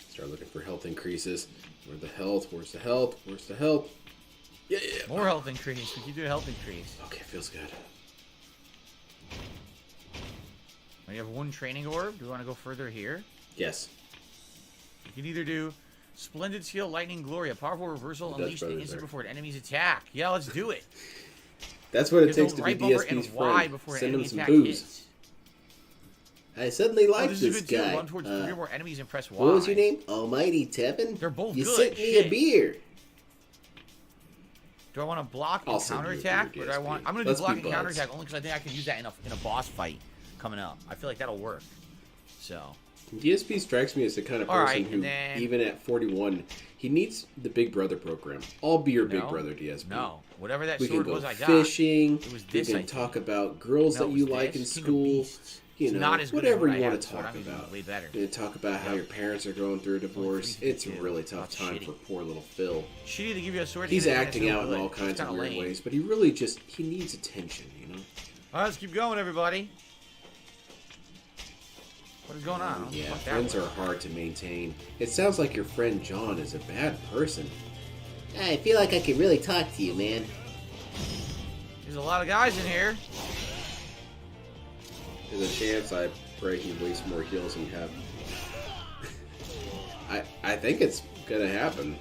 Start looking for health increases. Where's the health? Where's the health? Where's the health? Yeah, yeah. More health increase. We keep doing health increase. Okay, feels good. We have 1 training orb. Do we want to go further here? Yes. You can either do Splendid Seal, Lightning Glory, a powerful reversal Dutch unleashed brothers instant there. before an enemy's attack. Yeah, let's do it. That's what it Hit takes the to right be bumper DSP's and Y friend. before an Send him enemy some attack booze. hits. I suddenly Oh, like this this is good too. guy. Run towards 3 or more enemies and press Y. What was your name? Almighty Tevin? They're both You good. sent me Shit. a beer. Do I want to block I'll and send you a counterattack? beer, Or do I DSP. want... I'm going to do Let's block be and buds. counterattack only because I think I can use that in a boss fight coming up. I feel like that'll work. So... DSP strikes me as the kind of person Alright, who, and then- even at 41, he needs the Big Brother program. I'll be your Big No. Brother, DSP. No. Whatever that We can sword go was I got. fishing. It was We this, can I think. talk about girls No, that it you was like this. in King of school. Beasts. You It's know, not as good whatever as what you I want had to before. talk I'm gonna do about. way better. You know, talk about how your parents are going through a divorce. It's a really tough That's time shitty. for poor little Phil. Shitty to give you a sword. He's and then acting it's out in good. all It's kinds of kinda weird lame. ways, but he really just, he needs attention, you know? All right, let's keep going, everybody. What is going on? Yeah, Fuck that friends way. are hard to maintain. It sounds like your friend John is a bad person. I feel like I could really talk to you, man. There's a lot of guys in here. There's a chance I pray he wastes more heals than you have. I think it's gonna happen.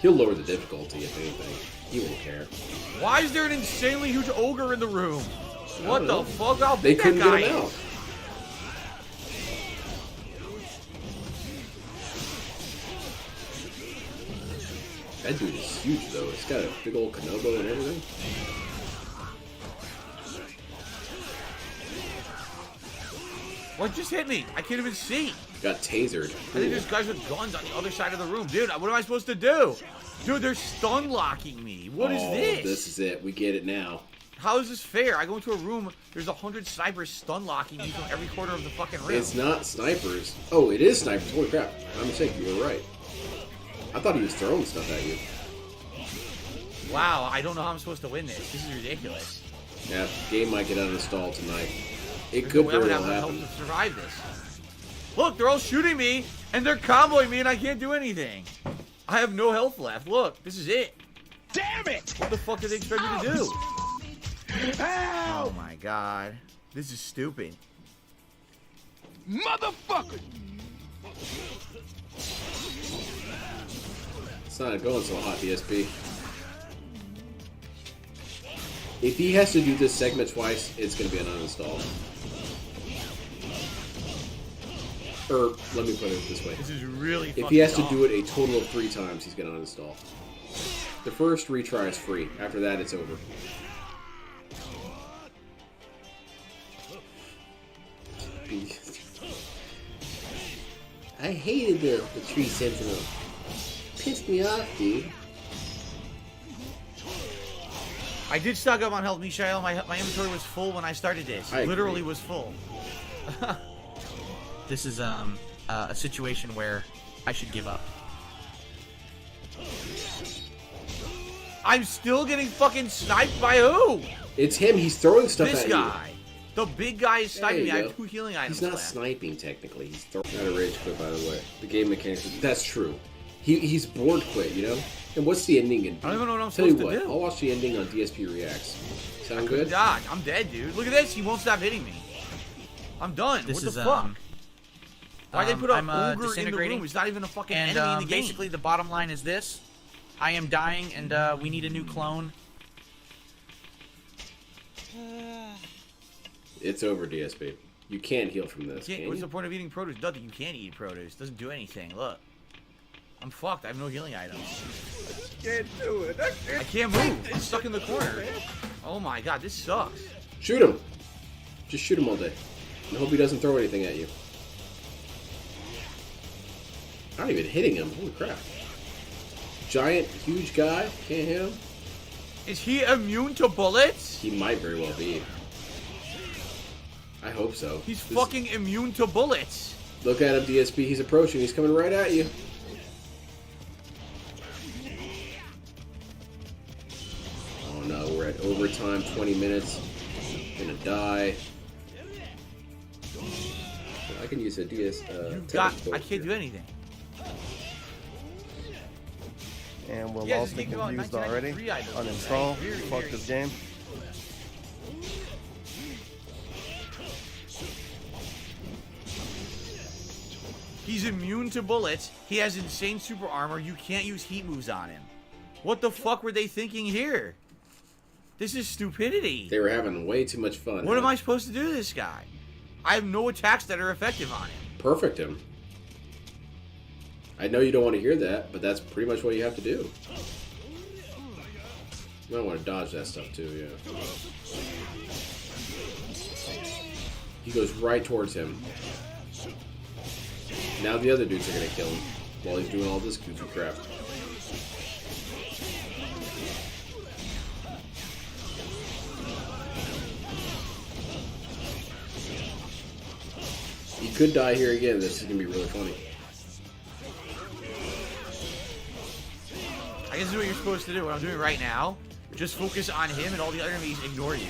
He'll lower the difficulty if anything. He won't care. Why is there an insanely huge ogre in the room? What don't the know. fuck? How They big couldn't that guy get him is. out. That dude is huge though. It's got a big old Kanobo and everything. What just hit me? I can't even see. Got tasered. I think there's guys with guns on the other side of the room. Dude, what am I supposed to do? Dude, they're stun locking me. What is this? This is it. We get it now. How is this fair? I go into a room, there's 100 snipers stun locking me from every corner of the fucking room. It's not snipers. Oh, it is snipers. Holy crap. I'm mistaken. You were right. I thought he was throwing stuff at you. Wow, I don't know how I'm supposed to win this. This is ridiculous. Yeah, game might get uninstalled tonight. It There's could no way I'm very gonna well have help happen. to survive this. Look, they're all shooting me, and they're comboing me, and I can't do anything. I have no health left. Look, this is it. Damn it! What the fuck do they expect me to do? Help! Oh my god. This is stupid. Motherfucker! It's not going so hot, DSP. If he has to do this segment twice, it's going to be an uninstall. Or, let me put it this way. This is really If he has to do it a total of 3 times, he's going to uninstall. The first retry is free. After that, it's over. I hated the tree sentinel. Pissed me off, dude. I did stock up on health, Mishael. My inventory was full when I started this. I agree. Literally was full. This is a situation where I should give up. I'm still getting fucking sniped by who? It's him. He's throwing stuff This at guy. The big guy is you. sniping me. I There have you 2 go. healing items He's not left. sniping, technically. He's throwing... Not a rage quit, by the way. The game mechanics... That's true. He's bored quit, you know? And what's the ending in... I don't even know what I'm Tell you supposed what, to do. I'll watch the ending on DSP Reacts. Sound good? God, I'm dead, dude. Look at this. He won't stop hitting me. I'm done. This what the is, fuck? Why they put I'm, an ogre in the disintegrating. room? He's not even a fucking And enemy in the game. basically, the bottom line is this: I am dying, and we need a new clone. It's over, DSP. You can't heal from this, can What's you? the point of eating produce? Nothing. You can't eat produce. It doesn't do anything. Look. I'm fucked. I have no healing items. Can't do it. I I can't move. I'm stuck in the corner. Oh my god, this sucks. Shoot him! Just shoot him all day. And hope he doesn't throw anything at you. I'm not even hitting him. Holy crap. Giant, huge guy. Can't hit him. Is he immune to bullets? He might very well be. I hope so. He's fucking immune to bullets. Look at him, DSP. He's approaching. He's coming right at you. Oh no, we're at overtime. 20 minutes. Gonna die. I can use a DS. I can't do anything. And we're Yeah, lost this and game came out in confused already. 1993, I don't Uninstall. think. Very, Fuck very this game. He's immune to bullets. He has insane super armor. You can't use heat moves on him. What the fuck were they thinking here? This is stupidity. They were having way too much fun. What am I supposed to do to this guy? I have no attacks that are effective on him. Perfect him. I know you don't want to hear that, but that's pretty much what you have to do. You might want to dodge that stuff too, yeah. He goes right towards him. Now the other dudes are going to kill him while he's doing all this goofy crap. He could die here again. This is going to be really funny. I guess this is what you're supposed to do. What I'm doing right now, just focus on him and all the other enemies ignore you.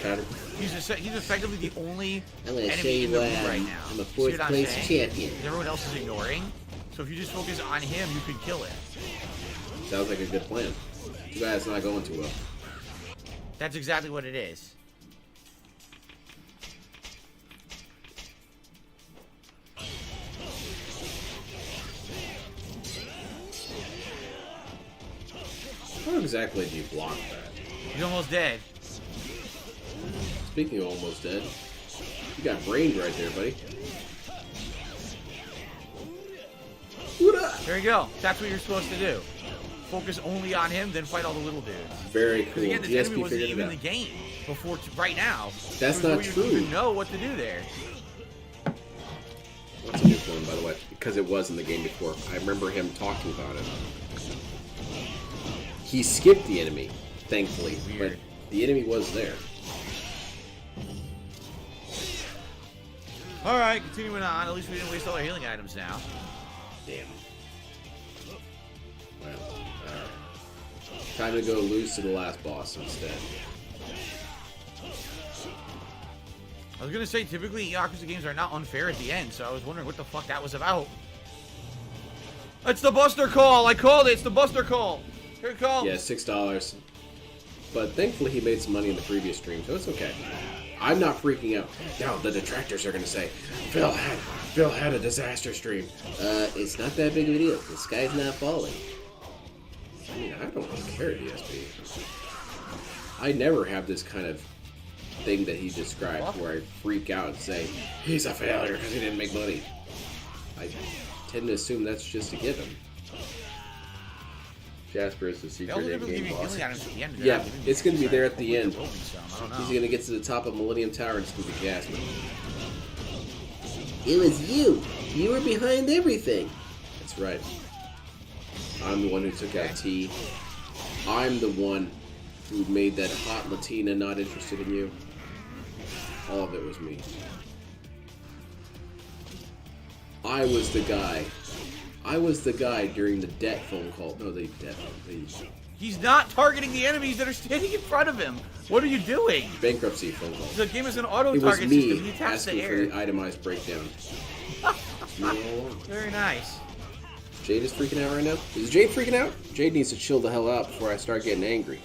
He's effectively the only I'm gonna show enemy you in the why room right now. I'm a See what fourth I'm place saying? champion. Everyone else is ignoring. So if you just focus on him, you can kill it. Sounds like a good plan. Too bad it's not going too well. That's exactly what it is. How exactly do you block that? He's almost dead. Speaking of almost dead, you got brained right there, buddy. There you go. That's what you're supposed to do. Focus only on him, then fight all the little dudes. Very cool. Again, this enemy DSP wasn't figured even it in out. the game before right now. That's So not you true. don't even know what to do there. What's a new one, by the way? Because it was in the game before. I remember him talking about it. He skipped the enemy, thankfully, but the enemy was there. All right, continuing on. At least we didn't waste all our healing items now. Damn. Well, time to go lose to the last boss instead. I was gonna say, typically Yakuza games are not unfair at the end, so I was wondering what the fuck that was about. It's the Buster Call! I called it! It's the Buster Call! Here it comes! Yeah, $6. But thankfully he made some money in the previous stream, so it's okay. I'm not freaking out. Now the detractors are gonna say, Phil had a disaster stream. It's not that big of a deal. The sky's not falling. I mean, I don't really care, DSP. I never have this kind of thing that he described where I freak out and say, he's a failure because he didn't make money. I tend to assume that's just a given. Jasper is the secret in-game boss. Yeah, it's going to be there at the end. He's going to get to the top of Millennium Tower and it's going to be Jasper. It was you. You were behind everything. That's right. I'm the one who took out T. I'm the one who made that hot Latina not interested in you. All of it was me. I was the guy. I was the guy during the debt phone call. No, the debt phone. He's not targeting the enemies that are standing in front of him. What are you doing? Bankruptcy phone call. The game is an auto It was target system. me He attacks the asking for air. the itemized breakdown. Very nice. Jade is freaking out right now. Is Jade freaking out? Jade needs to chill the hell out before I start getting angry.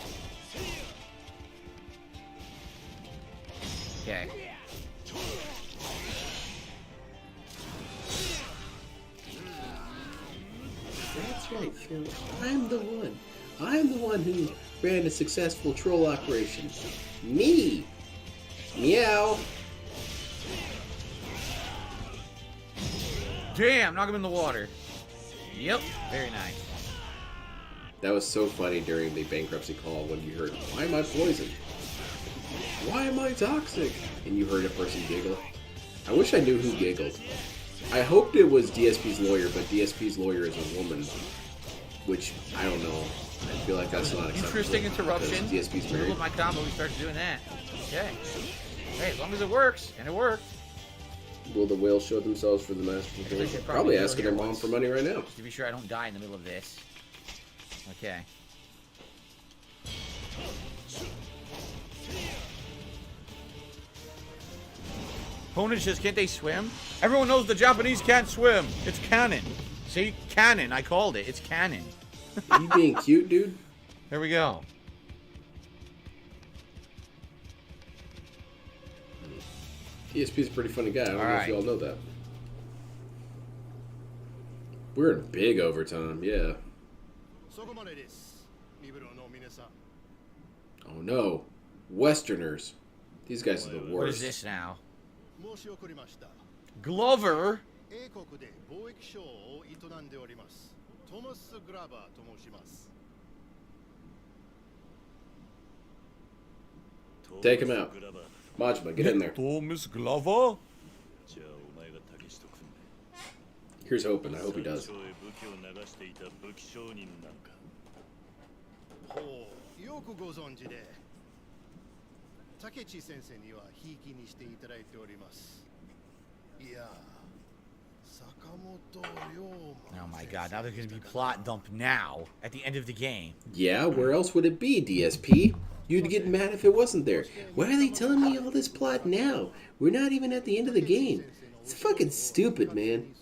Okay. That's right, Phil. I'm the one. I'm the one who ran a successful troll operation. Me! Meow! Damn, knock him in the water. Yep, very nice. That was so funny during the bankruptcy call when you heard, why am I poisoned? Why am I toxic? And you heard a person giggle. I wish I knew who giggled. I hoped it was DSP's lawyer, but DSP's lawyer is a woman, which I don't know. I feel like that's not acceptable. Interesting interruption. DSP's Middle married. of my combo, we started doing that. Okay. Hey, as long as it works, and it worked. Will the whales show themselves for the Master They Control? should Probably do it asking here their mom once. for money right now. Just to be sure I don't die in the middle of this. Okay. Opponent says, can't they swim? Everyone knows the Japanese can't swim. It's canon. See? Canon. I called it. It's canon. Are you being cute, dude? There we go. DSP's a pretty funny guy. I don't know if Alright. you all know that. We're in big overtime, yeah. Oh no. Westerners. These guys are the worst. What is this now? Glover? Take him out. Majima, get in there. Thomas Glover? Here's hoping. I hope he does. よくご存知で竹地先生にはひいきにしていただいておりますいや坂本龍馬 Oh my god, now there's gonna be plot dump now, at the end of the game. Yeah, where else would it be, DSP? You'd get mad if it wasn't there. Why are they telling me all this plot now? We're not even at the end of the game. It's fucking stupid, man.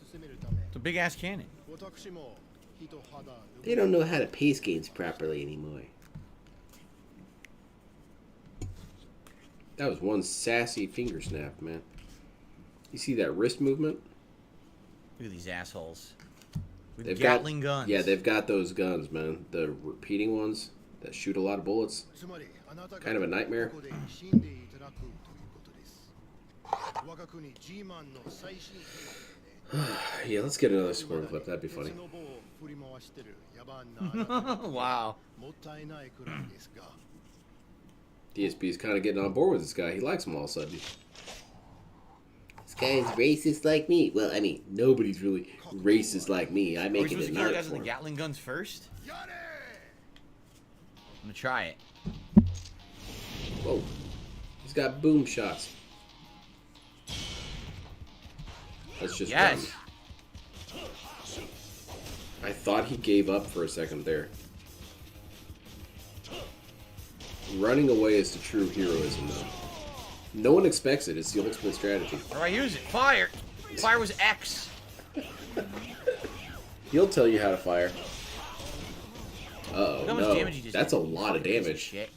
It's a big ass cannon. They don't know how to pace games properly anymore. That was one sassy finger snap, man. You see that wrist movement? Look at these assholes. With They've Gatling got, guns. Yeah, they've got those guns, man. The repeating ones that shoot a lot of bullets. Kind of a nightmare. Yeah, let's get another scoring clip. That'd be funny. Wow. DSP's kind of getting on board with this guy. He likes him all of a sudden. This guy's racist like me. Well, I mean, nobody's really racist like me. I Are we make it supposed to an kill the art guys with the form. Gatling guns first? I'm gonna try it. Whoa. He's got boom shots. Let's just Yes. run. I thought he gave up for a second there. Running away is the true heroism, though. No one expects it. It's the ultimate strategy. How do I use it? Fire! Fire was X. He'll tell you how to fire. Uh-oh, Look how much no. damage he just That's did. a lot of Fucking piece damage. shit.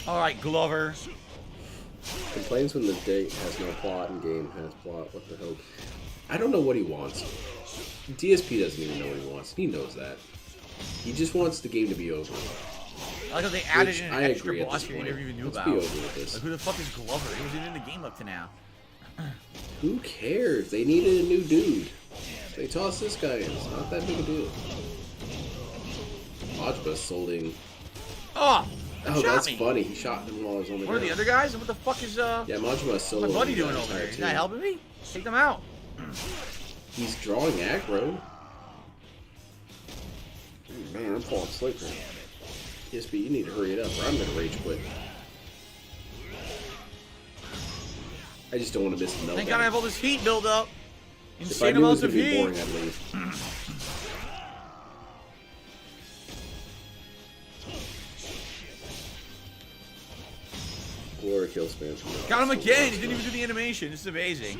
Alright, Glover. Complains when the date has no plot and game has plot. What the hell? I don't know what he wants. DSP doesn't even know what he wants. He knows that. He just wants the game to be over. I like how they added Which in I an extra agree at boss this here you point. never even knew Let's about. be over with this. Like, who the fuck is Glover? He wasn't in the game up to now. Who cares? They needed a new dude. They tossed this guy in. It's not that big a deal. Majba's holding. Oh! Oh, shot that's me. funny. He shot him while I was on the What are ground. the other guys? What the fuck is Yeah, Majima's solo. my buddy the doing over entire there? He's team. not helping me? Take them out. He's drawing aggro. Man, I'm falling asleep now. DSP, you need to hurry it up or I'm gonna rage quit. I just don't want to miss the meltdown. Thank God I have all this heat build up. If I Insane knew it was amounts of gonna be heat. boring, I'd leave. Glory kill spam. Got him again. He didn't even do the animation. This is amazing.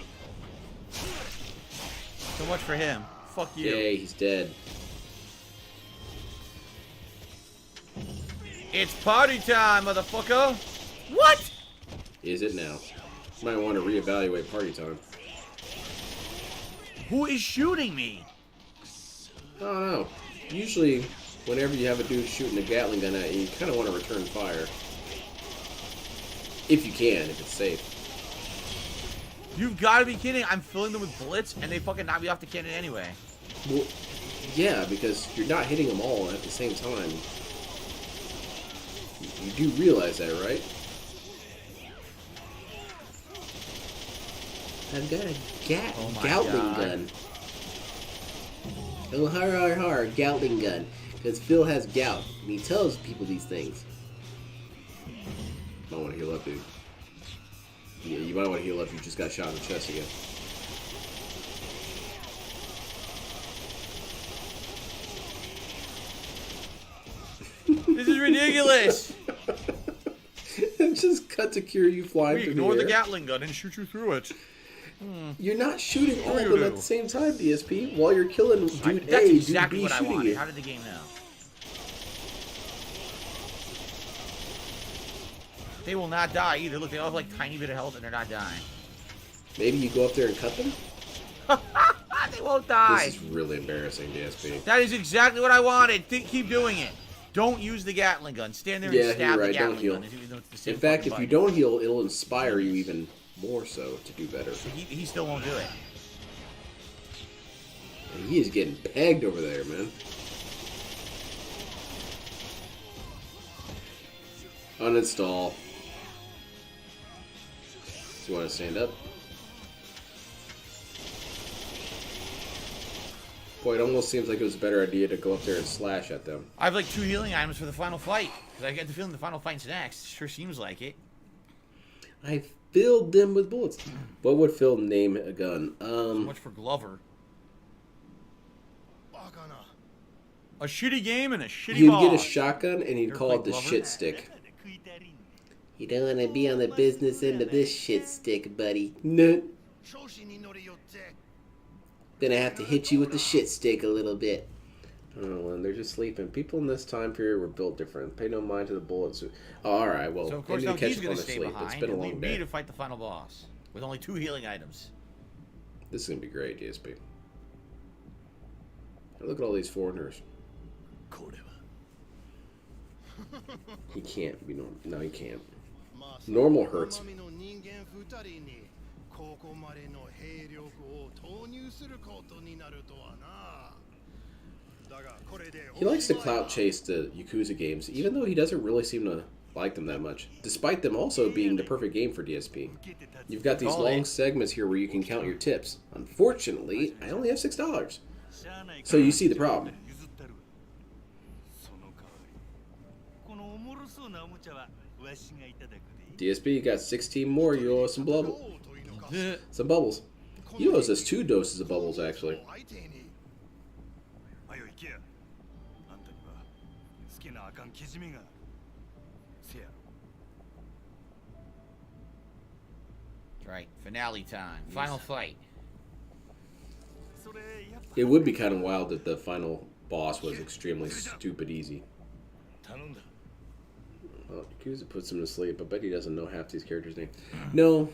So much for him. Fuck you. Yay, he's dead. It's party time, motherfucker. What? Is it now? Might want to reevaluate party time. Who is shooting me? I don't know. Usually, whenever you have a dude shooting a Gatling gun at you, you kind of want to return fire. If you can, if it's safe. You've got to be kidding. I'm filling them with bullets, and they fucking knock me off the cannon anyway. Well, yeah, because you're not hitting them all at the same time. You do realize that, right? I've got a my Gatling God. gun. Oh, har, Gatling gun. Because Phil has gout, and he tells people these things. Might want to heal up, dude. Yeah, you might want to heal up. You just got shot in the chest again. This is ridiculous. Just cut to cure you flying We through ignore the the air. Gatling gun and shoot you through it. You're not shooting all of you them at do. the same time, DSP. While you're killing dude That's A, exactly dude B what I shooting wanted. it. How did the game know? They will not die either. Look, they all have like tiny bit of health and they're not dying. Maybe you go up there and cut them? They won't die. This is really embarrassing, DSP. That is exactly what I wanted. Keep doing it. Don't use the Gatling gun. Stand there Yeah, and stab you're right. the Gatling Don't heal. gun. Even though it's the same In fact, fucking if you button. don't heal, it'll inspire you even more so to do better. He still won't do it. And he is getting pegged over there, man. Uninstall. Do you want to stand up? Boy, it almost seems like it was a better idea to go up there and slash at them. I have like 2 healing items for the final fight. Because I get the feeling the final fight's next. Sure seems like it. I filled them with bullets. What would Phil name a gun? So much for Glover. A shitty game and a shitty He'd boss. get a shotgun and he'd Ever call play it the Glover? shit stick. You don't want to be on the business end of this shit stick, buddy. No. Gonna have to hit you with the shit stick a little bit. Oh, and they're just sleeping. People in this time period were built different. Pay no mind to the bullets. Oh, all right, well, So of course they now need to catch he's up going on to their stay sleep. behind It's been a and long leave me day. to fight the final boss with only 2 healing items. This is gonna be great, DSP. Look at all these foreigners. He can't be normal. No, he can't. Normal hurts. He likes to clout chase the Yakuza games, even though he doesn't really seem to like them that much, despite them also being the perfect game for DSP. You've got these long segments here where you can count your tips. Unfortunately, I only have $6. So you see the problem. DSP, you got 16 more. You owe us some some bubbles. You owe us 2 doses of bubbles, actually. Right, finale time. Final fight. It would be kind of wild that the final boss was extremely stupid easy. Well, Yakuza puts him to sleep. I bet he doesn't know half these characters' names. No,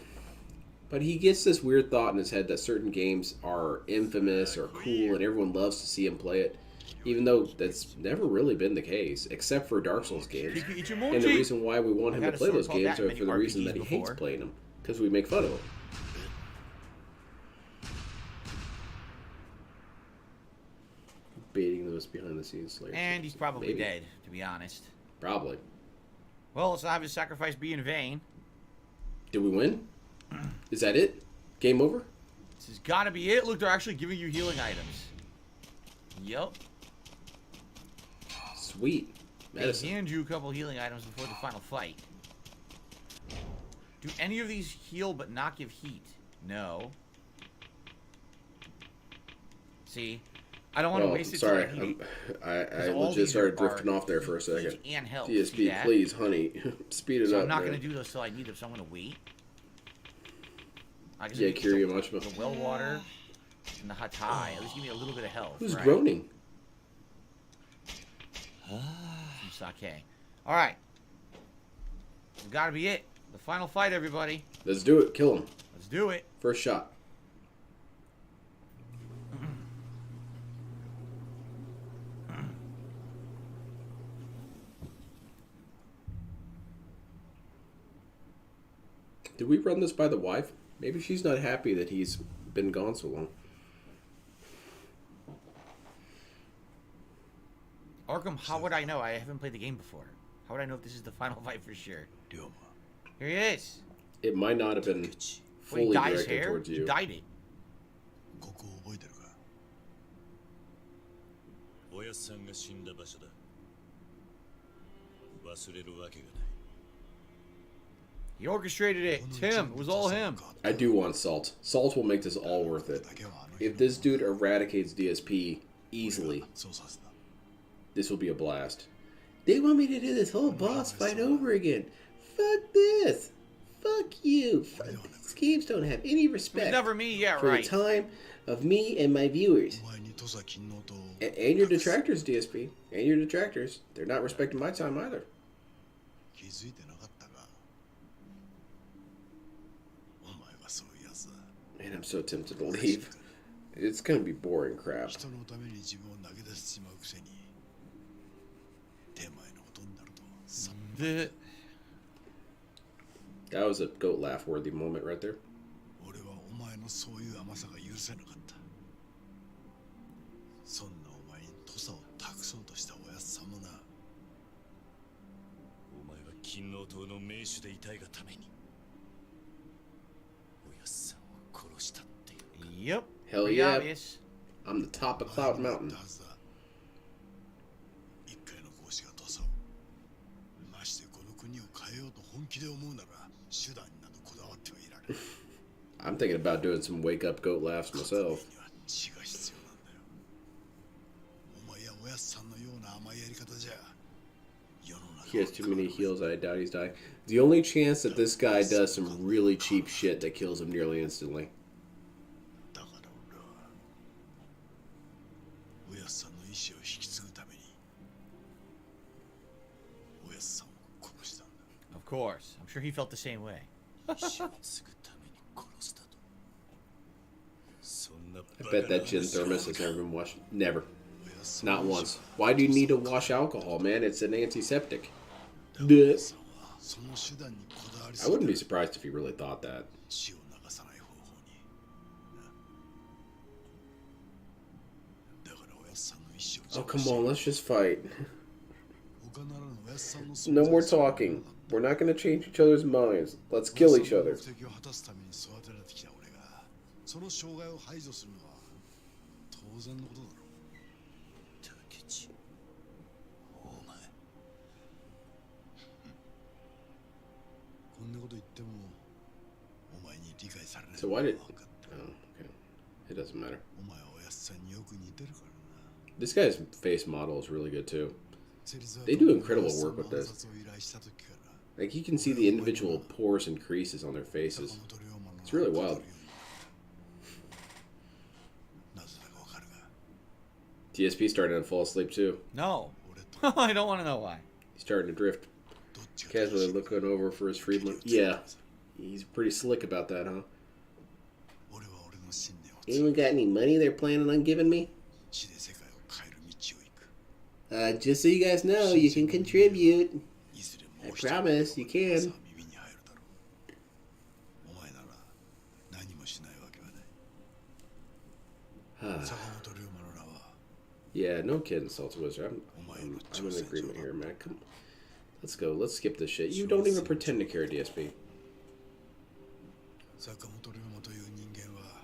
but he gets this weird thought in his head that certain games are infamous or cool and everyone loves to see him play it, even though that's never really been the case, except for Dark Souls games. And the reason why we want him to play those games are for the reason that he hates playing them, because we make fun of him. Baiting those behind the scenes slayers. And he's probably Maybe. dead, to be honest. Probably. Well, let's not have his sacrifice be in vain. Did we win? Is that it? Game over? This has got to be it. Look, they're actually giving you healing items. Yup. Sweet. They Medicine. hand you a couple healing items before the final fight. Do any of these heal but not give heat? No. See? I don't want to waste it. Sorry, till I heat I all legit these started are drifting off there for a second. heat and health. See DSP, that? please, honey, speed it So up. I'm not man. going to do those till I need them, so I'm going to wait. I Yeah, Kiryu much. The well water and the hatai. At least give me a little bit of health. Who's right? groaning? Some sake. All right. It's got to be it. The final fight, everybody. Let's do it. Kill him. Let's do it. First shot. Did we run this by the wife? Maybe she's not happy that he's been gone so long. Arkham, how would I know? I haven't played the game before. How would I know if this is the final fight for sure? Here he is. It might not have been Wait, fully he dyed his directed hair? towards He you. dyed it. おやっさんが死んだ場所だ。忘れるわけがない。 He orchestrated it. It's him. It was all him. I do want Salt. Salt will make this all worth it. If this dude eradicates DSP easily, this will be a blast. They want me to do this whole boss fight over again. Fuck this. Fuck you. These games don't have any respect. It was never me, yeah, for right. the time of me and my viewers. And your detractors, DSP. And your detractors. They're not respecting my time either. Man, I'm so tempted to leave. It's gonna be boring crap. That was a goat laugh worthy moment right there. 俺はお前のそういう甘さが許せなかった。そんなお前に土佐を託そうとしたおやっさんもな。お前は金王党の名手でいたいがためにおやっさんを殺したっていうか。 Yep. Hell Pretty yeah. obvious. I'm the top of Cloud Mountain. 一回の講師が土佐を。ましてこの国を変えようと本気で思うなら手段になどこだわってはいられない。 I'm thinking about doing some wake up goat laughs myself. 血が必要なんだよ。お前やおやっさんのような甘いやり方じゃ。 He has too many heals, I doubt he's dying. The only chance that this guy does some really cheap shit that kills him nearly instantly. だから俺はおやっさんの意志を引き継ぐためにおやっさんを殺したんだ。 Of course. I'm sure he felt the same way. 意志を継ぐために殺したと。そんな I bet that gin thermos has never been washed. Never. Not once. Why do you need to wash alcohol, man? It's an antiseptic. Duh. その手段にこだわり I wouldn't be surprised if he really thought that. 血を流さない方法に。だからおやっさんの意志を Oh, come on, let's just fight. 他ならぬおやっさんの No more talking. We're not going to change each other's minds. Let's kill each other. 目的を果たすために育てられてきた俺がその障害を排除するのは当然のことだろう。竹地、お前。こんなこと言ってもお前に理解されない。 So why did... Oh, okay. It doesn't matter. お前はおやっさんによく似てるからな。 This guy's face model is really good, too. They do incredible work with this. Like, you can see the individual pores and creases on their faces. It's really wild. DSP starting to fall asleep, too. No. I don't want to know why. He's starting to drift. Casually looking over for his Friedman. Yeah. He's pretty slick about that, huh? Anyone got any money they're planning on giving me? Just so you guys know, you can contribute. I promise, you can. Yeah, no kidding, Salty Wizard. I'm in agreement here, man. Come on. Let's go. Let's skip this shit. You don't even pretend to care, DSP. 坂本龍馬という人間は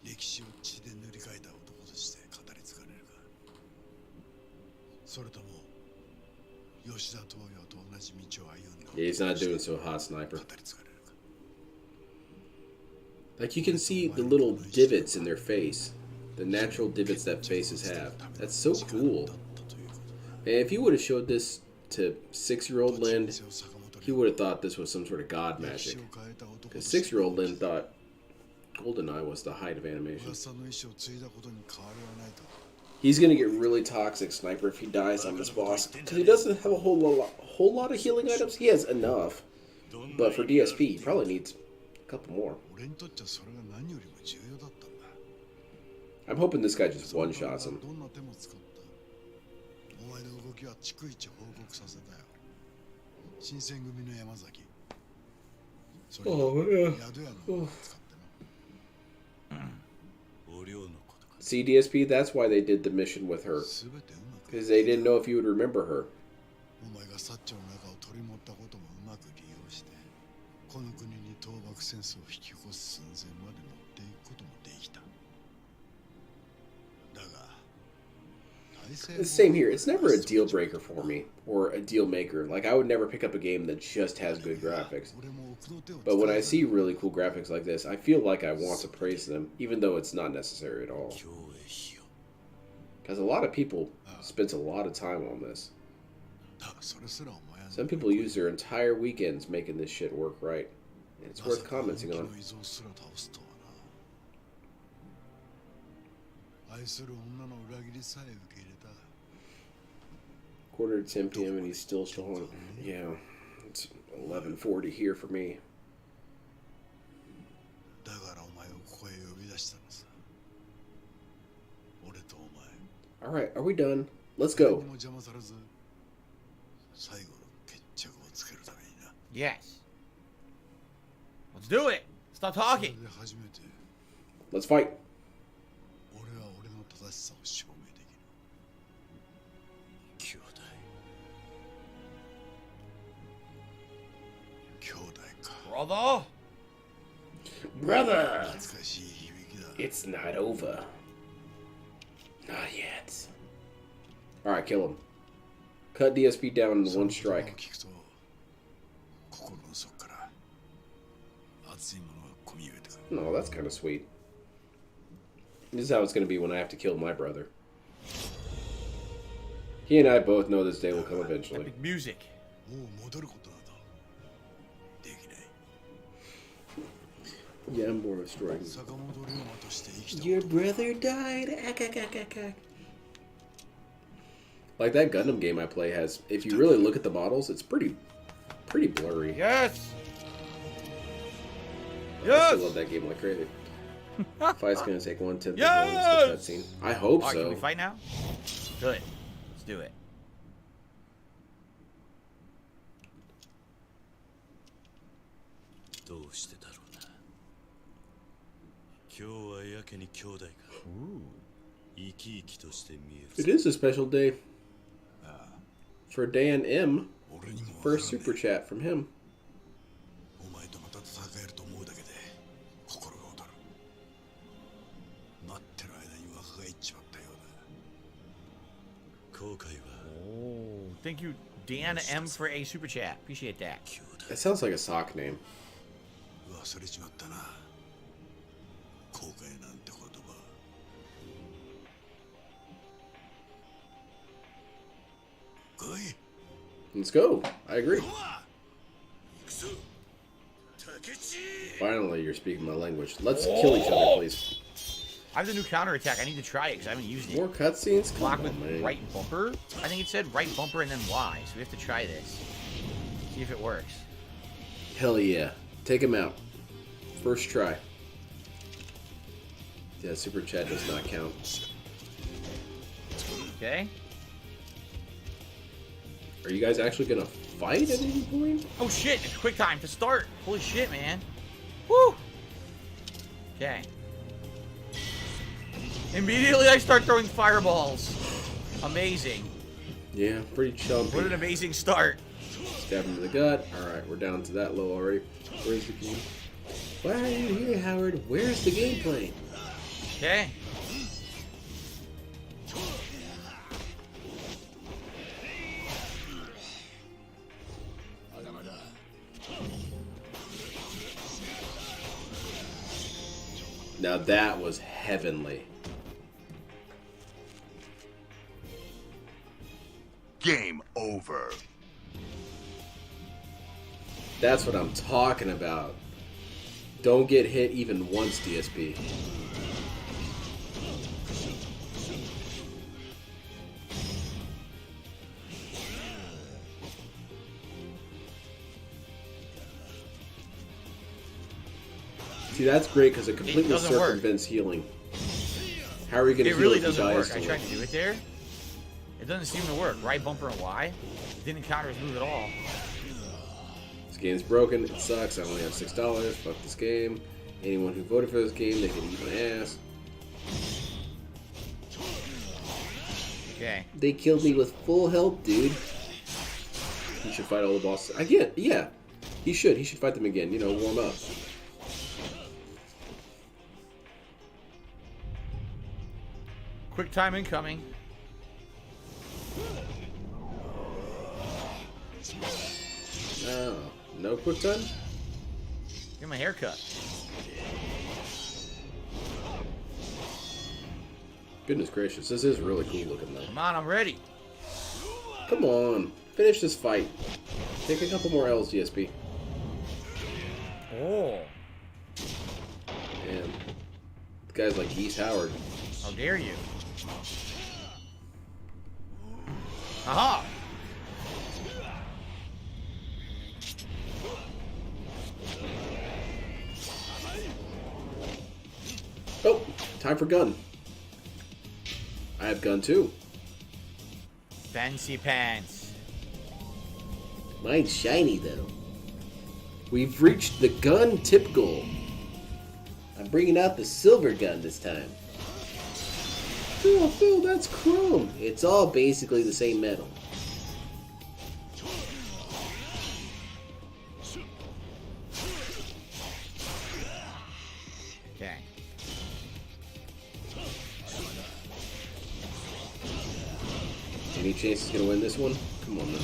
歴史を血で塗り替えた男として語り継がれるか、それとも吉田東洋と同じ道を歩んだ Yeah, he's not doing so hot, Sniper. Like, you can see the little divots in their face. The natural divots that faces have. That's so cool. And if you would have showed this to 6-year-old Lynn, he would have thought this was some sort of god magic. Because 6-year-old Lynn thought GoldenEye was the height of animation. He's gonna get really toxic, Sniper, if he dies on this boss. Because he doesn't have a whole lot of healing items. He has enough. But for DSP, he probably needs a couple more. I'm hoping this guy just one-shots him. お前の動きは逐一報告させたよ。新選組の山崎。そ Oh, yeah. See, DSP, that's why they did the mission with her. Because they didn't know if you would remember her. お前がサッチャの中を取り持ったこともうまく利用して、この国に倒幕戦争を引き起こす寸前まで持っていくこともできた。だが、 The same here. It's never a deal breaker for me, or a deal maker. Like, I would never pick up a game that just has good graphics. But when I see really cool graphics like this, I feel like I want to praise them, even though it's not necessary at all. Because a lot of people spent a lot of time on this. Some people use their entire weekends making this shit work right. And it's worth commenting on. 愛する女の裏切りさえ受け入れた。 Quarter to 10 p.m. and he's still on. Yeah, it's 11:40 here for me. だからお前をここへ呼び出したのさ。俺とお前。 All right, are we done? Let's go. 何も邪魔されず、最後の決着をつけるためにな。 Yes. Let's do it. Stop talking. それで初めて Let's fight. 俺は俺の正しさを証明できる。兄弟か。 Brother. Brother! 懐かしい響きだ。 It's not over. Not yet. Alright, kill him. Cut DSP down in one strike. 聞くと心の底から熱いものが込み上げてくる。 Oh, that's kind of sweet. This is how it's going to be when I have to kill my brother. He and I both know this day will come eventually. Epic music. もう戻ることなどできない。 Yeah, I'm more of a story. 坂本龍馬として生きた。 Your brother died. Like that Gundam game I play has, if you really look at the models, it's pretty blurry. Yes. I Yes. still love that game like crazy. Fight's gonna take 1/10 of the Yes! cutscene. I hope Alright, so. can we fight now? Good. Let's do it. どうしてだろうな。今日はやけに兄弟が生き生きとして見える。 It is a special day for Dan M. First super chat from him. お前とまた戦えると思うだけで心が躍る。待ってる間に若がいっちまったようだ。後悔は Oh, thank you, Dan M, for a super chat. Appreciate that. That sounds like a sock name. 忘れちまったな。後悔なんて言葉。 来い。 Let's go. I agree. Finally, you're speaking my language. Let's kill each other, please. I have the new counter attack. I need to try it because I haven't used it. More cutscenes? Come Block on, with man. right bumper. I think it said right bumper and then Y. So we have to try this. See if it works. Hell yeah. Take him out. First try. Yeah, super chat does not count. Okay. Are you guys actually gonna fight at any point? Oh shit! It's quick time to start. Holy shit, man. Woo! Okay. Immediately I start throwing fireballs. Amazing. Yeah, pretty chumpy. What an amazing start. Stab him in the gut. Alright, we're down to that low already. Where's the game? Why are you here, Howard? Where's the gameplay? Okay. Now that was heavenly. Game over. That's what I'm talking about. Don't get hit even once, DSP. See, that's great because it completely doesn't work. circumvents healing. How are you going to It heal really if you doesn't die work. I instantly? tried to do it there. It doesn't seem to work. Right bumper and Y. It didn't counter his move at all. It's game's broken. It sucks. I only have $6. Fuck this game. Anyone who voted for this game, they can eat my ass. Okay. They killed me with full health, dude. He should fight all the bosses again. Yeah, he should. He should fight them again. You know, warm up. Quick time incoming. Oh, no quick time? Give him a haircut. Goodness gracious, this is really cool looking though. Come on, I'm ready. Come on, finish this fight. Take a couple more L's, DSP. Oh. Man, the guy's like Geese Howard. How dare you? Aha! Oh, time for gun. I have gun too. Fancy pants. Mine's shiny, though. We've reached the gun tip goal. I'm bringing out the silver gun this time. Phil, that's chrome. It's all basically the same metal. Okay. Any chance he's gonna win this one? Come on, man.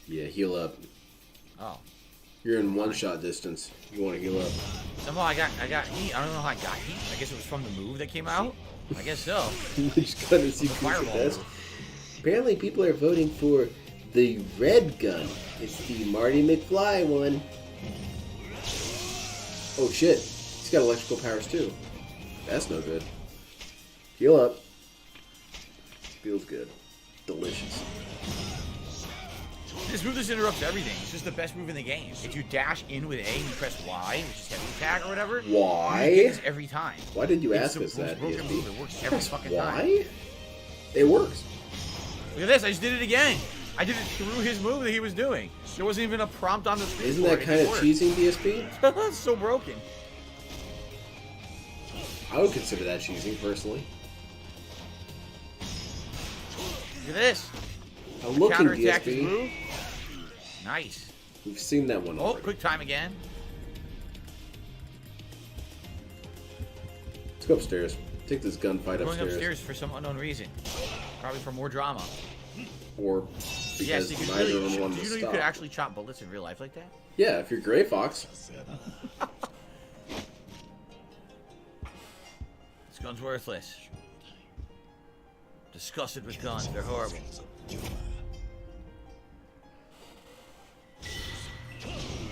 Yeah, heal up. Oh. You're in one-shot distance. You want to heal up. Somehow I got heat. I don't know how I got heat. I guess it was from the move that came out. I guess so. Which gun is he Fireball. best? Apparently, people are voting for the red gun. It's the Marty McFly one. Oh shit, he's got electrical powers too. That's no good. Heal up. Feels good. Delicious. This move just interrupts everything. It's just the best move in the game. If you dash in with A and you press Y, which is heavy attack or whatever, Why? you get this every time. Why did you It's ask the us most that, broken DSP? move. It works every fucking time. Why? It works. Look at this. I just did it again. I did it through his move that he was doing. There wasn't even a prompt on the screen. Isn't for that it. kind It of worked. cheesing, DSP? That's so broken. I would consider that cheesing, personally. Look at this. I'm looking, Counterattack his DSP. move. Nice. We've seen that one Oh, already. quick time again. Let's go upstairs. Take this gunfight Going upstairs. upstairs for some unknown reason. Probably for more drama. Or Yes, because you could neither really. of them wanted Do to you know you stop. could actually chop bullets in real life like that? Yeah, if you're Gray Fox. This gun's worthless. Disgusted with guns. They're horrible.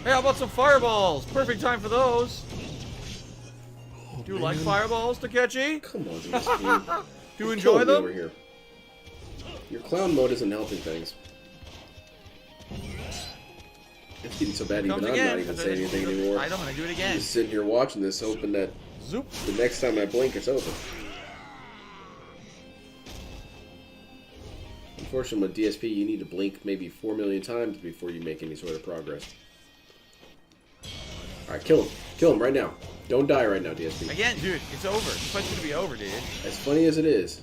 Hey, how about some fireballs? Perfect time for those. Do you like fireballs, Takechi? Come on, DSP. Do you enjoy them? Over here. Your clown mode isn't helping things. It's getting so bad, even Comes I'm again. not even saying anything anymore. Item, and I do it I'm again. just sitting here watching this, hoping that Zoop. the next time I blink, it's over. Unfortunately, with DSP, you need to blink maybe 4 million times before you make any sort of progress. Alright, kill him. Kill him right now. Don't die right now, DSP. Again, dude, it's over. This fight's gonna be over, dude. As funny as it is.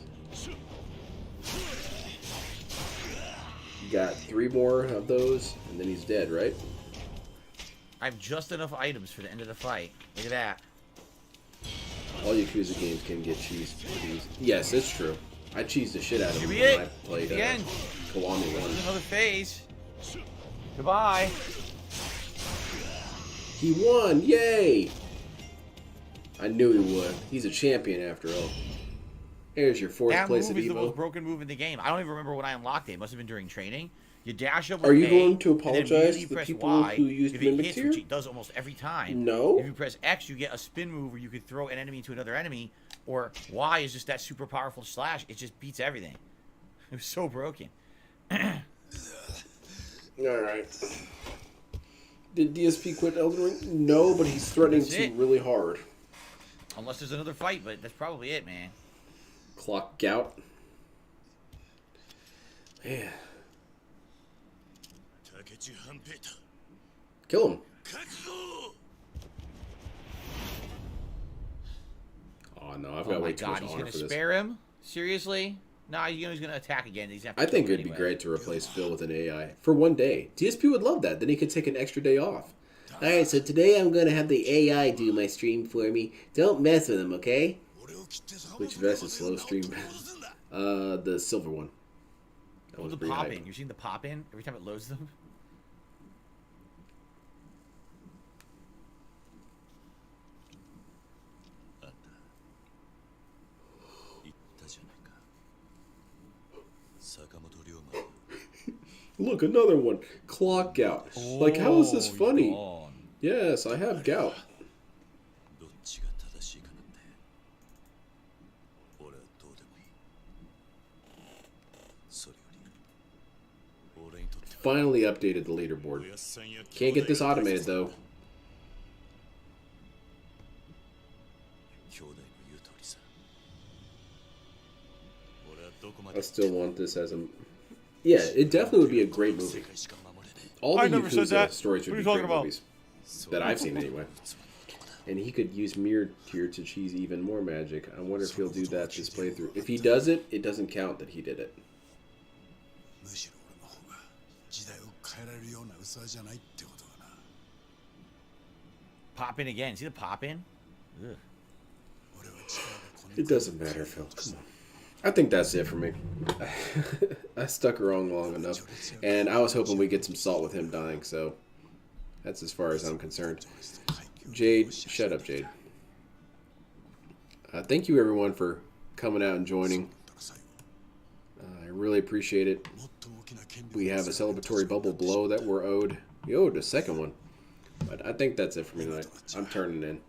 You got 3 more of those, and then he's dead, right? I have just enough items for the end of the fight. Look at that. All Yakuza games can get cheesed pretty easy. Yes, it's true. I cheesed the shit out of Here them we when it. I played Again. Kiwami This 1. is another phase. Goodbye. He won! Yay! I knew he would. He's a champion after all. Here's your 4th That place move at is the most Evo. broken move in the game. I don't even remember when I unlocked it. It must have been during training. You dash up with Are you A, going to and then apologize immediately to the press people Y. who used If it mimics hits, here? which it does almost every time. No. If you press X, you get a spin move where you could throw an enemy into another enemy. Or Y is just that super powerful slash. It just beats everything. It was so broken. Alright. Did DSP quit Elden Ring? No, but he's threatening That's to it. really hard. Unless there's another fight, but that's probably it, man. Clock gout. Man. Kill him. Oh no, I've got Oh my way too much God, he's honor gonna for this. spare him? Seriously? No, you know he's gonna attack again. He's I think it'd be great to replace Phil with an AI for one day. DSP would love that. Then he could take an extra day off. Alright, so today I'm gonna have the AI do my stream for me. Don't mess with him, okay? Which vest is slow stream? The silver one. That Oh, was the pretty pop hype. in. You've seen the pop in every time it loads them? Look, another one. Clock gout. Like, how is this Oh, funny? gone. Yes, I have gout. Finally updated the leaderboard. Can't get this automated though. I still want this as a... Yeah, it definitely would be a great movie. All the Yakuza stories would be great movies. That I've seen anyway. And he could use mirror tier to cheese even more magic. I wonder if he'll do that this playthrough. If he does it, it doesn't count that he did it. Pop in again. See the pop in? Ugh. It doesn't matter, Phil. Come on. I think that's it for me. I stuck around long enough. And I was hoping we'd get some salt with him dying, so that's as far as I'm concerned. Jade, shut up, Jade. Thank you, everyone, for coming out and joining. I really appreciate it. We have a celebratory bubble blow that we're owed. We owed a second one. But I think that's it for me tonight. I'm turning in.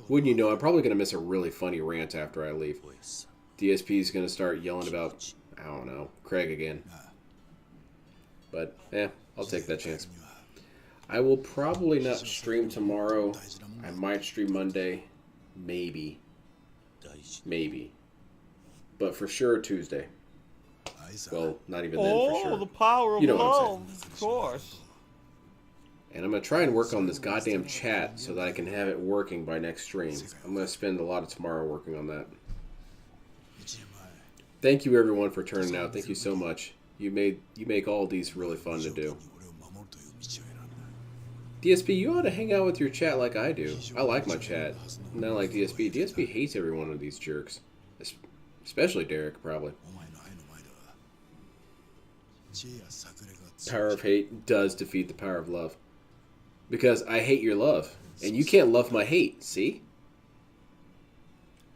Wouldn't you know, I'm probably going to miss a really funny rant after I leave. DSP is going to start yelling about, I don't know, Craig again. But, I'll take that chance. I will probably not stream tomorrow. I might stream Monday. Maybe. Maybe. But for sure Tuesday. Well, not even then for sure. Oh, the power of You know what I'm love, saying. of course. And I'm going to try and work on this goddamn chat so that I can have it working by next stream. I'm going to spend a lot of tomorrow working on that. Thank you everyone for turning out. Thank you so much. You make all these really fun to do. DSP, you ought to hang out with your chat like I do. I like my chat. Not like DSP. DSP hates every one of these jerks. Especially Derek, probably. Power of hate does defeat the power of love. Because I hate your love. And you can't love my hate, see?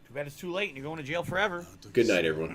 Too bad it's too late and you're going to jail forever. Good night, everyone.